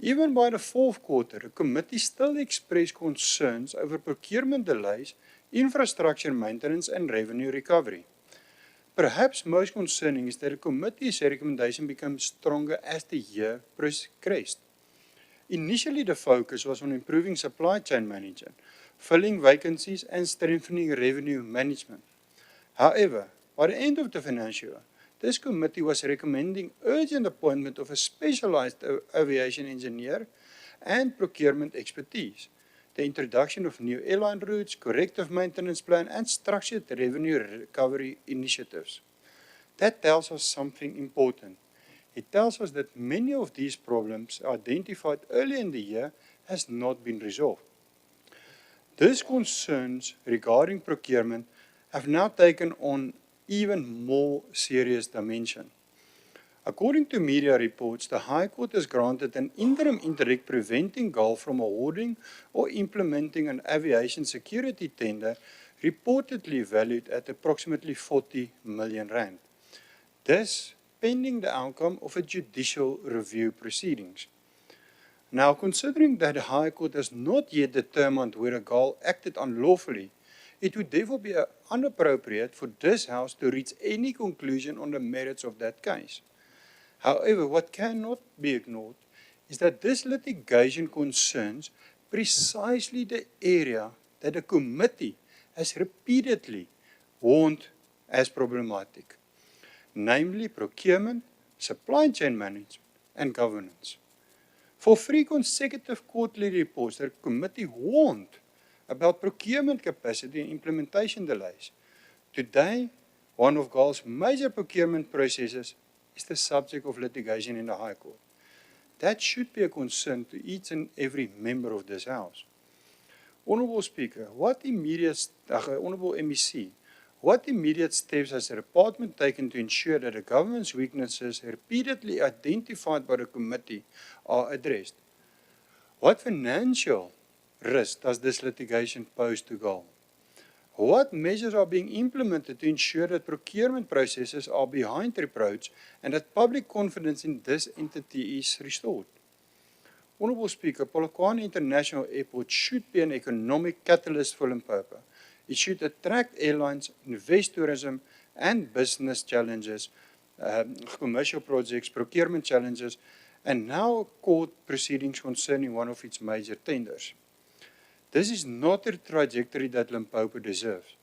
Even by the fourth quarter, the committee still expressed concerns over procurement delays, infrastructure maintenance, and revenue recovery. Perhaps most concerning is that the committee's recommendation becomes stronger as the year progressed. Initially, the focus was on improving supply chain management, filling vacancies, and strengthening revenue management. However, by the end of the financial year, this committee was recommending urgent appointment of a specialized aviation engineer and procurement expertise, the introduction of new airline routes, corrective maintenance plan, and structured revenue recovery initiatives. That tells us something important. It tells us that many of these problems identified early in the year has not been resolved. These concerns regarding procurement have now taken on even more serious dimension. According to media reports, the High Court has granted an interim interdict preventing GAAL from awarding or implementing an aviation security tender reportedly valued at approximately 40 million rand. This pending the outcome of a judicial review proceedings. Now, considering that the High Court has not yet determined whether GAAL acted unlawfully, it would therefore be inappropriate for this House to reach any conclusion on the merits of that case. However, what cannot be ignored is that this litigation concerns precisely the area that the committee has repeatedly warned as problematic, namely procurement, supply chain management, and governance. For 3 consecutive quarterly reports, the committee warned about procurement capacity and implementation delays. Today, one of GAAL's major procurement processes is the subject of litigation in the High Court. That should be a concern to each and every member of this House. Honourable Speaker, Honourable MEC, what immediate steps has the department taken to ensure that the government's weaknesses repeatedly identified by the committee are addressed? What financial risk does this litigation pose to GAAL? What measures are being implemented to ensure that procurement processes are behind reproach and that public confidence in this entity is restored? Honourable Speaker, Polokwane International Airport should be an economic catalyst for Limpopo. It should attract airlines, invest tourism and business challenges, commercial projects, procurement challenges, and now court proceedings concerning one of its major tenders. This is not a trajectory that Limpopo deserves.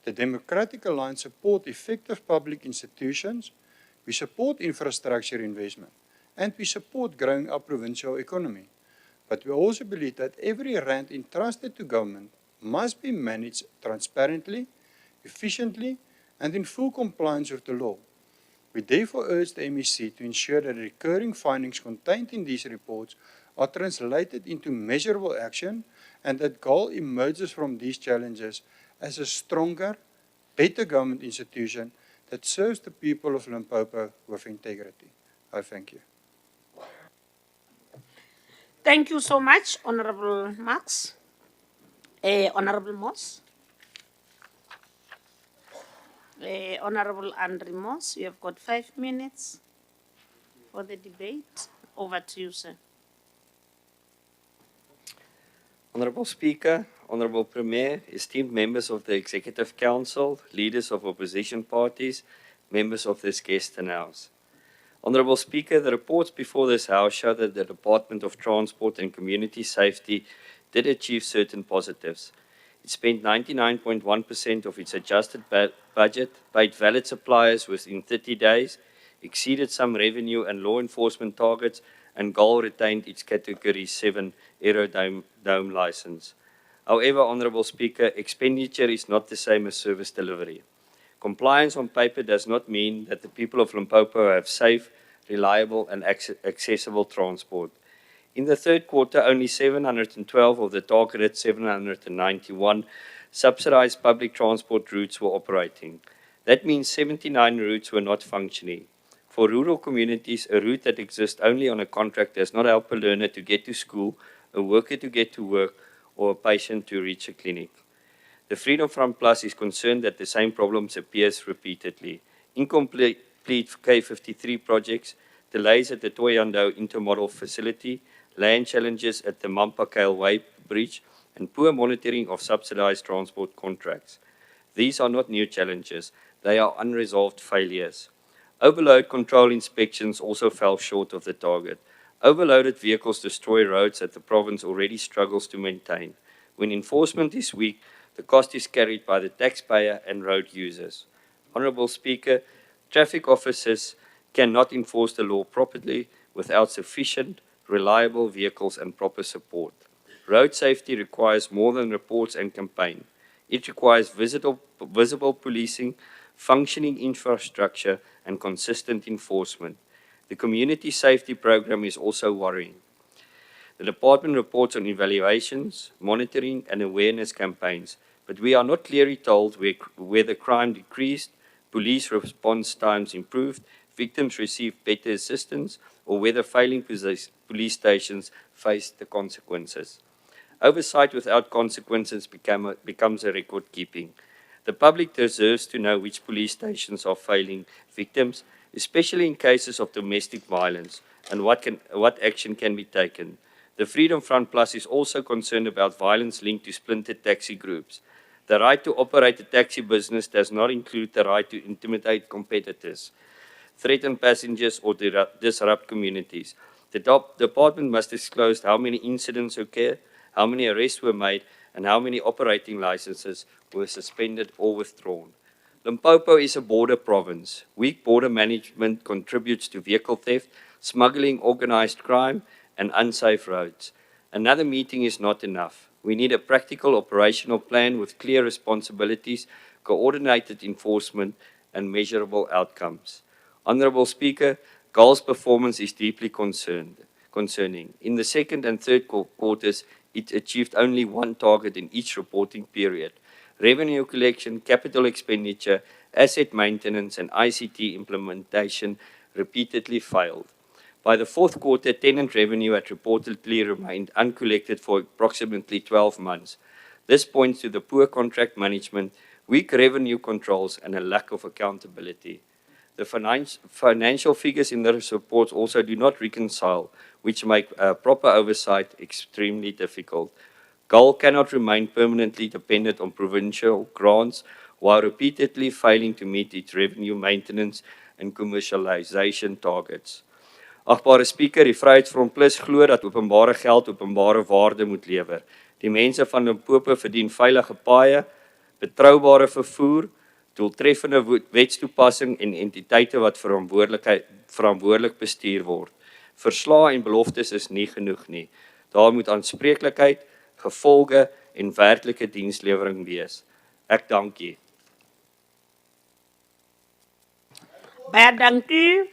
The Democratic Alliance supports effective public institutions, we support infrastructure investment, and we support growing our provincial economy. But we also believe that every rand entrusted to government must be managed transparently, efficiently, and in full compliance with the law. We therefore urge the MEC to ensure that the recurring findings contained in these reports are translated into measurable action and that GAAL emerges from these challenges as a stronger, better government institution that serves the people of Limpopo with integrity. I thank you. Thank you so much, Honorable Marx. Honorable Moss. Honorable Andre Moss, you have got 5 minutes for the debate. Over to you, sir. Honourable Speaker, Honourable Premier, esteemed members of the Executive Council, leaders of opposition parties, members of this guest and House. Honourable Speaker, the reports before this House show that the Department of Transport and Community Safety did achieve certain positives. It spent 99.1% of its adjusted budget, paid valid suppliers within 30 days, exceeded some revenue and law enforcement targets, and GAAL retained its Category 7 aerodome license. However, Honourable Speaker, expenditure is not the same as service delivery. Compliance on paper does not mean that the people of Limpopo have safe, reliable and accessible transport. In the third quarter, only 712 of the targeted 791 subsidized public transport routes were operating. That means 79 routes were not functioning. For rural communities, a route that exists only on a contract does not help a learner to get to school, a worker to get to work, or a patient to reach a clinic. The Freedom Front Plus is concerned that the same problems appears repeatedly. Incomplete K53 projects, delays at the Thohoyandou Intermodal Facility, land challenges at the Mampakale Way Bridge, and poor monitoring of subsidized transport contracts. These are not new challenges, they are unresolved failures. Overload control inspections also fell short of the target. Overloaded vehicles destroy roads that the province already struggles to maintain. When enforcement is weak, the cost is carried by the taxpayer and road users. Honourable Speaker, traffic officers cannot enforce the law properly without sufficient, reliable vehicles and proper support. Road safety requires more than reports and campaign. It requires visible policing, functioning infrastructure, and consistent enforcement. The community safety program is also worrying. The department reports on evaluations, monitoring, and awareness campaigns, but we are not clearly told whether crime decreased, police response times improved, victims received better assistance, or whether failing police stations faced the consequences. Oversight without consequences becomes a record keeping. The public deserves to know which police stations are failing victims, especially in cases of domestic violence, and what action can be taken. The Freedom Front Plus is also concerned about violence linked to splintered taxi groups. The right to operate a taxi business does not include the right to intimidate competitors, threaten passengers, or disrupt communities. The department must disclose how many incidents occur, how many arrests were made, and how many operating licenses were suspended or withdrawn. Limpopo is a border province. Weak border management contributes to vehicle theft, smuggling, organized crime, and unsafe roads. Another meeting is not enough. We need a practical operational plan with clear responsibilities, coordinated enforcement, and measurable outcomes. Honourable Speaker, GAAL's performance is deeply concerning. In the second and third quarters, it achieved only one target in each reporting period. Revenue collection, capital expenditure, asset maintenance, and ICT implementation repeatedly failed. By the fourth quarter, tenant revenue had reportedly remained uncollected for approximately 12 months. This points to the poor contract management, weak revenue controls, and a lack of accountability. The financial figures in the reports also do not reconcile, which make proper oversight extremely difficult. GAAL cannot remain permanently dependent on provincial grants while repeatedly failing to meet its revenue maintenance and commercialization targets. Agbare Speaker, die Vryheidsfront Plus glo dat openbare geld openbare waarde moet lewer. Die mense van Limpopo verdien veilige paaie, betroubare vervoer, doeltreffende wetstoepassing en entiteite wat verantwoordelik bestuur word. Verslae en beloftes is nie genoeg nie. Daar moet aanspreeklikheid, gevolge en werklike dienslewering wees. Ek dank u. Baie dankie.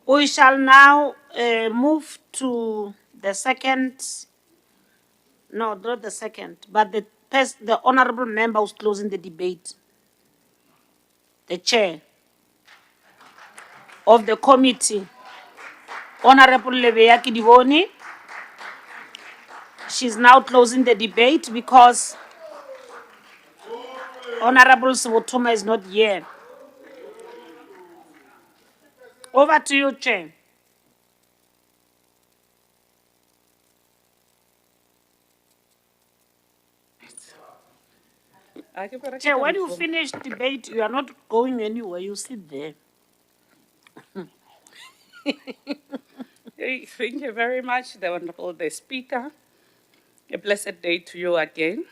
We shall now move to the second, no, not the second, but the honorable member who's closing the debate, the chair of the committee, Honorable Lebeya Kidiboni. She's now closing the debate because Honorable Sebotoma is not here. Over to you, Chair. Chair, when you finish debate, you are not going anywhere. You sit there. Thank you very much, the Honourable Speaker. A blessed day to you again.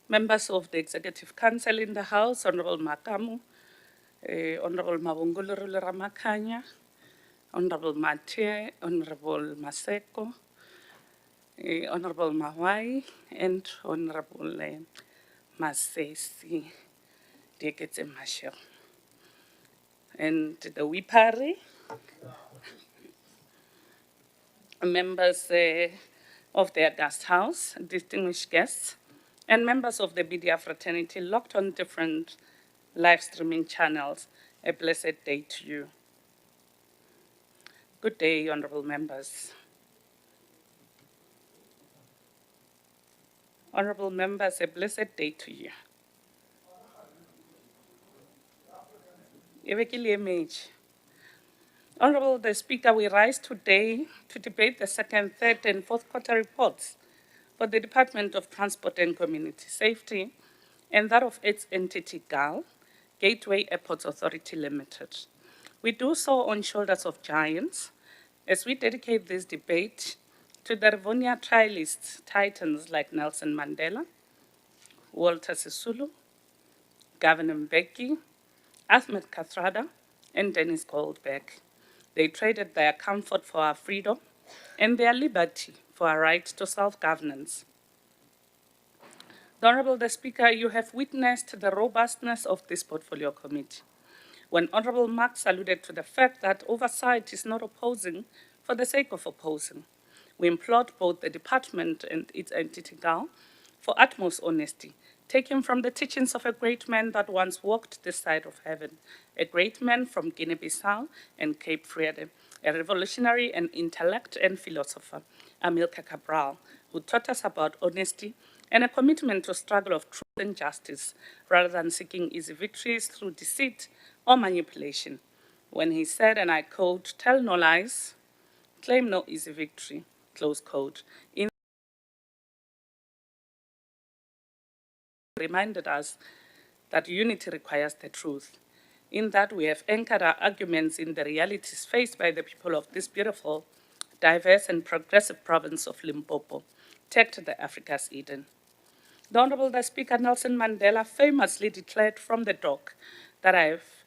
Members of the Executive Council in the House, Honourable Makamu, Honourable Mabungulu Ramakanya, Honourable Mathieu, Honourable Maseko, Honourable Mawai, and Honourable Masesi, Dieketse Mashel. And the Wipari, members of the August House, distinguished guests, and members of the media fraternity locked on different live streaming channels, a blessed day to you. Good day, honorable members. Honorable members, a blessed day to you. Honorable the Speaker, we rise today to debate the second, third, and fourth quarter reports for the Department of Transport and Community Safety and that of its entity GAAL, Gateway Airports Authority Limited. We do so on shoulders of giants as we dedicate this debate to the Rivonia trialists, titans like Nelson Mandela, Walter Sisulu, Governor Mbeki, Ahmed Kathrada, and Dennis Goldberg. They traded their comfort for our freedom and their liberty for our right to self-governance. Honorable the Speaker, you have witnessed the robustness of this portfolio committee. When Honorable Marx alluded to the fact that oversight is not opposing for the sake of opposing, we implored both the department and its entity GAAL for utmost honesty, taken from the teachings of a great man that once walked this side of heaven, a great man from Guinea-Bissau and Cape Verde, a revolutionary and intellect and philosopher, Amilcar Cabral, who taught us about honesty and a commitment to struggle of truth and justice, rather than seeking easy victories through deceit or manipulation. When he said, and I quote, "Tell no lies, claim no easy victory," close quote, reminded us that unity requires the truth. In that, we have anchored our arguments in the realities faced by the people of this beautiful, diverse, and progressive province of Limpopo, tagged the Africa's Eden. The Honorable Speaker Nelson Mandela famously declared from the dock that I have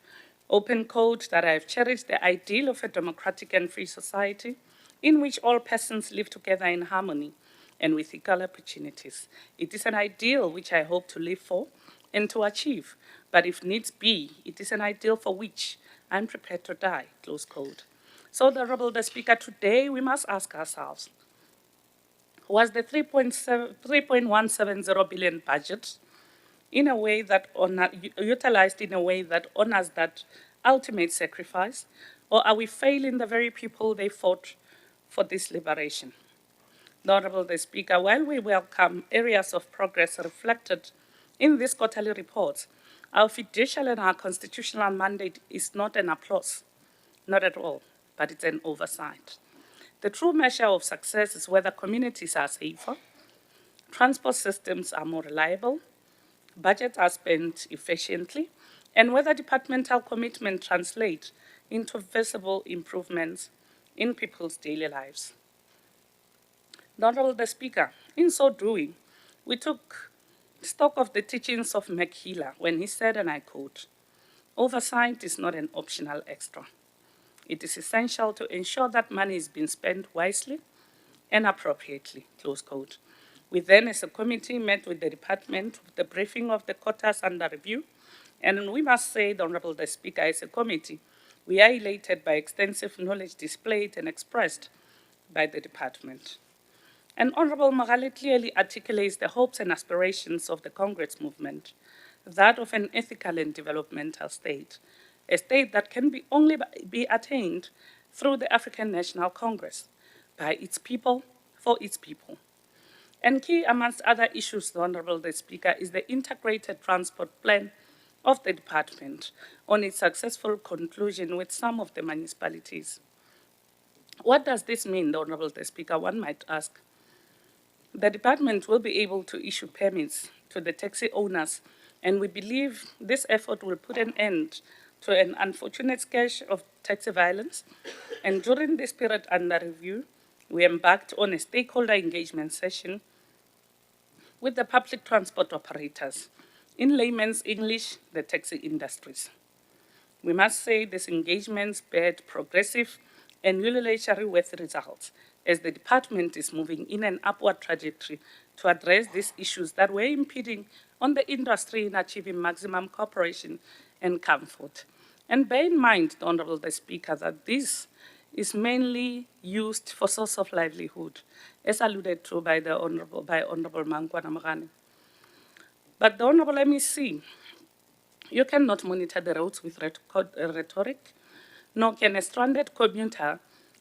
open quote, that I have cherished the ideal of a democratic and free society in which all persons live together in harmony and with equal opportunities. It is an ideal which I hope to live for and to achieve, but if needs be, it is an ideal for which I'm prepared to die, close quote. So, the Honorable Speaker, today we must ask ourselves, was the 3.170 billion budget in a way that utilized in a way that honors that ultimate sacrifice, or are we failing the very people they fought for this liberation? The Honorable Speaker, while we welcome areas of progress reflected in this quarterly report, our fiducial and our constitutional mandate is not an applause, not at all, but it's an oversight. The true measure of success is whether communities are safer, transport systems are more reliable, budgets are spent efficiently, and whether departmental commitment translates into visible improvements in people's daily lives. The Honorable Speaker, in so doing, we took stock of the teachings of McHiller when he said, and I quote, "Oversight is not an optional extra. It is essential to ensure that money is being spent wisely and appropriately," close quote. We then, as a committee, met with the department with the briefing of the quotas under review, and we must say, the Honorable Speaker, as a committee, we are elated by extensive knowledge displayed and expressed by the department. And Honorable Makhado clearly articulates the hopes and aspirations of the Congress movement, that of an ethical and developmental state, a state that can only be attained through the African National Congress, by its people, for its people. And key amongst other issues, the Honorable Speaker, is the integrated transport plan of the department on its successful conclusion with some of the municipalities. What does this mean, the Honorable Speaker, one might ask? The department will be able to issue permits to the taxi owners, and we believe this effort will put an end to an unfortunate scourge of taxi violence. And during this period under review, we embarked on a stakeholder engagement session with the public transport operators, in layman's English, the taxi industries. We must say these engagements bear progressive and unilaterally worth results, as the department is moving in an upward trajectory to address these issues that were impeding on the industry in achieving maximum cooperation and comfort. And bear in mind, the Honorable Speaker, that this is mainly used for source of livelihood, as alluded to by Honorable Mangwana Morane. But the Honorable MEC, you cannot monitor the roads with rhetoric, nor can a stranded commuter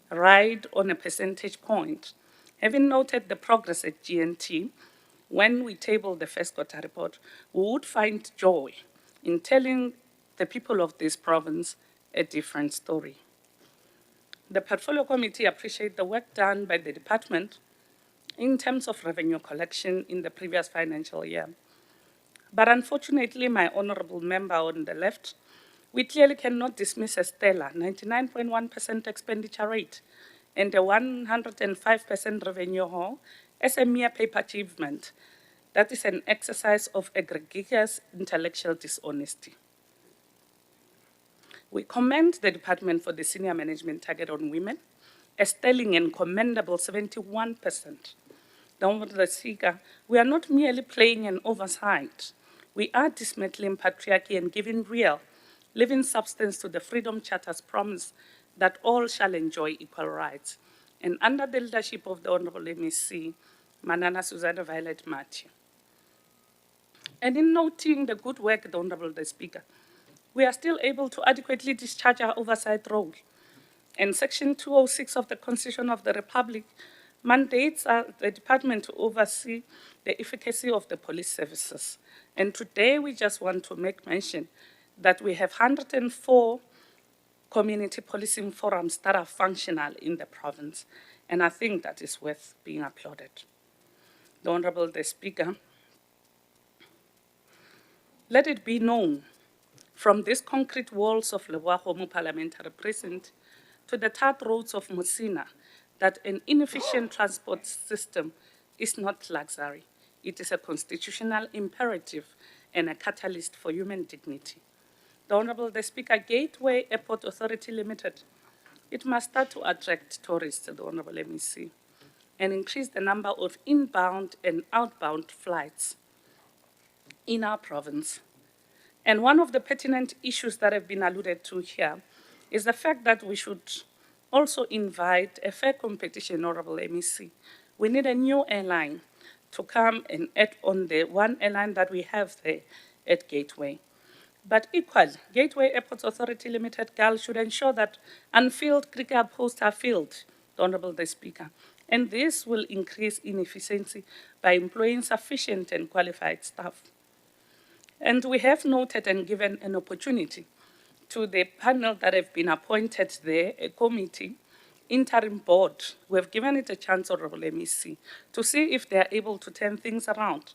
ride on a percentage point. Having noted the progress at GNT, when we table the first quarter report, we would find joy in telling the people of this province a different story. The Portfolio Committee appreciates the work done by the department in terms of revenue collection in the previous financial year. But unfortunately, my honorable member on the left, we clearly cannot dismiss a stellar 99.1% expenditure rate and a 105% revenue haul as a mere paper achievement, That is an exercise of egregious intellectual dishonesty. We commend the department for the senior management target on women, a sterling and commendable 71%. Down with the speaker, we are not merely playing an oversight. We are dismantling patriarchy and giving real, living substance to the Freedom Charter's promise that all shall enjoy equal rights. And under the leadership of the Honorable MEC, Manana Susanna Violet Matthew. And in noting the good work, the Honorable the Speaker, we are still able to adequately discharge our oversight role. And Section 206 of the Constitution of the Republic mandates the department to oversee the efficacy of the police services. And today we just want to make mention that we have 104 community policing forums that are functional in the province. And I think that is worth being applauded. The Honorable the Speaker, let it be known from these concrete walls of Lewahomo Parliamentary Precinct to the tarred roads of Musina that an inefficient transport system is not luxury. It is a constitutional imperative and a catalyst for human dignity. The Honorable the Speaker, Gateway Airport Authority Limited, it must start to attract tourists, the Honorable MEC, and increase the number of inbound and outbound flights in our province. And one of the pertinent issues that have been alluded to here is the fact that we should also invite a fair competition, Honorable MEC. We need a new airline to come and add on the one airline that we have there at Gateway. But equally, Gateway Airports Authority Limited, GAAL, should ensure that unfilled cricket posts are filled, the Honorable the Speaker. And this will increase inefficiency by employing sufficient and qualified staff. And we have noted and given an opportunity to the panel that have been appointed there, a committee, interim board. We have given it a chance, Honorable MEC, to see if they are able to turn things around.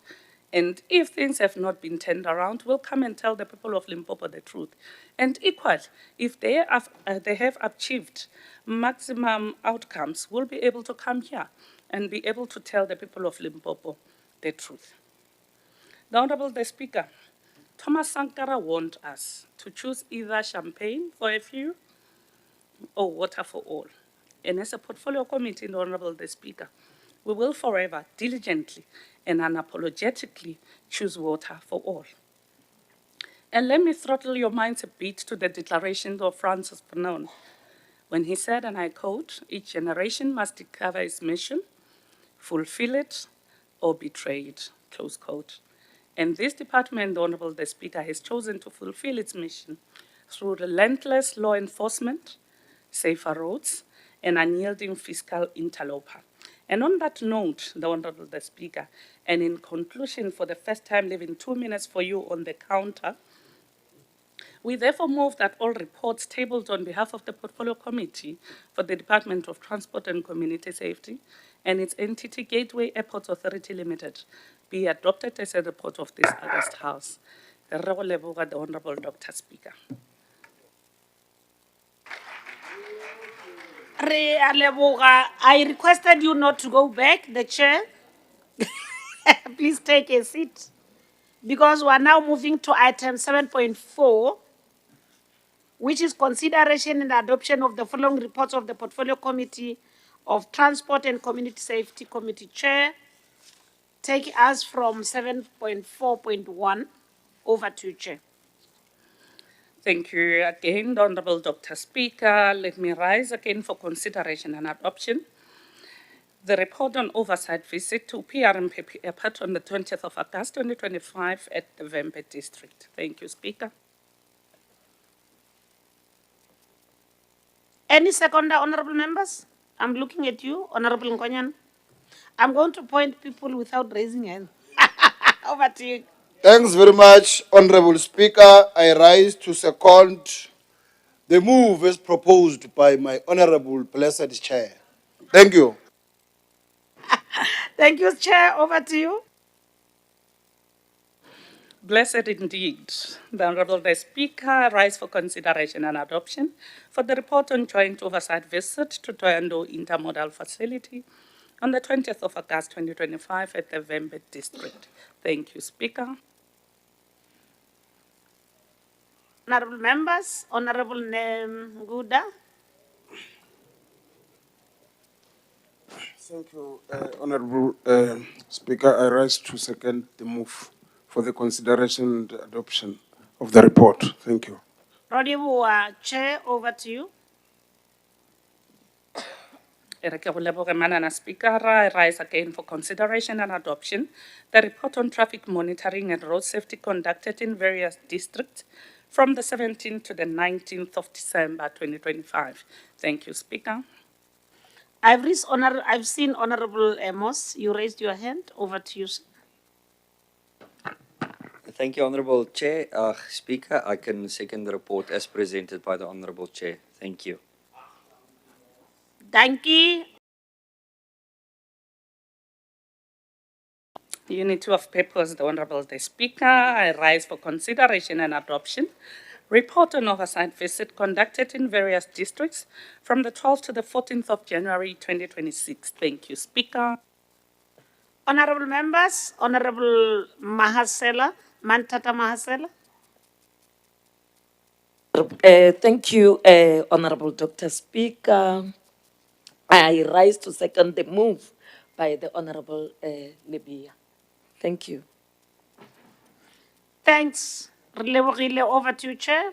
And if things have not been turned around, we'll come and tell the people of Limpopo the truth. And equally, if they have achieved maximum outcomes, we'll be able to come here and be able to tell the people of Limpopo the truth. The Honorable the Speaker, Thomas Sankara warned us to choose either champagne for a few or water for all. And as a portfolio committee, the Honorable the Speaker, we will forever, diligently, and unapologetically choose water for all. And let me throttle your minds a bit to the declaration of Francis Fanon, when he said, and I quote, "Each generation must discover its mission, fulfill it, or betray it," close quote. And this department, the Honorable the Speaker, has chosen to fulfill its mission through relentless law enforcement, safer roads, and unyielding fiscal interloper. And on that note, the Honorable the Speaker, and in conclusion, for the first time, leaving 2 minutes for you on the counter, we therefore move that all reports tabled on behalf of the Portfolio Committee for the Department of Transport and Community Safety and its entity Gateway Airports Authority Limited be adopted as a report of this August House. The Honorable Dr. Speaker. I requested you not to go back, the chair. Please take a seat. Because we are now moving to item 7.4, which is consideration and adoption of the following reports of the Portfolio Committee of Transport and Community Safety Committee Chair. Take us from 7.4.1 over to Chair. Thank you again, the Honorable Dr. Speaker. Let me rise again for consideration and adoption. The report on oversight visit to P R Mphephu Airport on the 20th of August 2025 at the Vembe District. Thank you, Speaker. Any seconder, honorable members? I'm looking at you, Honorable Nkonyan. I'm going to point people without raising hands. Over to you. Thanks very much, Honorable Speaker. I rise to second the move as proposed by my Honorable Blessed Chair. Thank you. Thank you, Chair. Over to you. Blessed indeed. The Honorable the Speaker, I rise for consideration and adoption for the report on joint oversight visit to Thohoyandou Intermodal Facility on the 20th of August 2025 at the Vembe district. Thank you, Speaker. Honorable members, Honorable Nguda. Thank you, Honorable Speaker. I rise to second the move for the consideration and adoption of the report. Thank you. Rodiwa, Chair, over to you. Speaker, I rise again for consideration and adoption the report on traffic monitoring and road safety conducted in various districts from the 17th to the 19th of December 2025. Thank you, Speaker. I've seen Honorable Amos. You raised your hand. Over to you, sir. Thank you, Honorable Chair. Speaker, I can second the report as presented by the Honorable Chair. Thank you. Thank you. Unit 2 of papers, the Honorable Speaker. I rise for consideration and adoption. Report on oversight visit conducted in various districts from the 12th to the 14th of January 2026. Thank you, Speaker. Honorable members, Honorable Mahasela, Mantata Mahasela. Thank you, Honorable Dr. Speaker. I rise to second the move by the Honorable Libya. Thank you. Thanks. Relevogile, over to you, Chair.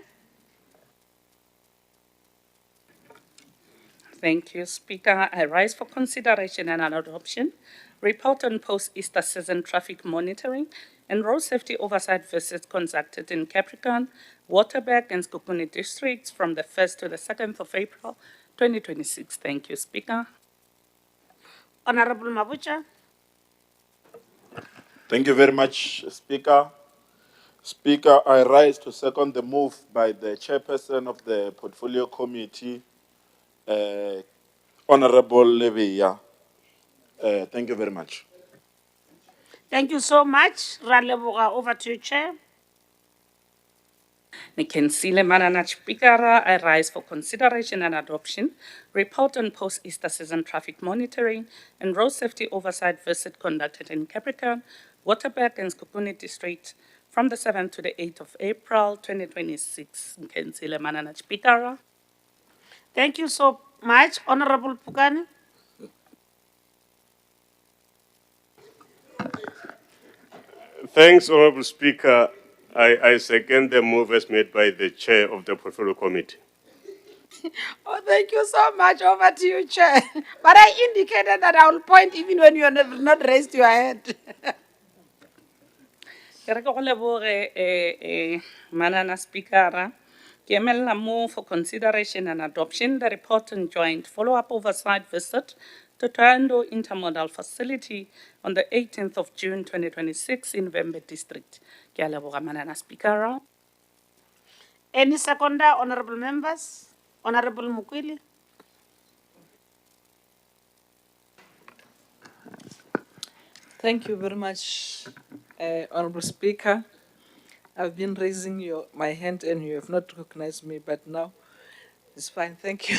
Thank you, Speaker. I rise for consideration and adoption. Report on post-Easter season traffic monitoring and road safety oversight visits conducted in Capricorn, Waterberg, and Skokuni districts from the 1st to the 2nd of April 2026. Thank you, Speaker. Honorable Mabucha. Thank you very much, Speaker. Speaker, I rise to second the move by the chairperson of the Portfolio Committee, Honorable Levia. Thank you very much. Thank you so much. Ralevoga, over to you, Chair. Nikensile Manana Speaker, I rise for consideration and adoption. Report on post-Easter season traffic monitoring and road safety oversight visit conducted in Capricorn, Waterberg, and Skokuni district from the 7th to the 8th of April 2026. Nikensile Manana Speaker. Thank you so much. Honorable Pugani. Thanks, Honorable Speaker. I second the move as made by the Chair of the Portfolio Committee. Oh, thank you so much. Over to you, Chair. But I indicated that I will point even when you have not raised your hand. Manana Speaker, Kiemela move for consideration and adoption the report on joint follow-up oversight visit to Thohoyandou Intermodal Facility on the 18th of June 2026 in Vembe district. Kialeboga Manana Speaker. Any seconder, honorable members? Honorable Mukwili. Thank you very much, Honorable Speaker. I've been raising my hand and you have not recognized me, but now it's fine. Thank you.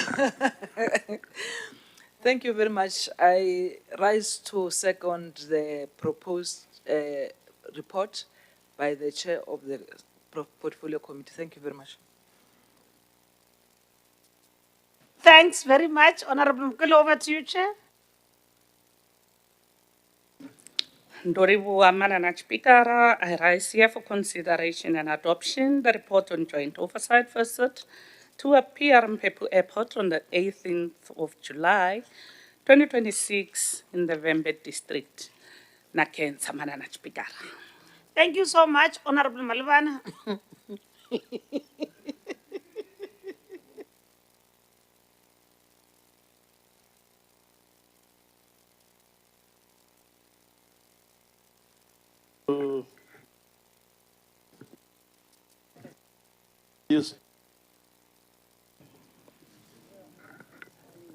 Thank you very much. I rise to second the proposed report by the Chair of the Portfolio Committee. Thank you very much. Thanks very much, Honorable Mukwili. Over to you, Chair. Ndoribu Manana Speaker, I rise here for consideration and adoption the report on joint oversight visit to a P R Mphephu Airport on the 18th of July 2026 in the Vembe district. Nakensa Manana Speaker. Thank you so much, Honorable Malvana.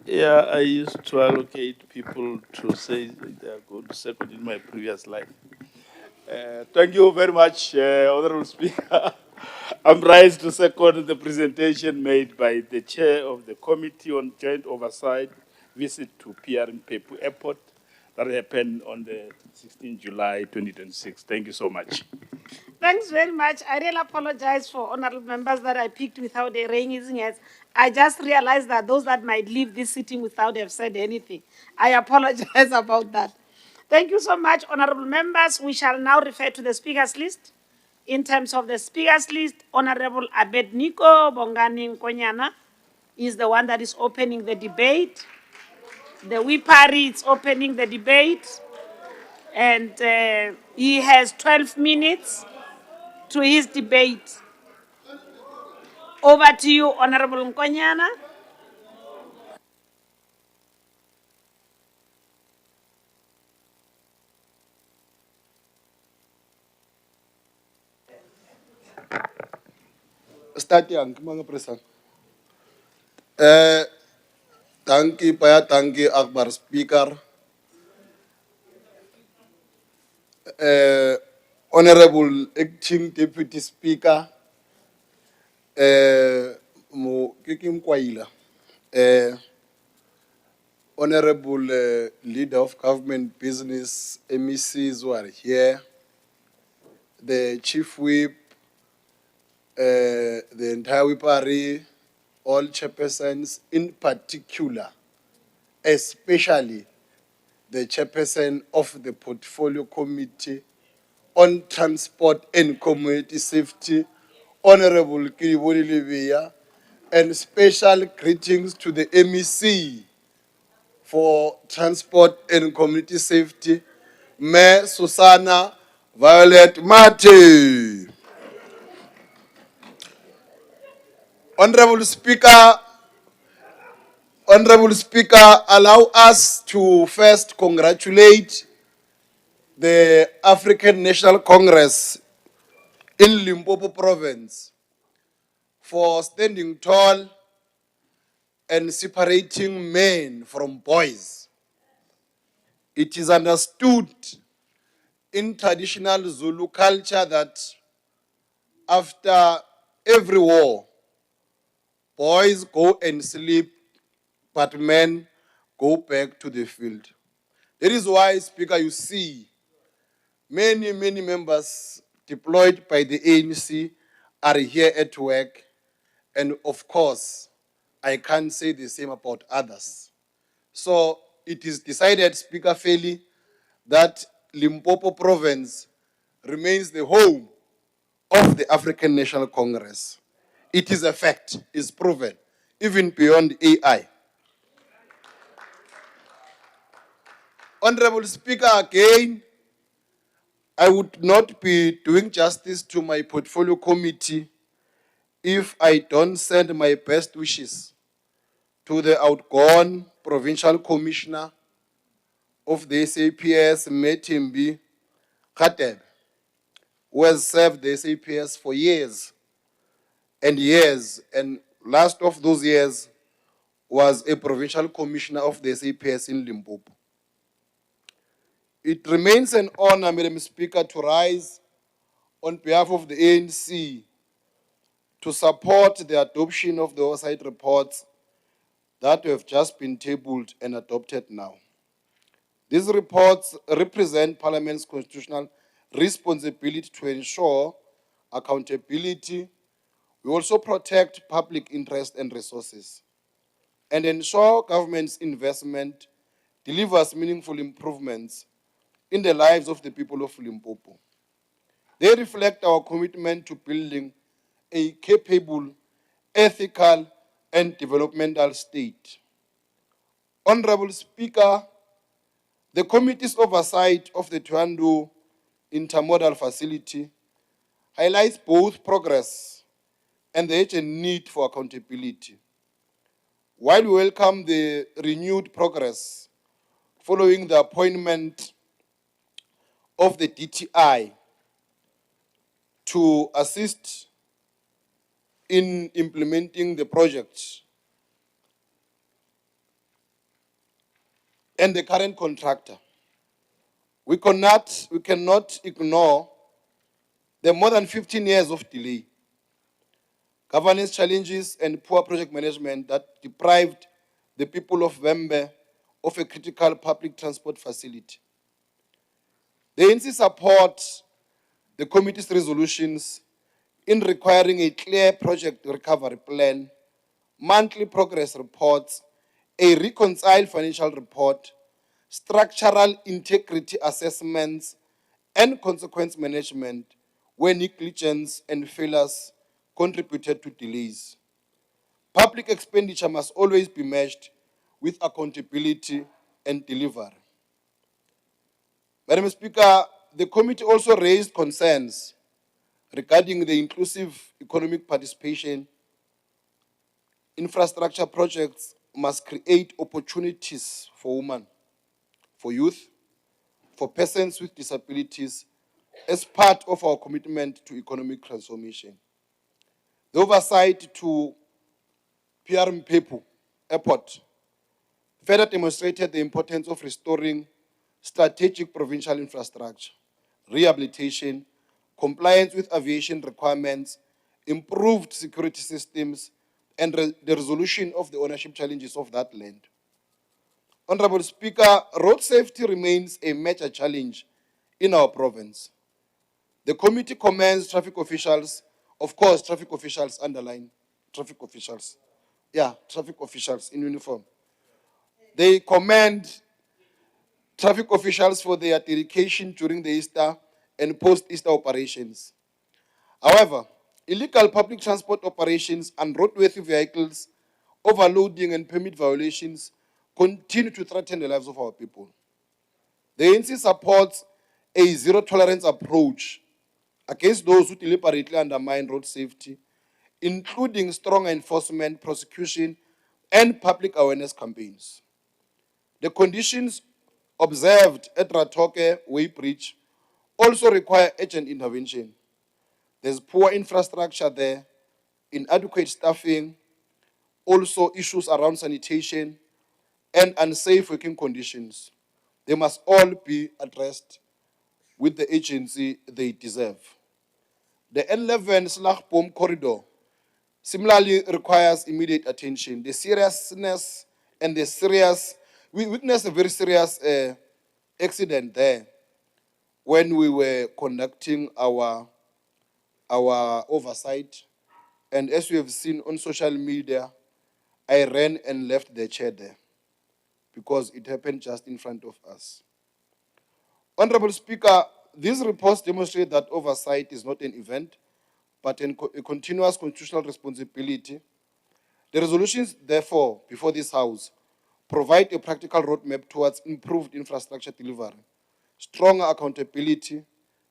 Yeah, I used to allocate people to say they are going to second in my previous life. Thank you very much, Honorable Speaker. I'm rise to second the presentation made by the Chair of the Committee on Joint Oversight Visit to P R Mphephu Airport that will happen on the 16th July 2026. Thank you so much. Thanks very much. I really apologize for honorable members that I picked without their raising hands. I just realized that those that might leave this sitting without have said anything. I apologize about that. Thank you so much, honorable members. We shall now refer to the speakers list. In terms of the speakers list, Honorable Abednego Bongani Nkonyana is the one that is opening the debate. The Wipari is opening the debate. And he has 12 minutes to his debate. Over to you, Honorable Nkonyana. Start yang, mga presan. Thank you, Akbar Speaker. Honorable Acting Deputy Speaker, Mo Kikim Kwaila, Honorable Leader of Government Business, MECs who are here, the Chief Whip, the entire Wipari, all chairpersons, in particular, especially the chairperson of the Portfolio Committee on Transport and Community Safety, Honorable Kiriboli Livia, and special greetings to the MEC for Transport and Community Safety, Mayor Susana Violet Mate. Honorable Speaker, allow us to first congratulate the African National Congress in Limpopo Province for standing tall and separating men from boys. It is understood in traditional Zulu culture that after every war, boys go and sleep, but men go back to the field. That is why, Speaker, you see many members deployed by the ANC are here at work. And of course, I can't say the same about others. So it is decided, Speaker Feli, that Limpopo Province remains the home of the African National Congress. It is a fact, it's proven, even beyond AI. Honorable Speaker, again, I would not be doing justice to my portfolio committee if I don't send my best wishes to the outgone provincial commissioner of the SAPS, Metimbi Khateb, who has served the SAPS for years and years, and last of those years was a provincial commissioner of the SAPS in Limpopo. It remains an honor, Madam Speaker, to rise on behalf of the ANC to support the adoption of the oversight reports that have just been tabled and adopted now. These reports represent Parliament's constitutional responsibility to ensure accountability. We also protect public interest and resources and ensure government's investment delivers meaningful improvements in the lives of the people of Limpopo. They reflect our commitment to building a capable, ethical, and developmental state. Honorable Speaker, the committee's oversight of the Thohoyandou Intermodal Facility highlights both progress and the urgent need for accountability. While we welcome the renewed progress following the appointment of the DTI to assist in implementing the project and the current contractor, we cannot ignore the more than 15 years of delay, governance challenges, and poor project management that deprived the people of Vembe of a critical public transport facility. The ANC supports the committee's resolutions in requiring a clear project recovery plan, monthly progress reports, a reconciled financial report, structural integrity assessments, and consequence management where negligence and failures contributed to delays. Public expenditure must always be matched with accountability and delivery. Madam Speaker, the committee also raised concerns regarding the inclusive economic participation. Infrastructure projects must create opportunities for women, for youth, for persons with disabilities as part of our commitment to economic transformation. The oversight to P R Mphephu Airport further demonstrated the importance of restoring strategic provincial infrastructure, rehabilitation, compliance with aviation requirements, improved security systems, and the resolution of the ownership challenges of that land. Honorable Speaker, road safety remains a major challenge in our province. The committee commends traffic officials, of course, traffic officials underline, traffic officials. Yeah, traffic officials in uniform. They commend traffic officials for their dedication during the Easter and post-Easter operations. However, illegal public transport operations and roadworthy vehicles, overloading and permit violations continue to threaten the lives of our people. The ANC supports a zero-tolerance approach against those who deliberately undermine road safety, including strong enforcement, prosecution, and public awareness campaigns. The conditions observed at Ratoke Way Bridge also require urgent intervention. There's poor infrastructure there, inadequate staffing, also issues around sanitation, and unsafe working conditions. They must all be addressed with the agency they deserve. The N11/Bom corridor similarly requires immediate attention. The seriousness and the serious, we witnessed a very serious accident there when we were conducting our oversight. And as you have seen on social media, I ran and left the chair there because it happened just in front of us. Honorable Speaker, these reports demonstrate that oversight is not an event, but a continuous constitutional responsibility. The resolutions, therefore, before this House, provide a practical roadmap towards improved infrastructure delivery, stronger accountability,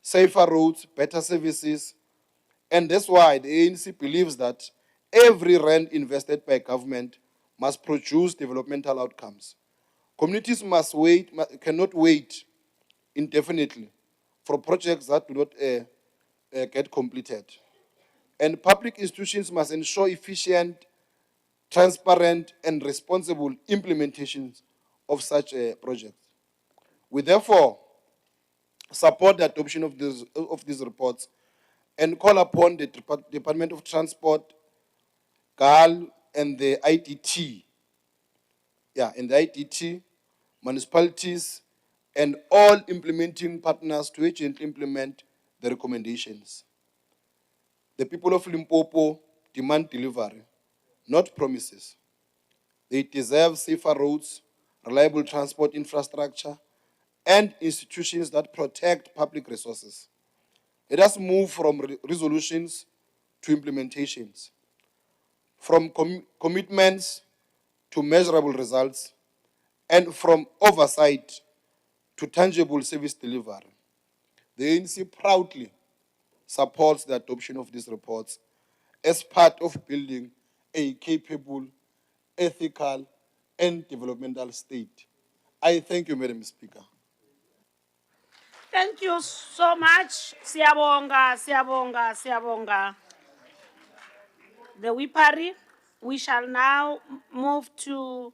safer roads, better services, and that's why the ANC believes that every rand invested by government must produce developmental outcomes. Communities cannot wait indefinitely for projects that do not get completed. And public institutions must ensure efficient, transparent, and responsible implementations of such projects. We therefore support the adoption of these reports and call upon the Department of Transport, GAAL, and the IDT, municipalities, and all implementing partners to urgently implement the recommendations. The people of Limpopo demand delivery, not promises. They deserve safer roads, reliable transport infrastructure, and institutions that protect public resources. Let us move from resolutions to implementations, from commitments to measurable results, and from oversight to tangible service delivery. The ANC proudly supports the adoption of these reports as part of building a capable, ethical, and developmental state. I thank you, Madam Speaker. Thank you so much. Siyabonga, siyabonga, siyabonga. The Wipari. We shall now move to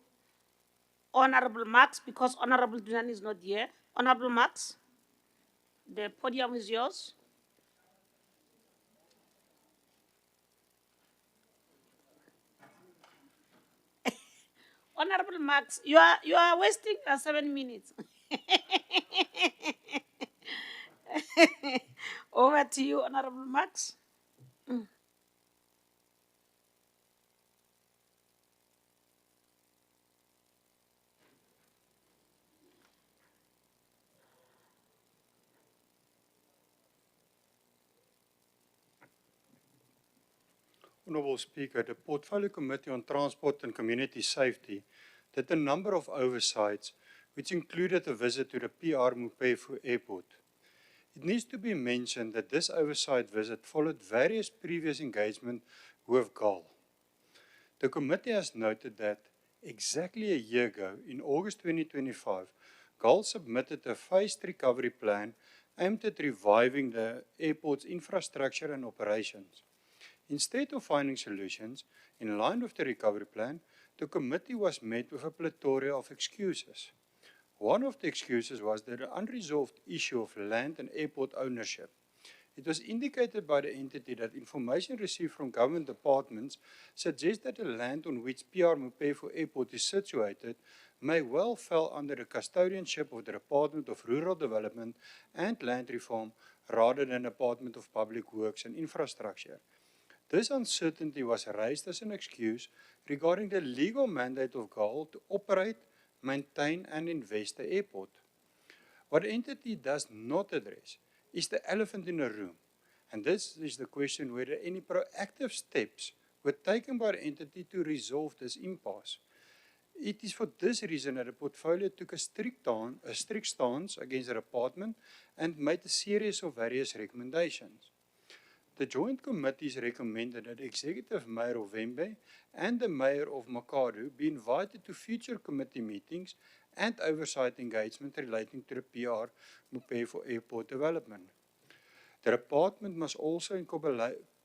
Honorable Max because Honorable Dunan is not here. Honorable Max, the podium is yours. Honorable Max, you are wasting 7 minutes. Over to you, Honorable Max. Honourable Speaker, the Portfolio Committee on Transport and Community Safety did a number of oversights, which included a visit to the P R Mphephu Airport. It needs to be mentioned that this oversight visit followed various previous engagement with GAAL. The committee has noted that exactly a year ago, in August 2025, GAAL submitted a phased recovery plan aimed at reviving the airport's infrastructure and operations. Instead of finding solutions in line with the recovery plan, the committee was met with a plethora of excuses. One of the excuses was the unresolved issue of land and airport ownership. It was indicated by the entity that information received from government departments suggests that the land on which P R Mphephu Airport is situated may well fall under the custodianship of the Department of Rural Development and Land Reform rather than the Department of Public Works and Infrastructure. This uncertainty was raised as an excuse regarding the legal mandate of GAAL to operate, maintain and invest the airport. What the entity does not address is the elephant in the room, and this is the question whether any proactive steps were taken by the entity to resolve this impasse. It is for this reason that the portfolio took a strict stance against the department and made a series of various recommendations. The joint committees recommended that the Executive Mayor of Wembe and the Mayor of Makhado be invited to future committee meetings and oversight engagement relating to the P R Mphephu Airport development. The department must also, in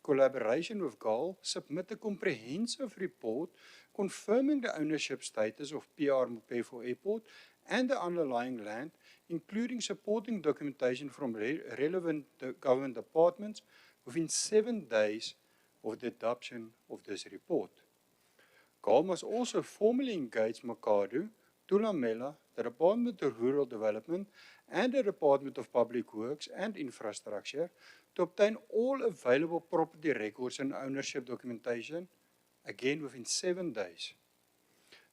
collaboration with GAAL, submit a comprehensive report confirming the ownership status of P R Mphephu Airport and the underlying land, including supporting documentation from relevant government departments within 7 days of the adoption of this report. GAAL must also formally engage Makhado, Tulamela, the Department of Rural Development and the Department of Public Works and Infrastructure to obtain all available property records and ownership documentation, again within 7 days.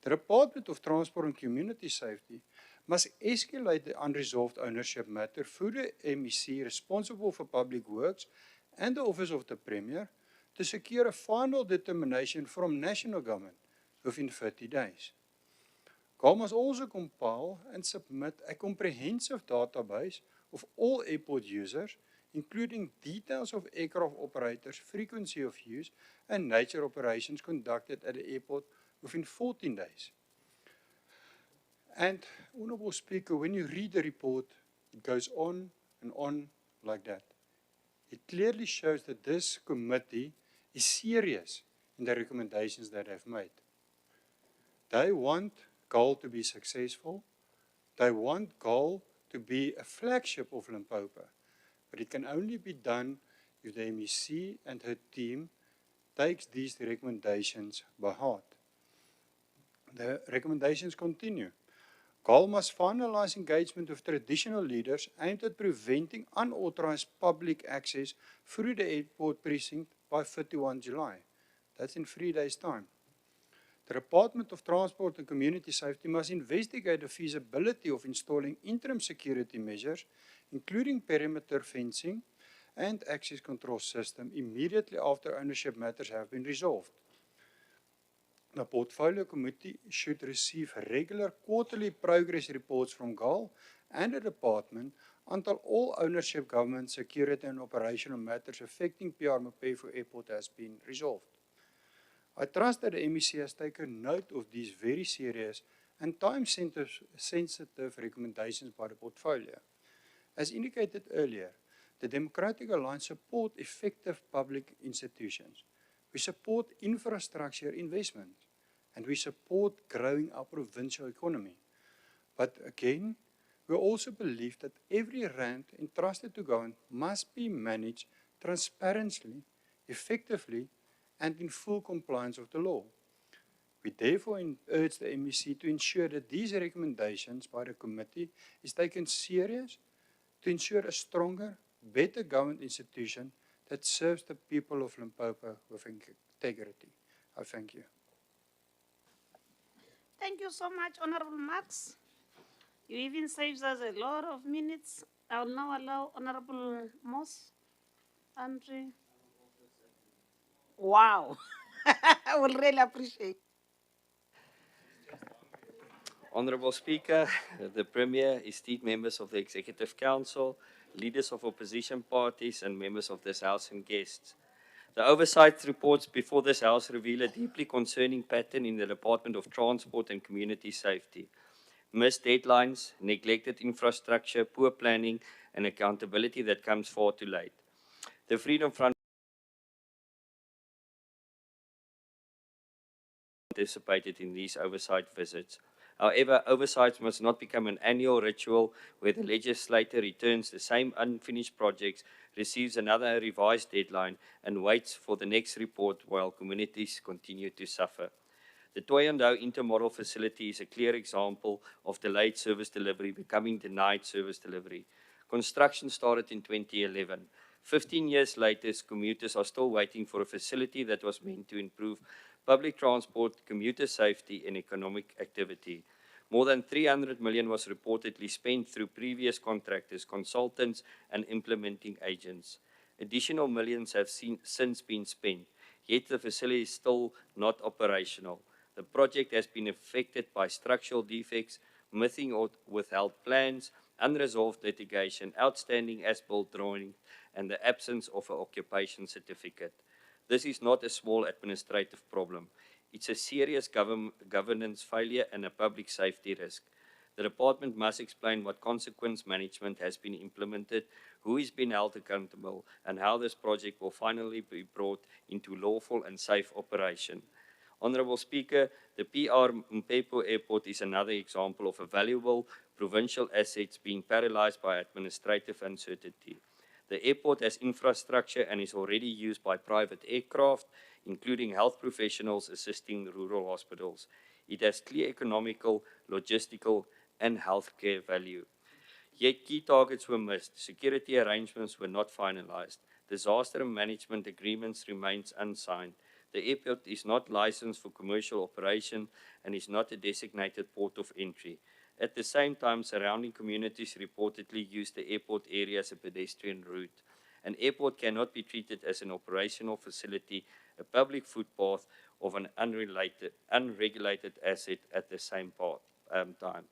The Department of Transport and Community Safety must escalate the unresolved ownership matter through the MEC responsible for public works and the Office of the Premier to secure a final determination from national government within 30 days. GAAL must also compile and submit a comprehensive database of all airport users, including details of aircraft operators, frequency of use, and nature operations conducted at the airport within 14 days. And, Honourable Speaker, when you read the report, it goes on and on like that. It clearly shows that this committee is serious in the recommendations that they've made. They want GAAL to be successful. They want GAAL to be a flagship of Limpopo. But it can only be done if the MEC and her team takes these recommendations by heart. The recommendations continue. GAAL must finalize engagement with traditional leaders aimed at preventing unauthorized public access through the airport precinct by 31 July. That's in 3 days' time. The Department of Transport and Community Safety must investigate the feasibility of installing interim security measures, including perimeter fencing and access control system, immediately after ownership matters have been resolved. The Portfolio Committee should receive regular quarterly progress reports from GAAL and the Department until all ownership, government, security and operational matters affecting P R Mphephu Airport has been resolved. I trust that the MEC has taken note of these very serious and time-sensitive recommendations by the portfolio. As indicated earlier, the Democratic Alliance support effective public institutions. We support infrastructure investment, and we support growing our provincial economy. But again, we also believe that every rand entrusted to government must be managed transparently, effectively, and in full compliance with the law. We therefore urge the MEC to ensure that these recommendations by the committee is taken serious to ensure a stronger, better governed institution that serves the people of Limpopo with integrity. I thank you. Thank you so much, Honorable Marx. You even saved us a lot of minutes. I will now allow Honorable Moss, Andre. Wow. I will really appreciate. Honourable Speaker, the Premier, esteemed members of the Executive Council, leaders of opposition parties and members of this House and guests. The oversight reports before this House reveal a deeply concerning pattern in the Department of Transport and Community Safety. Missed deadlines, neglected infrastructure, poor planning and accountability that comes far too late. The Freedom Front participated in these oversight visits. However, oversights must not become an annual ritual where the legislator returns the same unfinished projects, receives another revised deadline, and waits for the next report while communities continue to suffer. The Thohoyandou Intermodal Facility is a clear example of delayed service delivery becoming denied service delivery. Construction started in 2011. 15 years later, commuters are still waiting for a facility that was meant to improve public transport, commuter safety, and economic activity. More than 300 million was reportedly spent through previous contractors, consultants, and implementing agents. Additional millions have since been spent, yet the facility is still not operational. The project has been affected by structural defects, missing or withheld plans, unresolved litigation, outstanding as-built drawings, and the absence of an occupation certificate. This is not a small administrative problem. It's a serious governance failure and a public safety risk. The department must explain what consequence management has been implemented, who is being held accountable, and how this project will finally be brought into lawful and safe operation. Honourable Speaker, the P R Mphephu Airport is another example of a valuable provincial assets being paralysed by administrative uncertainty. The airport has infrastructure and is already used by private aircraft, including health professionals assisting rural hospitals. It has clear economical, logistical, and healthcare value. Yet key targets were missed, security arrangements were not finalized, disaster management agreements remains unsigned. The airport is not licensed for commercial operation and is not a designated port of entry. At the same time, surrounding communities reportedly use the airport area as a pedestrian route. An airport cannot be treated as an operational facility, a public footpath, of an unregulated asset at the same time.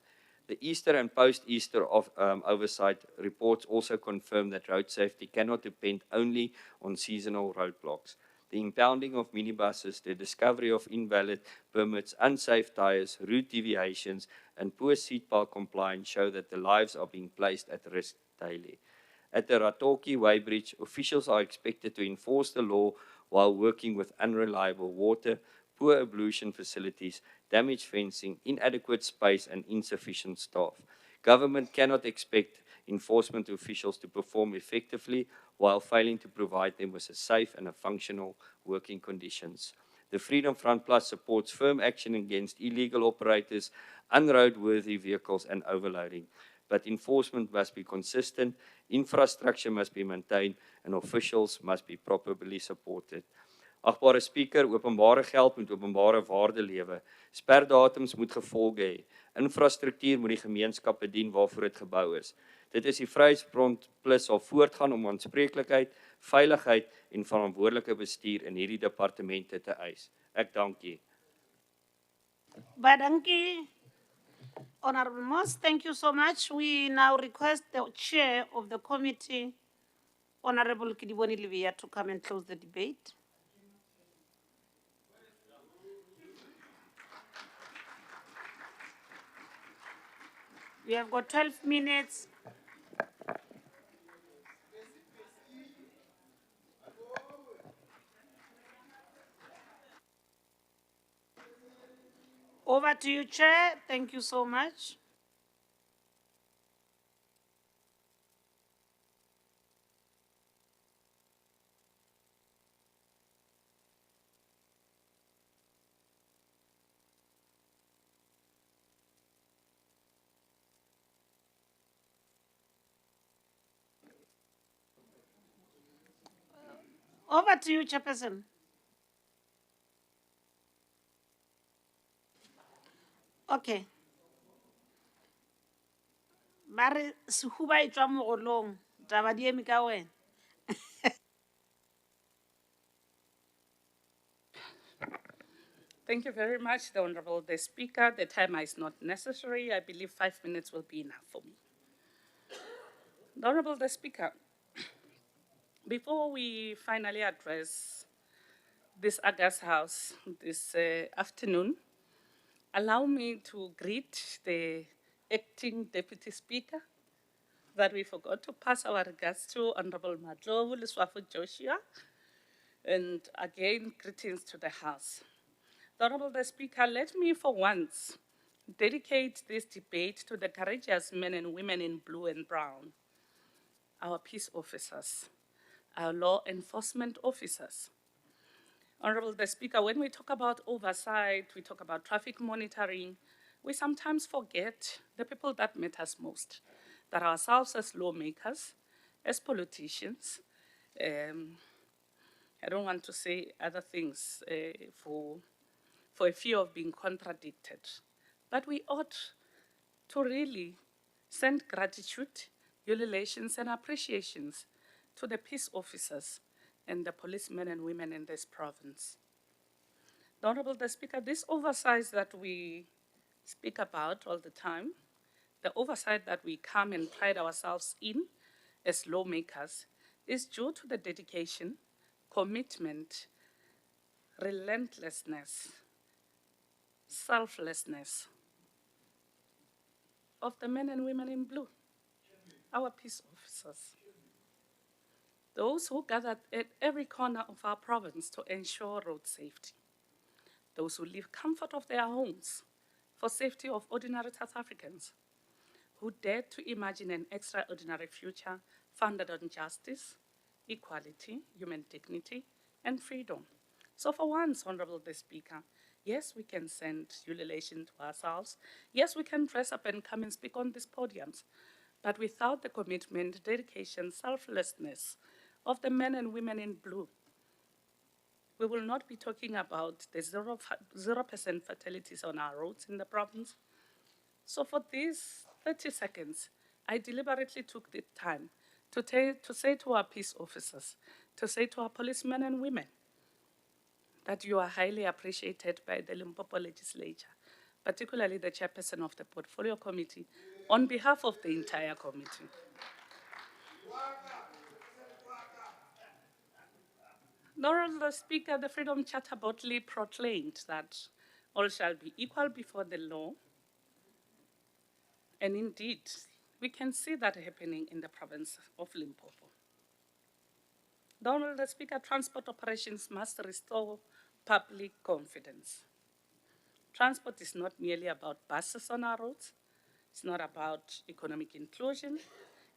The Easter and post-Easter oversight reports also confirm that road safety cannot depend only on seasonal roadblocks. The impounding of minibuses, the discovery of invalid permits, unsafe tires, route deviations, and poor seatbelt compliance show that the lives are being placed at risk daily. At the Ratoki Weybridge, officials are expected to enforce the law while working with unreliable water, poor ablution facilities, damaged fencing, inadequate space, and insufficient staff. Government cannot expect enforcement officials to perform effectively while failing to provide them with safe and functional working conditions. The Freedom Front Plus supports firm action against illegal operators, unroadworthy vehicles, and overloading. But enforcement must be consistent, infrastructure must be maintained, and officials must be properly supported. Agbare Speaker, openbare geld moet openbare waarde lewe. Sperdatums moet gevolge hê. Infrastruktuur moet die gemeenskap bedien waarvoor dit gebou is. Dit is die Vryheidsfront Plus sal voortgaan om aanspreeklikheid, veiligheid en verantwoordelike bestuur in hierdie departemente te eis. Ek dank u. Baie dankie, Honourable Moss. Thank you so much. We now request the chair of the committee, Honourable Kidiboni Livia, to come and close the debate. We have got 12 minutes. Over to you, Chair. Thank you so much. Over to you, Chairperson. Okay. Bare sehuba e tswa mogolong, taba di eme ka wena. Thank you very much, the Honorable the Speaker. The time is not necessary. I believe 5 minutes will be enough for me. The Honorable the Speaker, before we finally address this August House this afternoon, allow me to greet the acting Deputy Speaker that we forgot to pass our regards to, Honorable Madlovu Leswafo Joshua, and again, greetings to the House. The Honorable the Speaker, let me for once dedicate this debate to the courageous men and women in blue and brown, our peace officers, our law enforcement officers. Honorable the Speaker, when we talk about oversight, we talk about traffic monitoring, we sometimes forget the people that matters most, that ourselves as lawmakers, as politicians, I don't want to say other things for a fear of being contradicted, but we ought to really send gratitude, ululations, and appreciations to the peace officers and the policemen and women in this province. The Honorable the Speaker, this oversight that we speak about all the time, the oversight that we come and pride ourselves in as lawmakers, is due to the dedication, commitment, relentlessness, selflessness of the men and women in blue, our peace officers. Those who gathered at every corner of our province to ensure road safety. Those who leave comfort of their homes for safety of ordinary South Africans, who dared to imagine an extraordinary future founded on justice, equality, human dignity, and freedom. So for once, Honorable the Speaker, yes, we can send ululation to ourselves. Yes, we can dress up and come and speak on these podiums. But without the commitment, dedication, selflessness of the men and women in blue, we will not be talking about the 0% fatalities on our roads in the province. So for these 30 seconds, I deliberately took the time to say to our peace officers, to say to our policemen and women, that you are highly appreciated by the Limpopo legislature, particularly the chairperson of the Portfolio Committee, on behalf of the entire committee. Honorable Speaker, the Freedom Charter boldly proclaimed that all shall be equal before the law. And indeed, we can see that happening in the province of Limpopo. Honorable Speaker, transport operations must restore public confidence. Transport is not merely about buses on our roads. It's not about economic inclusion.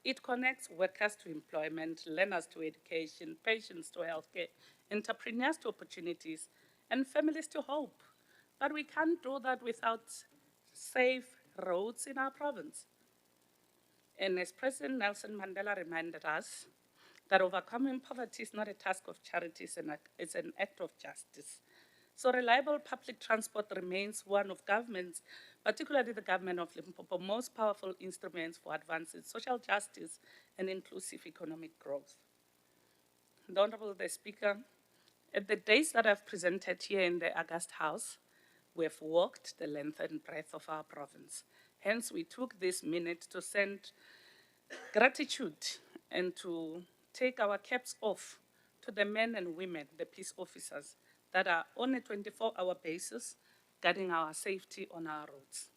It connects workers to employment, learners to education, patients to healthcare, entrepreneurs to opportunities, and families to hope. But we can't do that without safe roads in our province. And as President Nelson Mandela reminded us, that overcoming poverty is not a task of charity, it's an act of justice. So reliable public transport remains one of government's, particularly the government of Limpopo, most powerful instruments for advancing social justice and inclusive economic growth. The Honorable the Speaker, at the days that I've presented here in the August House, we have walked the length and breadth of our province. Hence, we took this minute to send gratitude and to take our caps off to the men and women, the peace officers, that are on a 24-hour basis guarding our safety on our roads.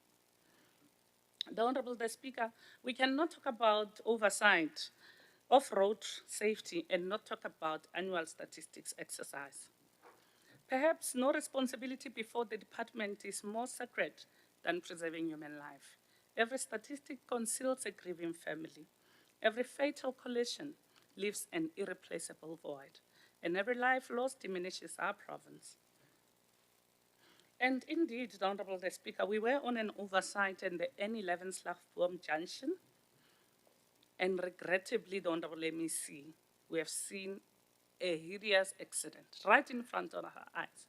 The Honorable the Speaker, we cannot talk about oversight of road safety and not talk about annual statistics exercise. Perhaps no responsibility before the department is more sacred than preserving human life. Every statistic conceals a grieving family. Every fatal collision leaves an irreplaceable void, and every life lost diminishes our province. And indeed, the Honorable the Speaker, we were on an oversight in the N11 Slagboom Junction, and regrettably, the Honorable MEC, we have seen a hideous accident right in front of our eyes.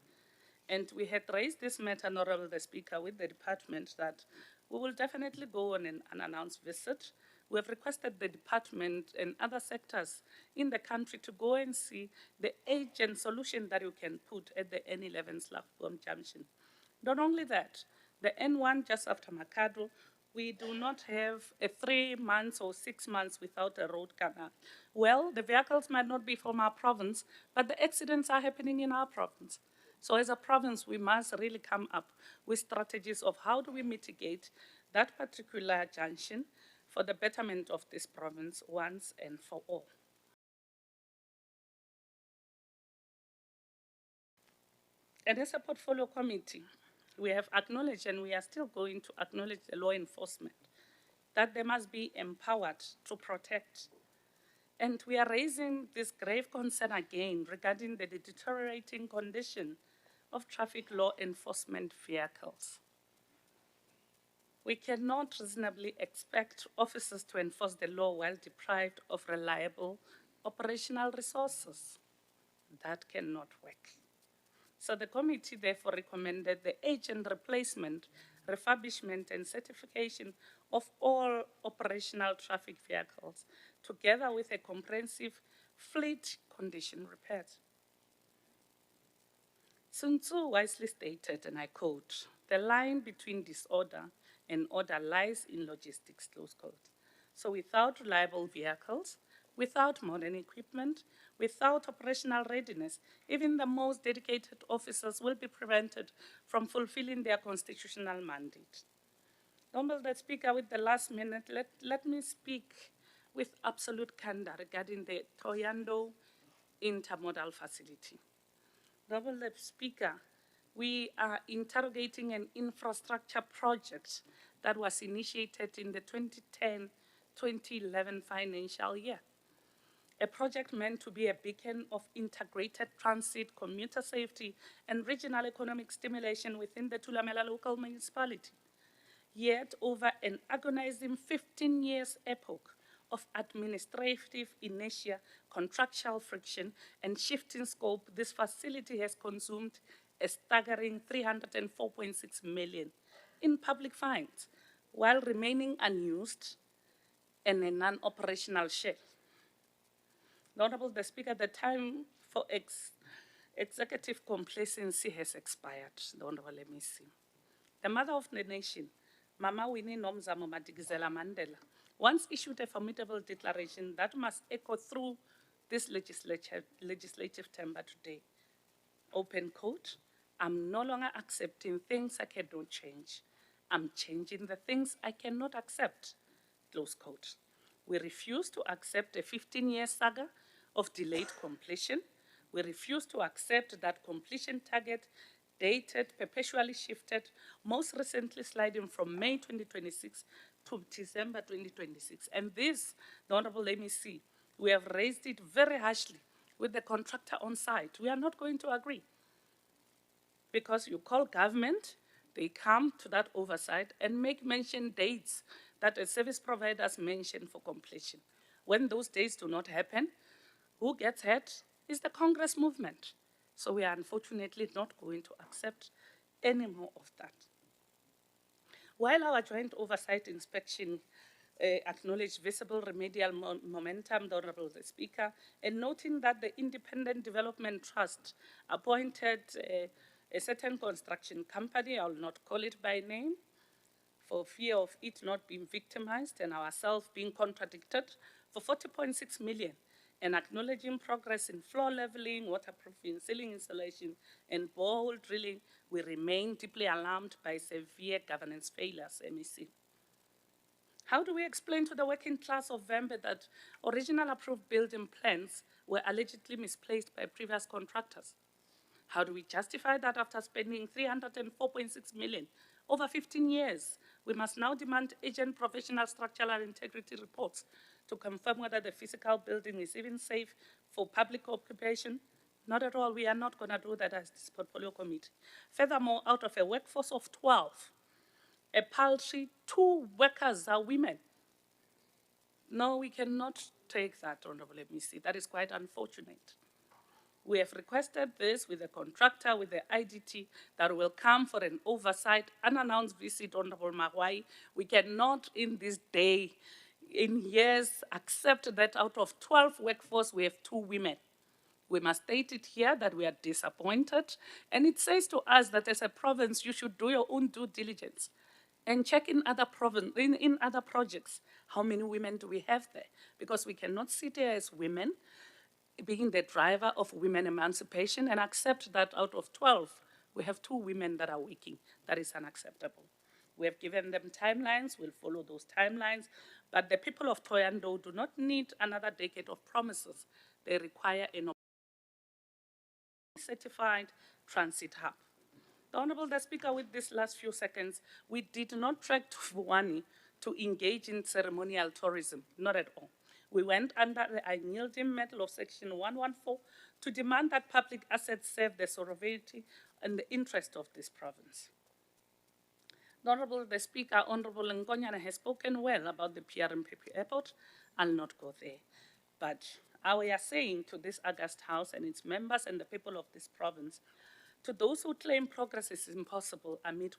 And we had raised this matter, Honorable the Speaker, with the department that we will definitely go on an unannounced visit. We have requested the department and other sectors in the country to go and see the age and solution that you can put at the N11/Bom Junction. Not only that, the N1 just after Makhado, we do not have a 3 months or 6 months without a road canal. Well, the vehicles might not be from our province, but the accidents are happening in our province. So as a province, we must really come up with strategies of how do we mitigate that particular junction for the betterment of this province once and for all. And as a portfolio committee, we have acknowledged, and we are still going to acknowledge the law enforcement, that they must be empowered to protect. And we are raising this grave concern again regarding the deteriorating condition of traffic law enforcement vehicles. We cannot reasonably expect officers to enforce the law while deprived of reliable operational resources. That cannot work. So the committee therefore recommended the agent replacement, refurbishment, and certification of all operational traffic vehicles, together with a comprehensive fleet condition repairs. Sun Tzu wisely stated, and I quote, "The line between disorder and order lies in logistics," close quote. So without reliable vehicles, without modern equipment, without operational readiness, even the most dedicated officers will be prevented from fulfilling their constitutional mandate. Honorable Speaker, with the last minute, let me speak with absolute candor regarding the Thohoyandou Intermodal Facility. Honorable Speaker, we are interrogating an infrastructure project that was initiated in the 2010-2011 financial year. A project meant to be a beacon of integrated transit, commuter safety, and regional economic stimulation within the Thulamela local municipality. Yet, over an agonizing 15 years epoch of administrative inertia, contractual friction, and shifting scope, this facility has consumed a staggering 304.6 million in public fines, while remaining unused and a non-operational shell. Honorable the Speaker, the time for executive complacency has expired. Honorable, let me see. The mother of the nation, Mama Winnie Nomzamo Madikizela Mandela, once issued a formidable declaration that must echo through this legislative chamber today. Open quote, "I'm no longer accepting things I cannot change. I'm changing the things I cannot accept," close quote. We refuse to accept a 15-year saga of delayed completion. We refuse to accept that completion target dated, perpetually shifted, most recently sliding from May 2026 to December 2026. And this, the Honorable MEC, we have raised it very harshly with the contractor on site. We are not going to agree. Because you call government, they come to that oversight and make mention dates that the service providers mention for completion. When those dates do not happen, who gets hurt is the Congress movement. So we are unfortunately not going to accept any more of that. While our joint oversight inspection acknowledged visible remedial momentum, the Honorable Speaker, and noting that the Independent Development Trust appointed a certain construction company, I will not call it by name, for fear of it not being victimized and ourselves being contradicted, for 40.6 million, and acknowledging progress in floor leveling, waterproofing, ceiling insulation, and borehole drilling, we remain deeply alarmed by severe governance failures, MEC. How do we explain to the working class of Vembe that original approved building plans were allegedly misplaced by previous contractors? How do we justify that after spending 304.6 million over 15 years, we must now demand agent professional structural integrity reports to confirm whether the physical building is even safe for public occupation? Not at all. We are not going to do that as this portfolio committee. Furthermore, out of a workforce of 12, a paltry 2 workers are women. No, we cannot take that, Honorable MEC. That is quite unfortunate. We have requested this with the contractor, with the IDT, that will come for an oversight, unannounced visit, Honorable Magwai. We cannot, in this day, in years, accept that out of 12 workforce, we have 2 women. We must state it here that we are disappointed. And it says to us that as a province, you should do your own due diligence and check in other in other projects. How many women do we have there? Because we cannot sit here as women, being the driver of women emancipation, and accept that out of 12, we have 2 women that are working. That is unacceptable. We have given them timelines, we'll follow those timelines, but the people of Thohoyandou do not need another decade of promises. They require an certified transit hub. The Honorable the Speaker, with these last few seconds, we did not trek to Vuwani to engage in ceremonial tourism, not at all. We went under the unyielding metal of Section 114 to demand that public assets serve the sovereignty and the interest of this province. The Honorable the Speaker, Honorable Nkonyana, has spoken well about the P R Mphephu Airport. I'll not go there. But we are saying to this august House and its members and the people of this province, to those who claim progress is impossible amid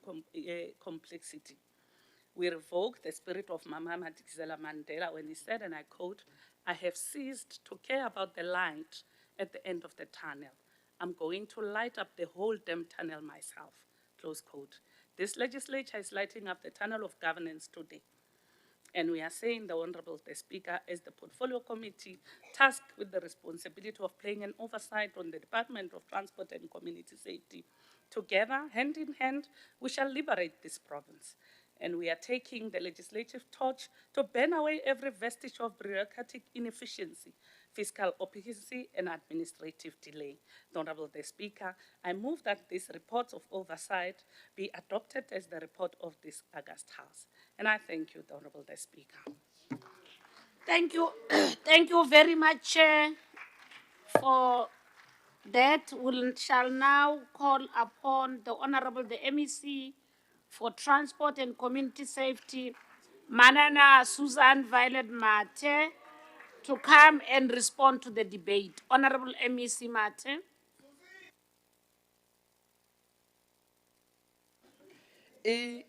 complexity, we revoke the spirit of Mama Madikizela Mandela when he said, and I quote, "I have ceased to care about the light at the end of the tunnel. I'm going to light up the whole damn tunnel myself," close quote. This legislature is lighting up the tunnel of governance today. And we are saying the Honorable the Speaker, as the Portfolio Committee, tasked with the responsibility of playing an oversight on the Department of Transport and Community Safety. Together, hand in hand, we shall liberate this province. And we are taking the legislative torch to burn away every vestige of bureaucratic inefficiency, fiscal opacity, and administrative delay. The Honorable the Speaker, I move that these reports of oversight be adopted as the report of this august House. And I thank you, the Honorable the Speaker. Thank you. Thank you very much, Chair, for that. We shall now call upon the Honorable the MEC for Transport and Community Safety, Manana Susan Violet Mate, to come and respond to the debate. Honorable MEC Mate.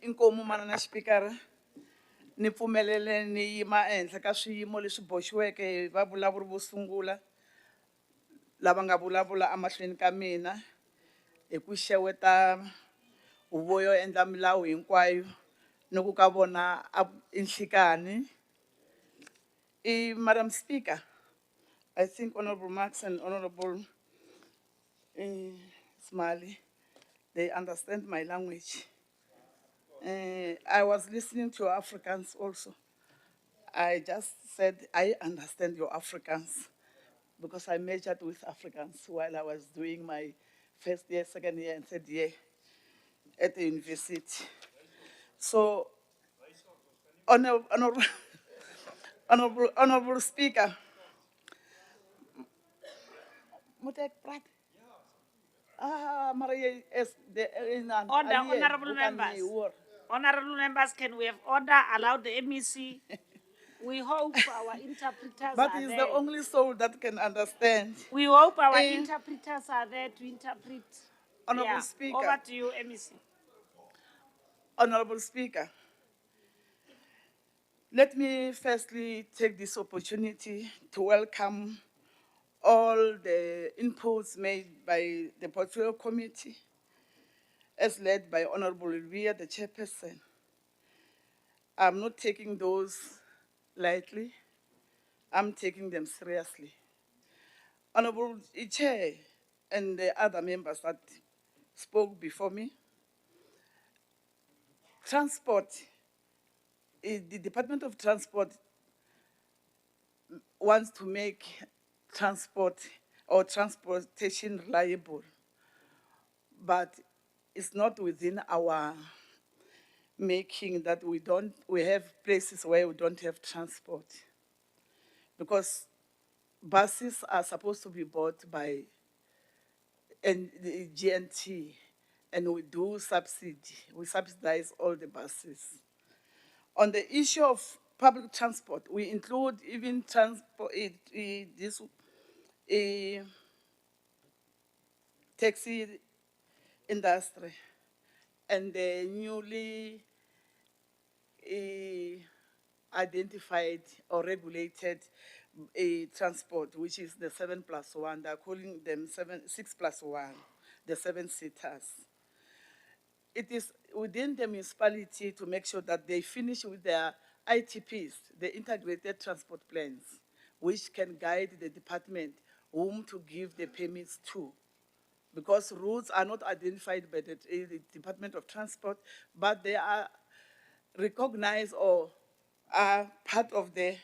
Inkomu manana speaker ni pfumelele ni yima ehenhla ka swiyimo leswi boxiweke hi vavulavuri vo sungula lava nga vulavula emahlweni ka mina hi ku xeweta huvo yo endla milawu hinkwayo ni ku ka vona enhlikani. Madam Speaker, I think Honorable Marx and Honorable Smiley, they understand my language. I was listening to Africans also. I just said, I understand your Africans because I majored with Africans while I was doing my first year, second year, and third year at the university. So, Honorable Speaker, Order, honorable members. Honorable members, can we have order? Allow the MEC. We hope our interpreters but are he's there. the only soul that can understand. We hope our interpreters are there to interpret. Honorable Speaker. Over to you, MEC. Honorable Speaker, let me firstly take this opportunity to welcome all the inputs made by the Portfolio Committee, as led by Honorable Olivia, the chairperson. I'm not taking those lightly. I'm taking them seriously. Honorable Chair and the other members that spoke before me, transport, the Department of Transport wants to make transport or transportation reliable, but it's not within our making that we have places where we don't have transport. Because buses are supposed to be bought by the GNT, and we do subsidy. We subsidize all the buses. On the issue of public transport, we include even transport, taxi industry and the newly identified or regulated transport, which is the 7+1. They're calling them 6+1, the 7-seaters. It is within the municipality to make sure that they finish with their ITPs, the integrated transport plans, which can guide the department whom to give the permits to. Because routes are not identified by the Department of Transport, but they are recognized or are part of the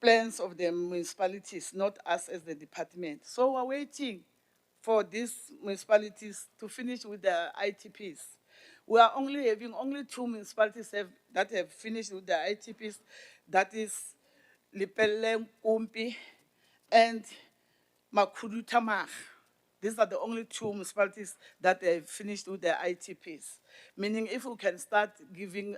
plans of the municipalities, not us as the department. So we're waiting for these municipalities to finish with their ITPs. We are only having only 2 municipalities that have finished with their ITPs, that is Lepelle, Kumpi, and Makhado. These are the only 2 municipalities that have finished with their ITPs. Meaning if we can start giving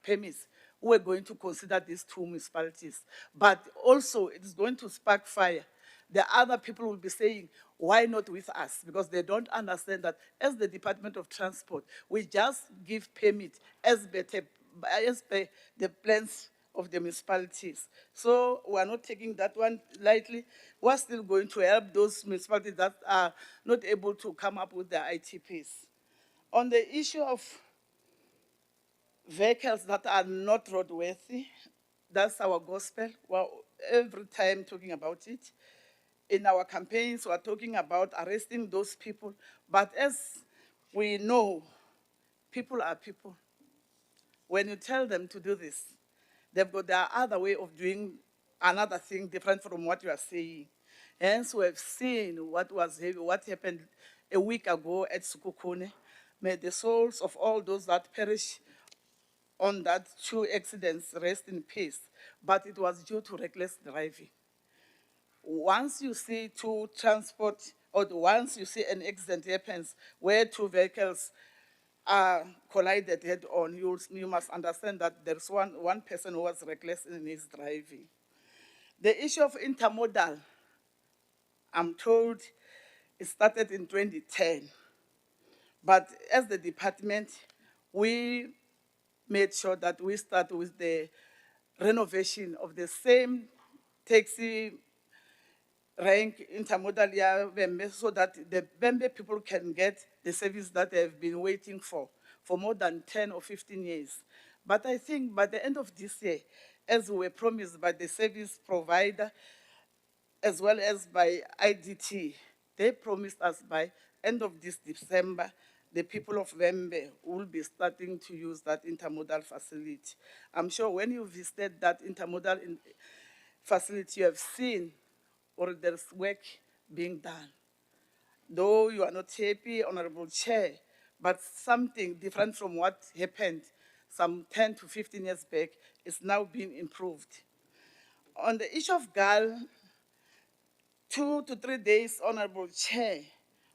permits, we're going to consider these 2 municipalities. But also it's going to spark fire. The other people will be saying, why not with us? Because they don't understand that as the Department of Transport, we just give permit as per the plans of the municipalities. So we are not taking that one lightly. We're still going to help those municipalities that are not able to come up with their ITPs. On the issue of vehicles that are not roadworthy, that's our gospel. We're every time talking about it. In our campaigns, we're talking about arresting those people. But as we know, people are people. When you tell them to do this, they've got their other way of doing another thing different from what you are saying. Hence, we have seen what happened a week ago at Sukukune. May the souls of all those that perish on that 2 accidents rest in peace. But it was due to reckless driving. Once you see 2 transport, or once you see an accident happens where 2 vehicles are collided head on, you must understand that there's one person who was reckless in his driving. The issue of intermodal, I'm told it started in 2010. But as the department, we made sure that we start with the renovation of the same taxi rank intermodal Bembe so that the Bembe people can get the service that they've been waiting for more than 10 or 15 years. But I think by the end of this year, as we were promised by the service provider, as well as by IDT, they promised us by end of this December, the people of Bembe will be starting to use that intermodal facility. I'm sure when you visited that intermodal facility, you have seen or there's work being done. Though you are not happy, Honorable Chair, but something different from what happened some 10 to 15 years back is now being improved. On the issue of GAAL, 2 to 3 days, Honorable Chair,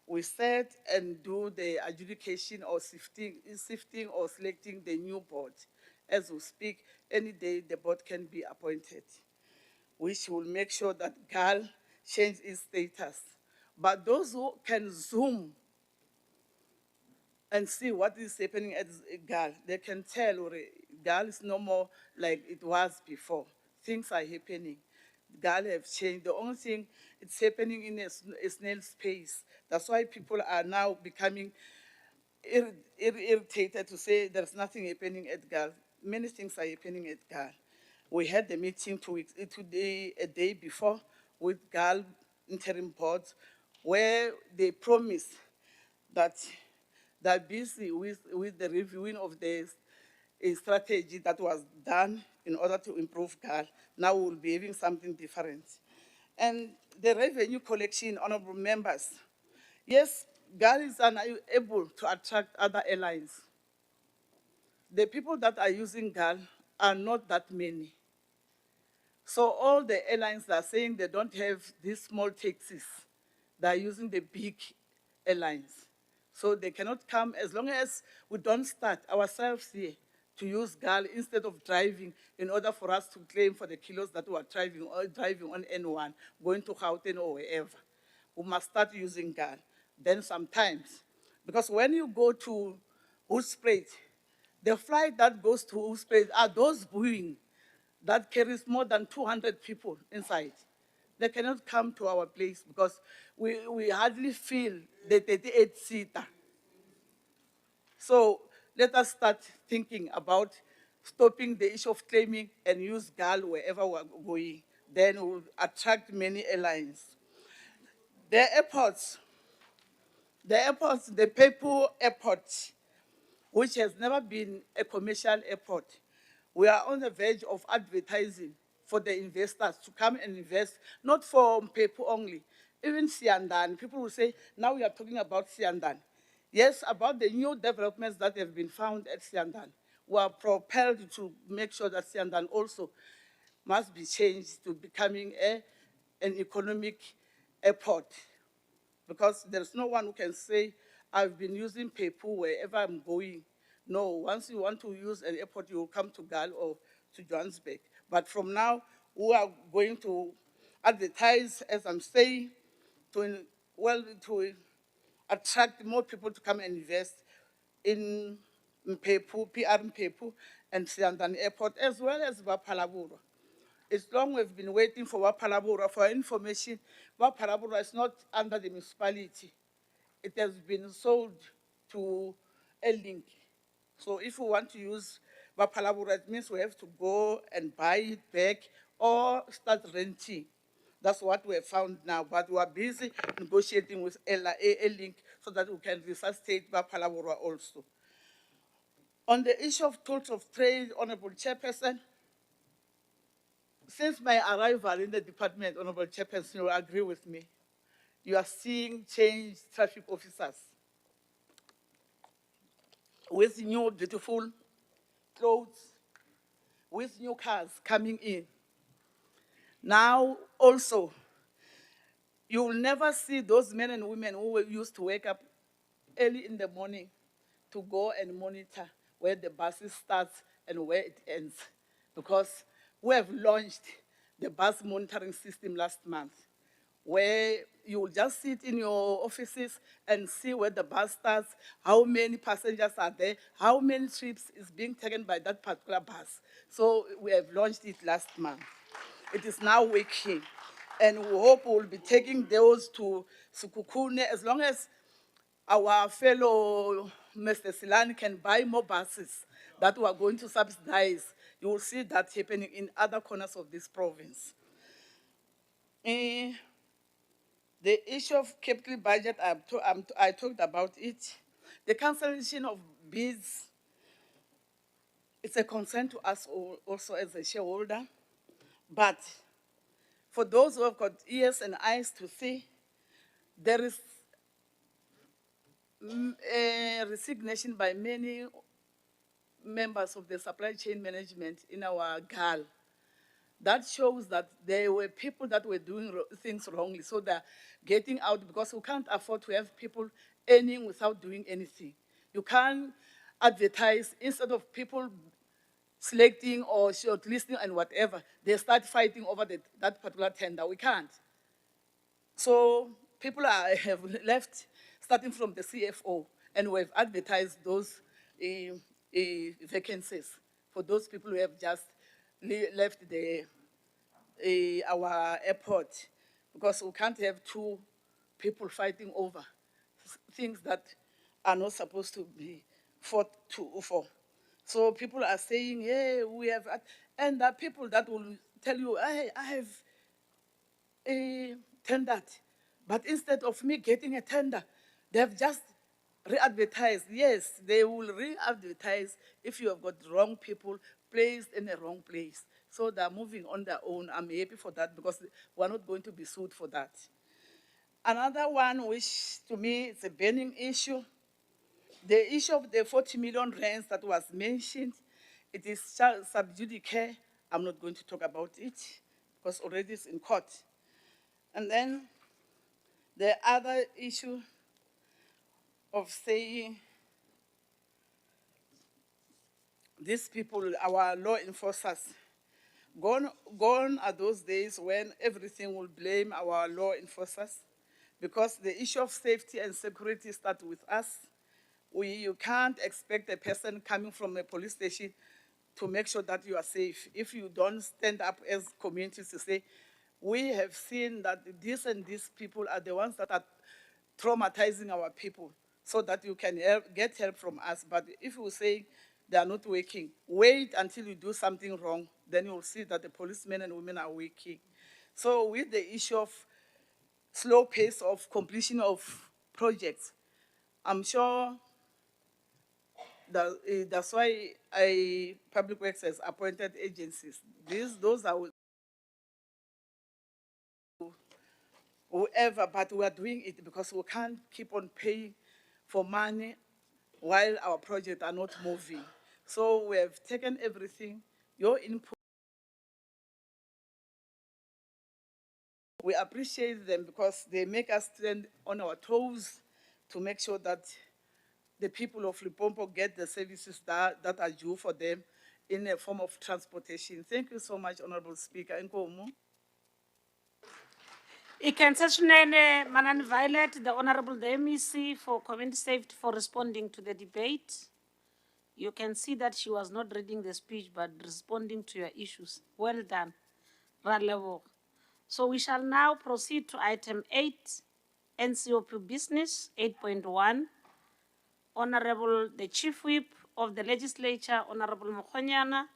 we set and do the adjudication or sifting or selecting the new board. As we speak, any day the board can be appointed, which will make sure that GAAL change its status. But those who can zoom and see what is happening at GAAL, they can tell GAAL is no more like it was before. Things are happening. GAAL have changed. The only thing, it's happening in a snail space. That's why people are now becoming irritated to say there's nothing happening at GAAL. Many things are happening at GAAL. We had the meeting a day before with GAAL interim boards where they promised that they're busy with the reviewing of the strategy that was done in order to improve GAAL. Now we'll be having something different. And the revenue collection, honorable members, yes, GAAL is unable to attract other airlines. The people that are using GAAL are not that many. So all the airlines are saying they don't have these small taxis. They're using the big airlines. So they cannot come as long as we don't start ourselves here to use GAAL instead of driving in order for us to claim for the kilos that we are driving on N1, going to Gauteng or wherever. We must start using GAAL. than sometimes. Because when you go to Hoedspruit, the flight that goes to Hoedspruit are those Boeing that carries more than 200 people inside. They cannot come to our place because we hardly fill the 38-seater. So let us start thinking about stopping the issue of claiming and use GAAL wherever we're going. Then we'll attract many airlines. The airports, the Mphephu Airport, which has never been a commercial airport, we are on the verge of advertising for the investors to come and invest, not for Mphephu only, even Siandan. People will say, now we are talking about Siandan. Yes, about the new developments that have been found at Siandan. We are propelled to make sure that Siandan also must be changed to becoming an economic airport, because there's no one who can say, I've been using Mphephu wherever I'm going. No, once you want to use an airport, you will come to GAAL or to Johannesburg. But from now, we are going to advertise, as I'm saying, to attract more people to come and invest in Mphephu, P R Mphephu, and Siandan Airport, as well as Wapalabura. It's long we've been waiting for Wapalabura. For information, Wapalabura is not under the municipality. It has been sold to a link. So if we want to use Wapalabura, it means we have to go and buy it back or start renting. That's what we have found now, but we are busy negotiating with a link so that we can resuscitate Wapalabura also. On the issue of tools of trade, Honorable Chairperson, since my arrival in the department, Honorable Chairperson, you agree with me, you are seeing changed traffic officers with new beautiful clothes, with new cars coming in. Now also, you will never see those men and women who used to wake up early in the morning to go and monitor where the bus starts and where it ends, because we have launched the bus monitoring system last month, where you will just sit in your offices and see where the bus starts, how many passengers are there, how many trips is being taken by that particular bus. So we have launched it last month. It is now working. And we hope we will be taking those to Sukukune as long as our fellow Mr. Silani can buy more buses that we are going to subsidize. You will see that happening in other corners of this province. The issue of capital budget, I talked about it. The cancellation of bids, it's a concern to us also as a shareholder. But for those who have got ears and eyes to see, there is a resignation by many members of the supply chain management in our GAAL. That shows that there were people that were doing things wrongly, so they're getting out, because we can't afford to have people earning without doing anything. You can't advertise, instead of people selecting or shortlisting and whatever, they start fighting over that particular tender. We can't. So people have left, starting from the CFO, and we've advertised those vacancies for those people who have just left our airport, because we can't have two people fighting over things that are not supposed to be fought for. So people are saying, hey, we have, and there are people that will tell you, hey, I have tendered, but instead of me getting a tender, they have just re-advertised. Yes, they will re-advertise if you have got wrong people placed in the wrong place. So they're moving on their own. I'm happy for that, because we're not going to be sued for that. Another one, which to me is a burning issue, the issue of the 40 million rands that was mentioned, it is sub judice. I'm not going to talk about it, because already it's in court. And then the other issue of saying these people, our law enforcers, gone are those days when everything will blame our law enforcers. because the issue of safety and security starts with us. You can't expect a person coming from a police station to make sure that you are safe if you don't stand up as communities to say, we have seen that these and these people are the ones that are traumatizing our people, so that you can get help from us. But if you say they are not working, wait until you do something wrong, then you'll see that the policemen and women are working. So with the issue of slow pace of completion of projects, I'm sure that, that's why Public Works has appointed agencies. Those are whoever, but we are doing it because we can't keep on paying for money while our projects are not moving. So we have taken everything, your input. We appreciate them because they make us stand on our toes to make sure that the people of Limpopo get the services that are due for them in a form of transportation. Thank you so much, Honorable Speaker. Nkomo. Ikenseshnene Manan Violet, the Honorable MEC for Community Safety for responding to the debate. You can see that she was not reading the speech but responding to your issues. Well done. Ralevo. So we shall now proceed to item 8, NCOP business, 8.1. Honorable the Chief Whip of the Legislature, Honorable Mukhonyana,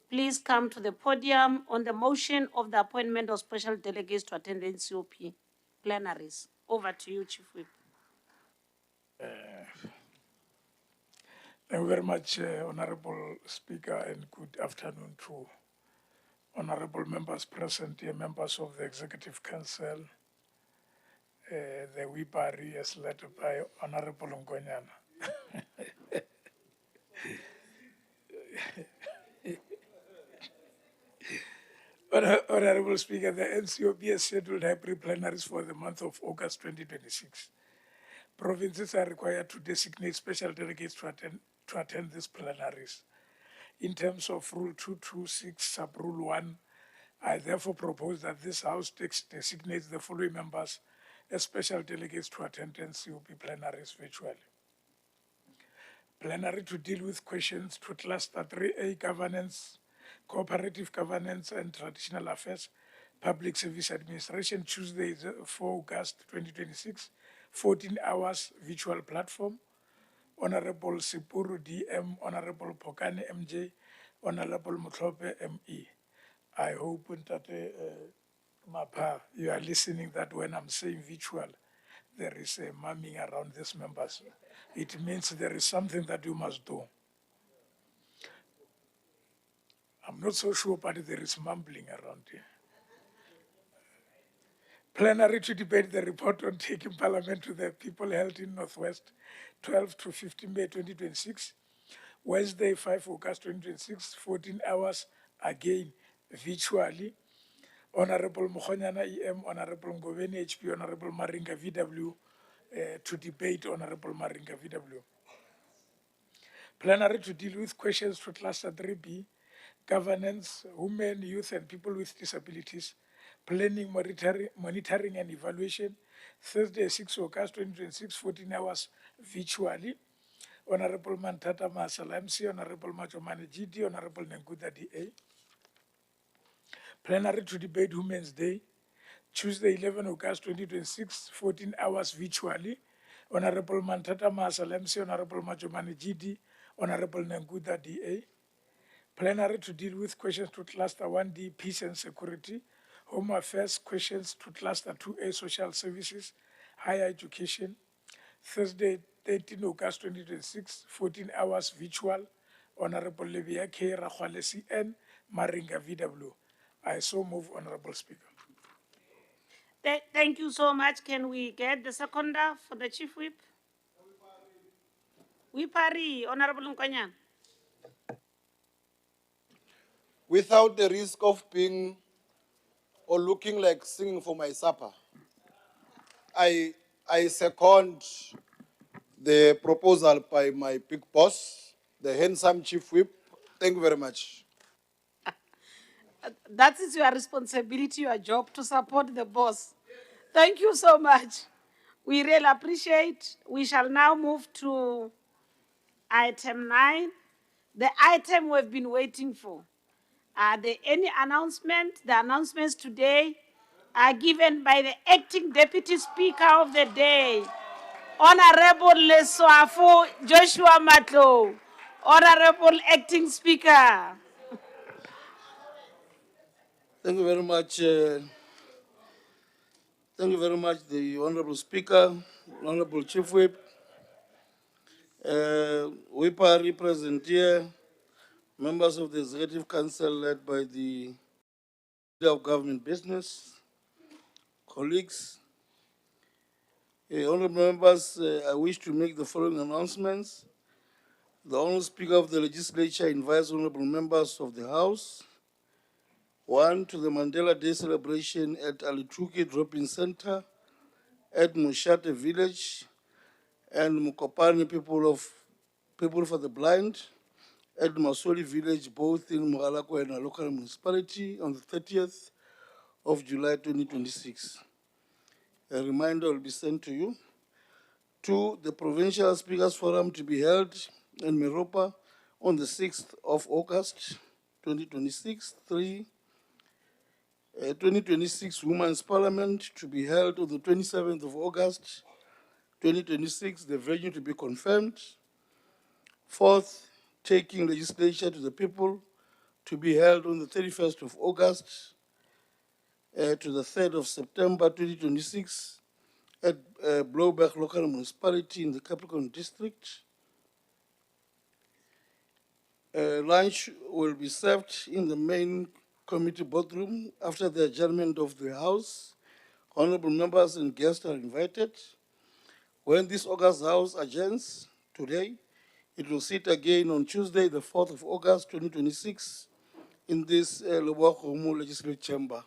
please come to the podium on the motion of the appointment of special delegates to attend the NCOP plenaries. Over to you, Chief Whip. Thank you very much, Honorable Speaker, and good afternoon to honorable members present here, members of the Executive Council, the WIPARI as led by Honorable Ngonyana. Honorable Speaker, the NCOP has scheduled hybrid plenaries for the month of August 2026. Provinces are required to designate special delegates to attend these plenaries. In terms of Rule 226, Sub-Rule 1, I therefore propose that this House designates the following members as special delegates to attend NCOP plenaries virtually. Plenary to deal with questions to Cluster 3A governance, cooperative governance and traditional affairs, public service administration, Tuesday, 4 August 2026, 14 hours virtual platform. Honorable Sipuru DM, Honorable Pokane MJ, Honorable Mutlope ME. I hope that Mapa, you are listening that when I'm saying virtual, there is a mumming around these members. It means there is something that you must do. I'm not so sure, but there is mumbling around here. Plenary to debate the report on taking Parliament to the people held in Northwest, 12 to 15 May 2026. Wednesday, 5 August 2026, 14 hours, again, virtually. Honorable Mukhonyana EM, Honorable Ngoveni HP, Honorable Maringa VW, to debate Honorable Maringa VW. Plenary to deal with questions to Cluster 3B, governance, women, youth, and people with disabilities, planning, monitoring and evaluation, Thursday, 6 August 2026, 14 hours virtually. Honorable Mantata Masala MC, Honorable Majomane GD, Honorable Nenguda DA. Plenary to debate Women's Day, Tuesday, 11 August 2026, 14 hours virtually. Honorable Mantata Masala MC, Honorable Majomane GD, Honorable Nenguda DA. Plenary to deal with questions to Cluster 1D, Peace and Security, Home Affairs, questions to Cluster 2A, Social Services, Higher Education. Thursday, 13 August 2026, 14 hours virtual. Honorable Levia K. Rakhwale CN, Maringa VW. I so move, Honorable Speaker. Thank you so much. Can we get the seconder for the Chief Whip? Whipari, Honorable Nkonyan. Without the risk of being or looking like singing for my supper, I second the proposal by my big boss, the handsome Chief Whip. Thank you very much. That is your responsibility, your job, to support the boss. Thank you so much. We really appreciate. We shall now move to item 9, the item we've been waiting for. Are there any announcements? The announcements today are given by the acting deputy speaker of the day, Honorable Leswafu Joshua Matlo, Honorable Acting Speaker. Thank you very much. Thank you very much, the Honorable Speaker, Honorable Chief Whip, Whipper represent here, members of the Executive Council led by the Leader of Government Business, colleagues, honorable members, I wish to make the following announcements. The Honorable Speaker of the Legislature invites honorable members of the House, 1, to the Mandela Day celebration at Alituki Drop-In Center at Mushate Village and Mukopani People for the Blind at Masoli Village, both in Mogalakwa and a local municipality on the 30th of July 2026. A reminder will be sent to you. 2, the Provincial Speakers Forum to be held in Meropa on the 6th of August 2026. 3, 2026 Women's Parliament to be held on the 27th of August 2026, the venue to be confirmed. 4th, taking legislature to the people to be held on the 31st of August to the 3rd of September 2026 at Blowback Local Municipality in the Capricorn District. Lunch will be served in the main committee boardroom after the adjournment of the House. Honorable members and guests are invited. When this August House adjourns today, it will sit again on Tuesday, the 4th of August 2026 in this Leboakomo Legislative Chamber.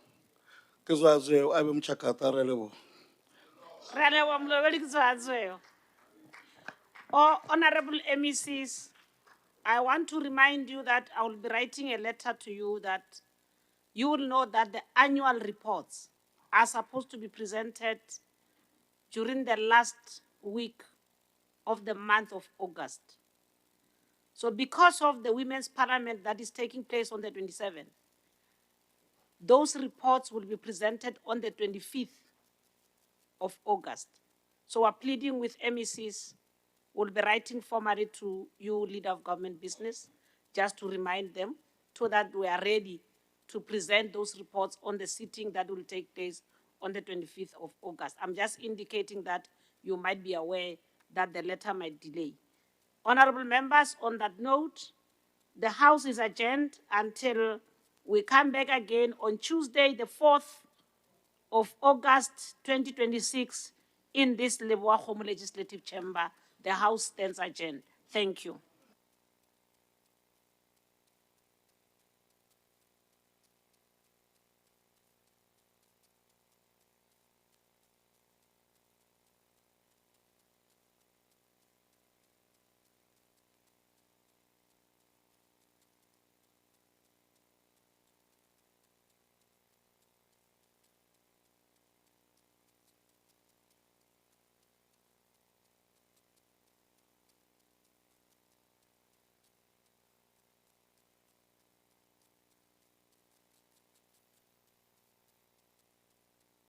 Honorable MECs, I want to remind you that I will be writing a letter to you that you will know that the annual reports are supposed to be presented during the last week of the month of August. So because of the Women's Parliament that is taking place on the 27th, those reports will be presented on the 25th of August. So we're pleading with MECs. We'll be writing formally to you, Leader of Government Business, just to remind them so that we are ready to present those reports on the sitting that will take place on the 25th of August. I'm just indicating that you might be aware that the letter might delay. Honorable members, on that note, the House is adjourned until we come back again on Tuesday, the 4th of August 2026 in this Leboakomo Legislative Chamber. The House stands adjourned. Thank you.